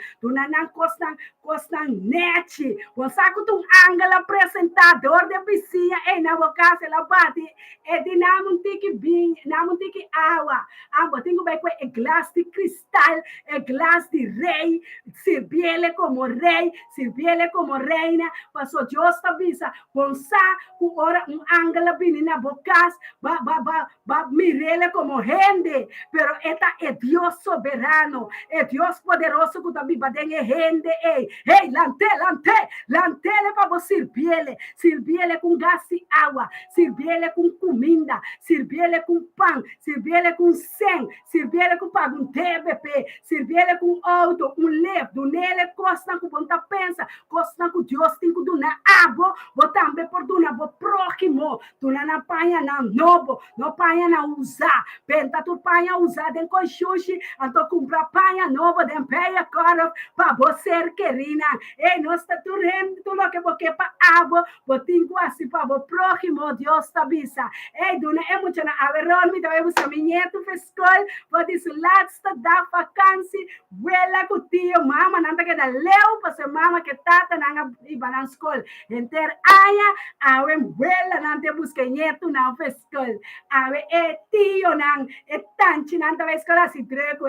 kosnang neti, o saco tung angela apresentador de bisia, na vocase la pati e di namun tiki bing, namun tiki awa. Amo tengo vai e glass di cristal, e glass di rei, sirviele como rei, sirviele como reina. Paso Dios tabisa, bonsa ku ora angela binina bocas, ba mirele como gente, pero esta es Dios soberano, es Dios poderoso que también va a tener gente, hey, lantele para vos sirviele con gas y agua, sirviele con comida, sirviele con pan, sirviele con sen, sirviele con pago un TVP, sirviele con auto, un lev, dunele costa com ponta pensa, costa com Dios tem que duna abo, botambe por duna bo próximo, duna na panha na novo, no panha na usar, penta tu panha usar den coxuxi, anto comprar panha novo den peia coro, pa você querina, ei, nós tá tu rem, tu lo que porque pa abo, botingo assim pa bo próximo, Dios tabisa, ei, duna é muito na averron, me dá você minheto fescol, vou dizer laatste dag vakantie, wela ku tio mama nanta que da leu pa se mama que tata nanga iba na school, enter aya awe wela nante busque nieto na fescol, awe e tio nang e tanchi nanta va escola si treco,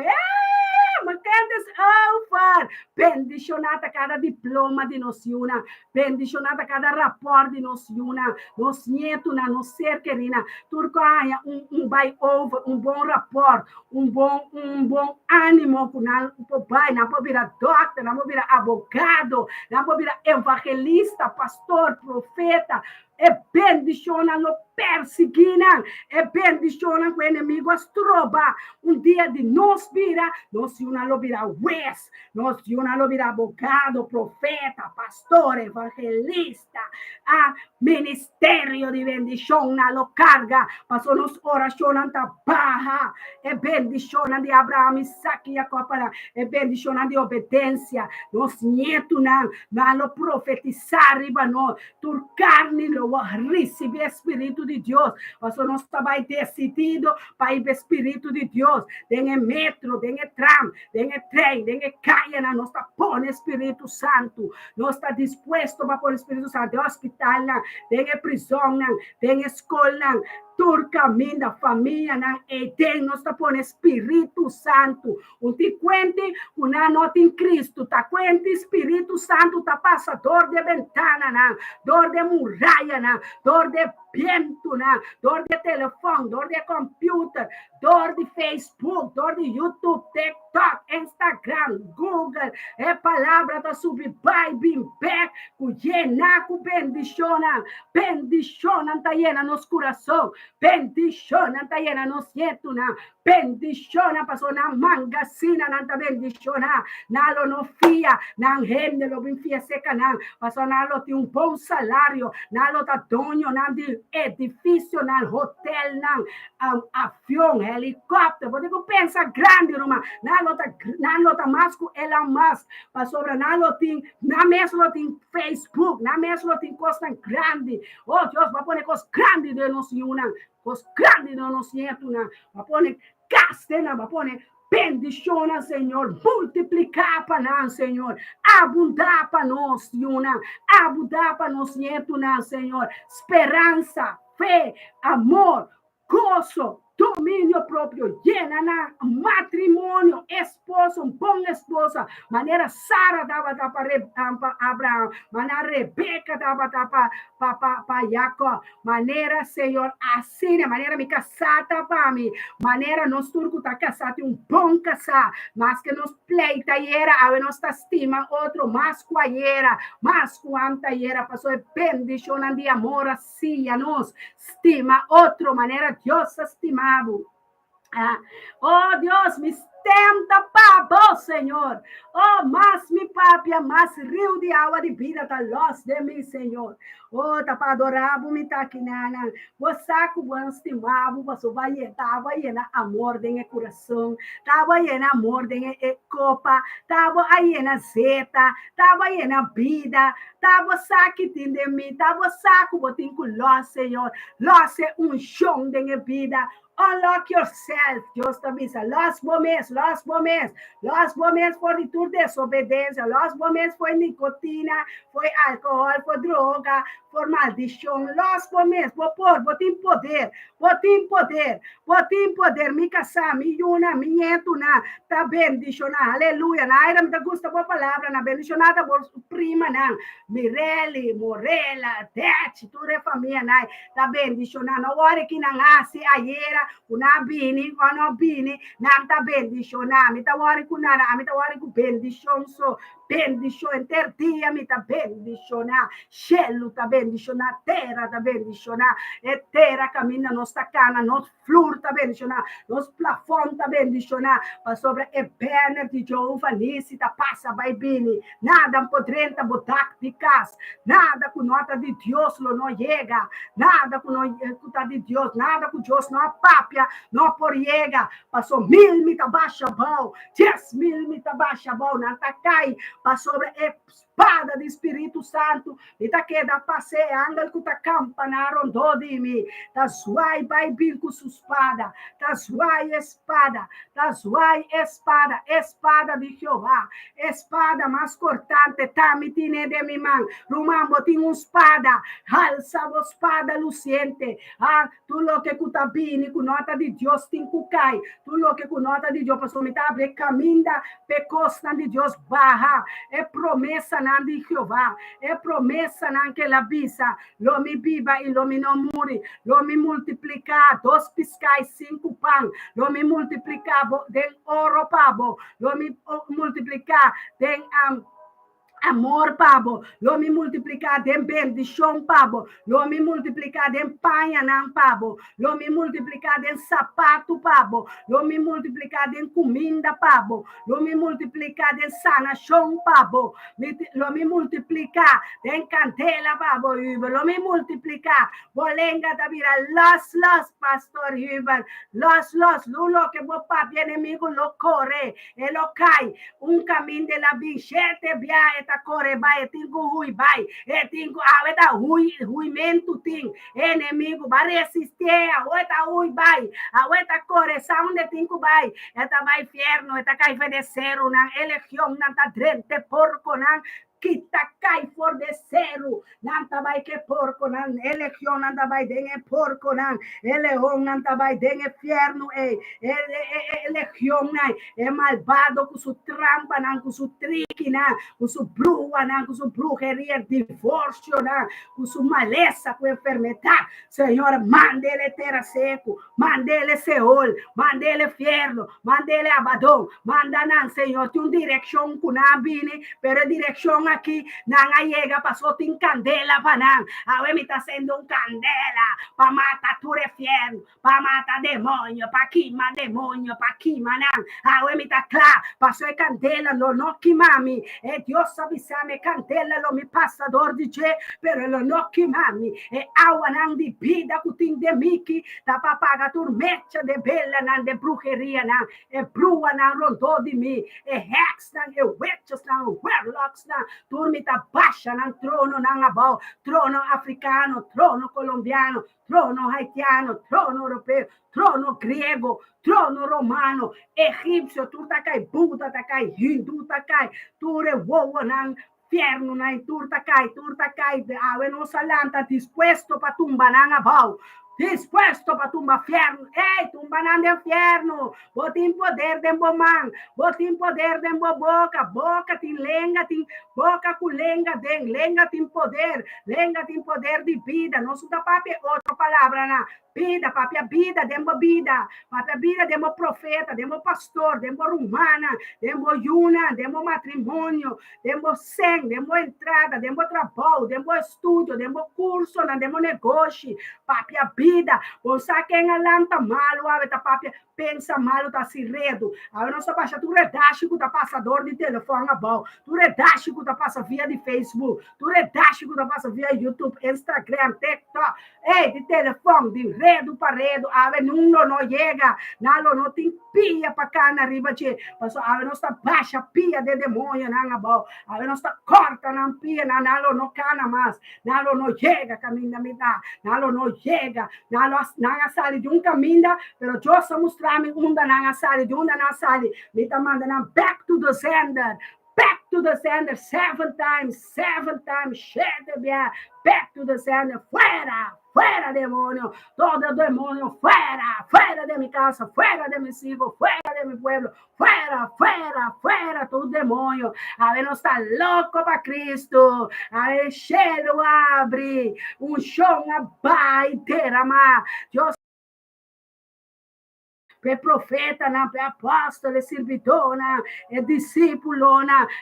Macantes over. Bendicionata cada diploma de nosiuna. Bendicionata cada rapport de nosiuna. Nos nieto na nos ser querina. Turco haya by over, bom rapport, bom ânimo na pai, na virar doctor, na virar abogado, na virar evangelista, pastor, profeta. E bendiciona lo perseguina, e bendiciona com o inimigo as troba. Dia de nós vira, nós una lo vira juez, nós una lo vira abogado, profeta, pastor, evangelista, a ministerio de bendición na lo carga, pasó nos oración anta baja, e bendiciona de Abraham, Isaac e Jacob, e bendiciona de obedência, nos nieto na lo profetizar, riba no, tur carne lo recibe Espírito de Deus. Nós estamos decididos para ir Espírito de Deus. Tem metro, tem tram, tem trem, tem caia na nossa põe Espírito Santo. Nós está disposto para pôr Espírito Santo. Tem hospital, tem prisão, tem escola, turca, minda, família, e tem nossa põe Espírito Santo. Te quente, uma nota em Cristo, tá quente Espírito Santo, tá passador de ventana, dor de muralha, dor de viento, dor de telefone, dor de computer, dor de Facebook, dor de YouTube, TikTok, Instagram, Google, é palavra da subir, vai, bim, back, cuiena, cu bendiciona, tá llena nos coração, bendiciona, tá llena nos yetuna, bendiciona, passou na mangasina, nanta bendiciona, nalo no fia, nan rende, lo bim fia seca, passou nalo tem bom salário, nalo tá dono, de edifício, hotel, avião, helicóptero, pode pensar grande, Roma, nalo tá mais que ela mais, passou nalo tem, na mesmo tem Facebook, na mesmo tem coisa grande, oh Deus, vai pôr coisa grande de nós, coisa grande de nós, vai pôr castena, vai pôr bendiciona, Senhor, multiplicar para nós, Senhor, abundar para nós, abundar para nós, Senhor, esperança, fé, amor, gozo, domínio próprio, llena na matrimônio, esposo, bom esposa, maneira Sara dava para Abraão, maneira Rebeca dava para Jacob, maneira Senhor, assim, maneira me casar para mim, maneira nós turcos tá casado bom casar, mas que nos pleita era, a nós tá estima outro, mas quaera, mas quanta era, passou bendição de amor assim, a nós estima outro, maneira Deus estima. Oh Dios, me tenta para Senhor. Oh, mas mi papia, mas rio de água de vida tá los de mim, Senhor. Oh, tá para adorar, me tá aqui, nana. Você saco bom estimado, você vai na amor de coração, tava na amor de copa, tava aí na zeta, tava aí na vida, tava saque de mim, tava saco botinho com los, Senhor. Los é chão de vida. Unlock yourself, Deus te avisa. Los momentos, Los momentos foi de desobediência, los momentos foi nicotina, foi álcool, foi droga, foi maldição, los momentos, botem poder, mi casa, mi yuna, mi yetuna, tá bendicionada, aleluia, na era me gusta boa palavra, na bendicionada, prima, na, Mireli, Morela, Tete, tudo é família, na, tá bendicionada, na hora que não nasce, aiera, una bini, não tá bendicionada, me tá hora que nada, me tá hora que bendição, so, bendição, interdia, me tá bendicionada, cielo tá bendicionada, terra tá bendicionada, e terra caminha, nossa cana, nos flor tá bendicionada, nos plafond tá bendicionada, mas sobre a perna de Jeová, nisso tá passa, vai bini, nada podrenta botar de casa, nada com nota de Deus não chega, nada com nota de Deus, nada com Deus não apapia, não por chega, passou 1000 mita baixa bom, 10.000 mita baixa bom, não tá cai, passou sobre a espada do Espírito Santo, e tá que da passeia, anda com a campana, rondou de mim, tá suai, vai vir com sua espada, tá suai espada de Jeová, espada mais cortante, tá me tine de minha mão, rumambo tem uma espada, alça a espada luciente, tu lo que cutabini, com nota de Deus, tem que cai, tu lo que com nota de Deus, pastor, me tá abre caminho, pecosta de Deus, barra, é promessa não de Jeová, é promessa não que ela visa, lo me viva e lo me não muri, lo me multiplicar, 2 piscais, 5 pão, lo me multiplicar den ouro pabo, lo me multiplicar den amor, pabo, lo me multiplicar dem bendição, pabo, lo me multiplicar dem panhanã, pabo, lo me multiplicar dem sapato, pabo, lo me multiplicar dem comida, pabo, lo me multiplicar dem sanação, pabo, lo me multiplicar dem candela, pabo, lo me multiplicar, bolenga da vira, los, pastor Ivan, los, lo que vos papi enemigo lo corre, e lo cai, un caminho de la bichete, bia, corre vai, tingo hui vai, tingo aveta huimento ting, inimigo vai resistir, aveta hui vai, aveta corre, saunde tingo vai, eta vai inferno, eta cai fedecer una elegião nanta drente porco nan kita cai for de cero, nanta vai que porco nan elegião nanta vai den porco nan, elegião nanta vai den inferno elegião nan, é malvado com sua trampa nan, com sua trique nan, com sua brua nan, com sua brujeria, divórcio nan, com sua maleza, com enfermidade, Senhor, mande ele terra seco, mande ele Seol, mande ele inferno, mande ele Abaddon, manda nan, Senhor, tem uma direção com nabine, pero direção aqui, não chega, passou, tem candela para não, a me está sendo um candela, para matar tudo inferno, para matar demônio, para queimar demônio, para queimar não, a me está claro, passou candela, não queimame, e Deus sabe se me candela, não me passador de che, pero não queimame, e água não de vida, que tem de miki, da para pagar turmete de bela, não de brujeria, não, e brua não rondou de mim, e hex não, e witches não, warlocks não, turmita baixa não, trono não abau, trono africano, trono colombiano, trono haitiano, trono europeu, trono grego, trono romano, egípcio, tu tá cai, Buda tá cai, hindu tá cai, tu revoa não, inferno na turta cai, a nossa lanta disposto para tumbar na abau, disposto para tumbar inferno, tumba na inferno, botem poder de bomang, botem poder de boca tem lenga, tem boca com lenga tem poder de vida, não sou da papi, outra palavra na vida, papi, a vida, demo vida, papi, a vida, demo profeta, demo pastor, demo romana, demo yuna, demo matrimônio, demo sangue, demo entrada, demo trabalho, demo estudo, demo curso, demo negócio, papi, a vida, você quem alanta malo, a papi, pensa malo, tá se redo, a nossa baixa, tu redache com o passador de telefone, bom, tu redache com o passa via de Facebook, tu redache com o passa via YouTube, Instagram, TikTok, de telefone, de redo para redo, a não chega, não tem pia para cá na riba, a nossa baixa pia de demônio, não bom, a nossa corta na pia, não cana mais, não chega, caminho da mitad, não chega, na sali de caminho, pero eu só mostrar-me na sali de na sali, me tá mandando back to the sender. Back to the sender 7 times, back to the sender, fuera demônio, todo demônio, fuera de minha casa, fuera de meus hijos, fuera de meu pueblo, fuera, todo demônio. A ver, nós está louco para Cristo, a ver, cielo abre, chão abai, derramar, Deus per profeta, per apóstolo, servidor, discípulo,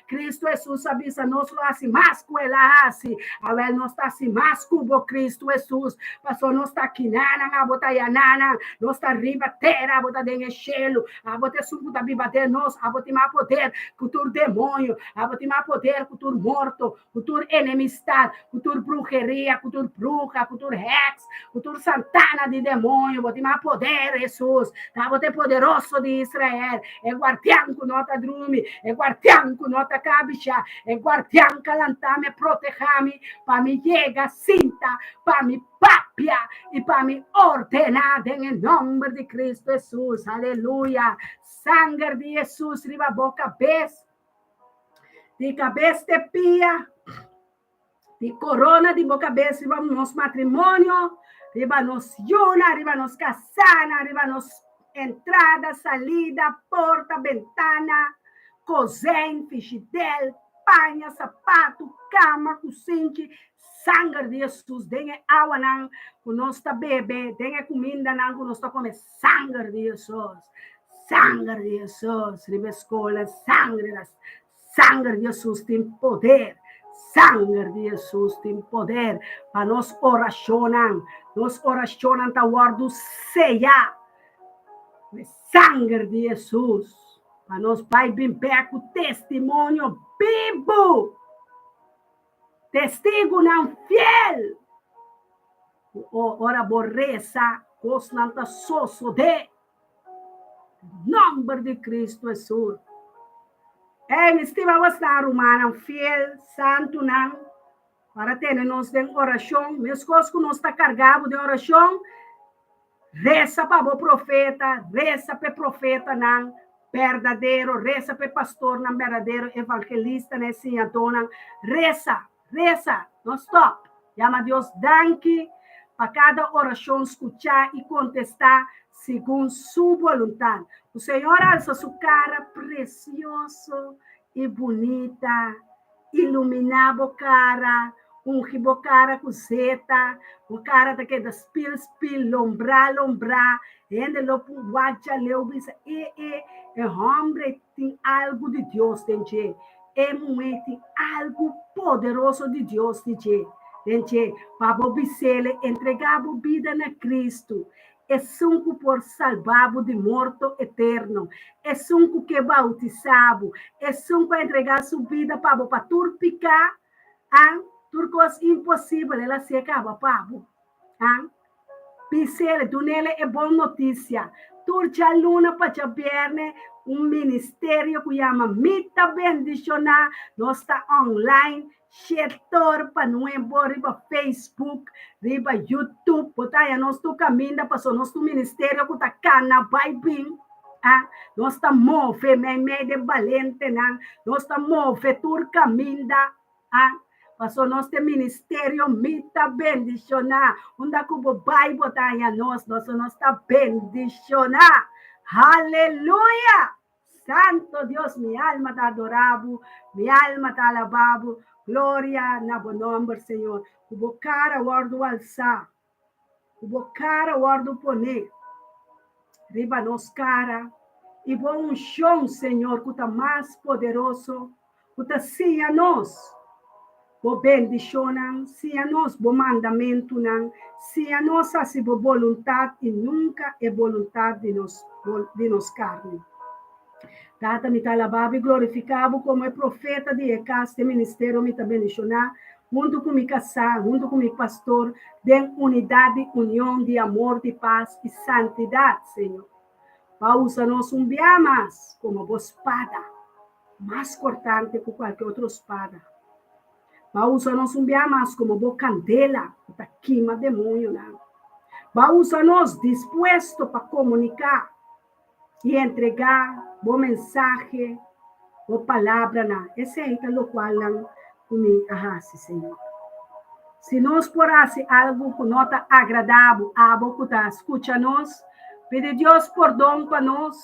Cristo Jesus avisa, nós lo assim, mais que ele assim, a ver, nós está assim, mais como Cristo Jesus, passou, nós está aqui, a botar yanana, nós está riba terra, a botar dentro do cielo, a botar suco da biba de nós, a botar mais poder, cultura demônio, a botar mais poder, cultura morto, cultura enemistade, cultura bruxeria, cultura bruxa, cultura hex, cultura santana de demônio, botar mais poder, Jesus, tá? Você poderoso de Israel, é guardião com nota drume, é guardião com nota cabicha, é guardião que lantame, protejame, para me llegar cinta, para me papia e para me ordenar em nome de Cristo Jesus, aleluia, sangue de Jesus, riba boca cabeça, de cabeça de pia, de corona de boca cabeça, riba nos matrimônio, riba nos yuna, riba nos casana, riba nos entrada, salida, porta, ventana, cozinha, frigideira, panha, sapato, cama, cozinha, sangue de Jesus, dengue água não, que nós está bebê, dengue comida não, que nós está comendo, sangue de Jesus, riba escola, sangue de Jesus tem poder, sangue de Jesus tem poder, para nós oracionam, tá guardo ceia, sangue de Jesus, para nós vai bem com testemunho vivo, testigo não fiel, ora borreza, os não tá soso de, nome de Cristo Jesus. Me estivamos na Romana, fiel, santo não, para ter nós de oração, meus coisas que nós está carregado de oração, reza para o profeta, reza para o profeta não verdadeiro, reza para o pastor não verdadeiro, evangelista não senhor, reza, não stop. Chama a Deus, danke, para cada oração escutar e contestar segundo sua vontade. O Senhor alça sua cara precioso e bonita, iluminava a cara, ungibo cara com zeta, o cara daquele da spil, lombra, ende lo puacha, leubisa, homem tem algo de Deus, gente, mulher tem algo poderoso de Deus, gente, para obisele, entregar a vida na Cristo, é sunco por salvado de morto eterno, é sunco que bautizado, é sunco entregar sua vida para turpicar, turcos impossível, ela se acaba, pavo. Pisele, tu nele é boa notícia. Turcha luna para viernes, ministério que chama Mita Bendicionar, nós está online, setor para nuevo, riba Facebook, riba YouTube, botar nós tu caminho, para nosso ministério que está cana, vai bem. Nós está move, meio de valente, nós está move, tur caminho, passou nosso ministério Mita Bendicionar, onde a cubo vai botar nós está bendicionar, aleluia, santo Deus, minha alma está adorado, minha alma está alabado, glória na bom nome, Senhor, cubo cara guardo alçar, cubo cara guardo poner, riba nos cara, e bom chão, Senhor, que está mais poderoso, que está sim a nós, bo bendicionam, se a nós bo mandamento não, se a nós assim bo vontade e nunca é vontade de nos carne. Tata me tá lavado e glorificado como é profeta de este ministério me tá bendicionar, junto com mi casar, junto com mi pastor, de unidade, união, de amor, de paz e santidade, Senhor. Pausa-nos mais como bo espada, mais cortante que qualquer outra espada. Pausa-nos mais como bo candela, que queima demônio, não. Vamos a nos dispuesto para comunicar e entregar o mensagem, a palavra, esse é o qual me arrase, Senhor. Se nós porasse algo que não está agradável, algo que está escuta-nos, pede Deus perdão para nós,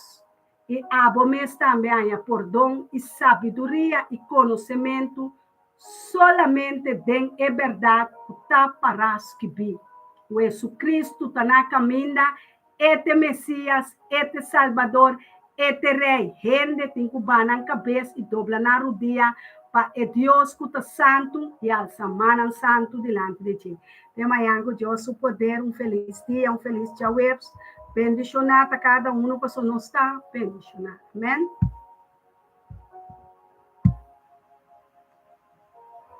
e abo mes também perdão e sabedoria e conhecimento, solamente den é verdade que está para que vi. O Jesus Cristo está na caminha, este Messias, este Salvador, este Rei. Gente tem que banar a cabeça e dobrar na rodilha para Deus que está santo e al semana santo delante de ti. De manhã, Deus o poder, feliz dia, feliz dia webs. Bendicionar a cada um que não está, bendicionar. Amém?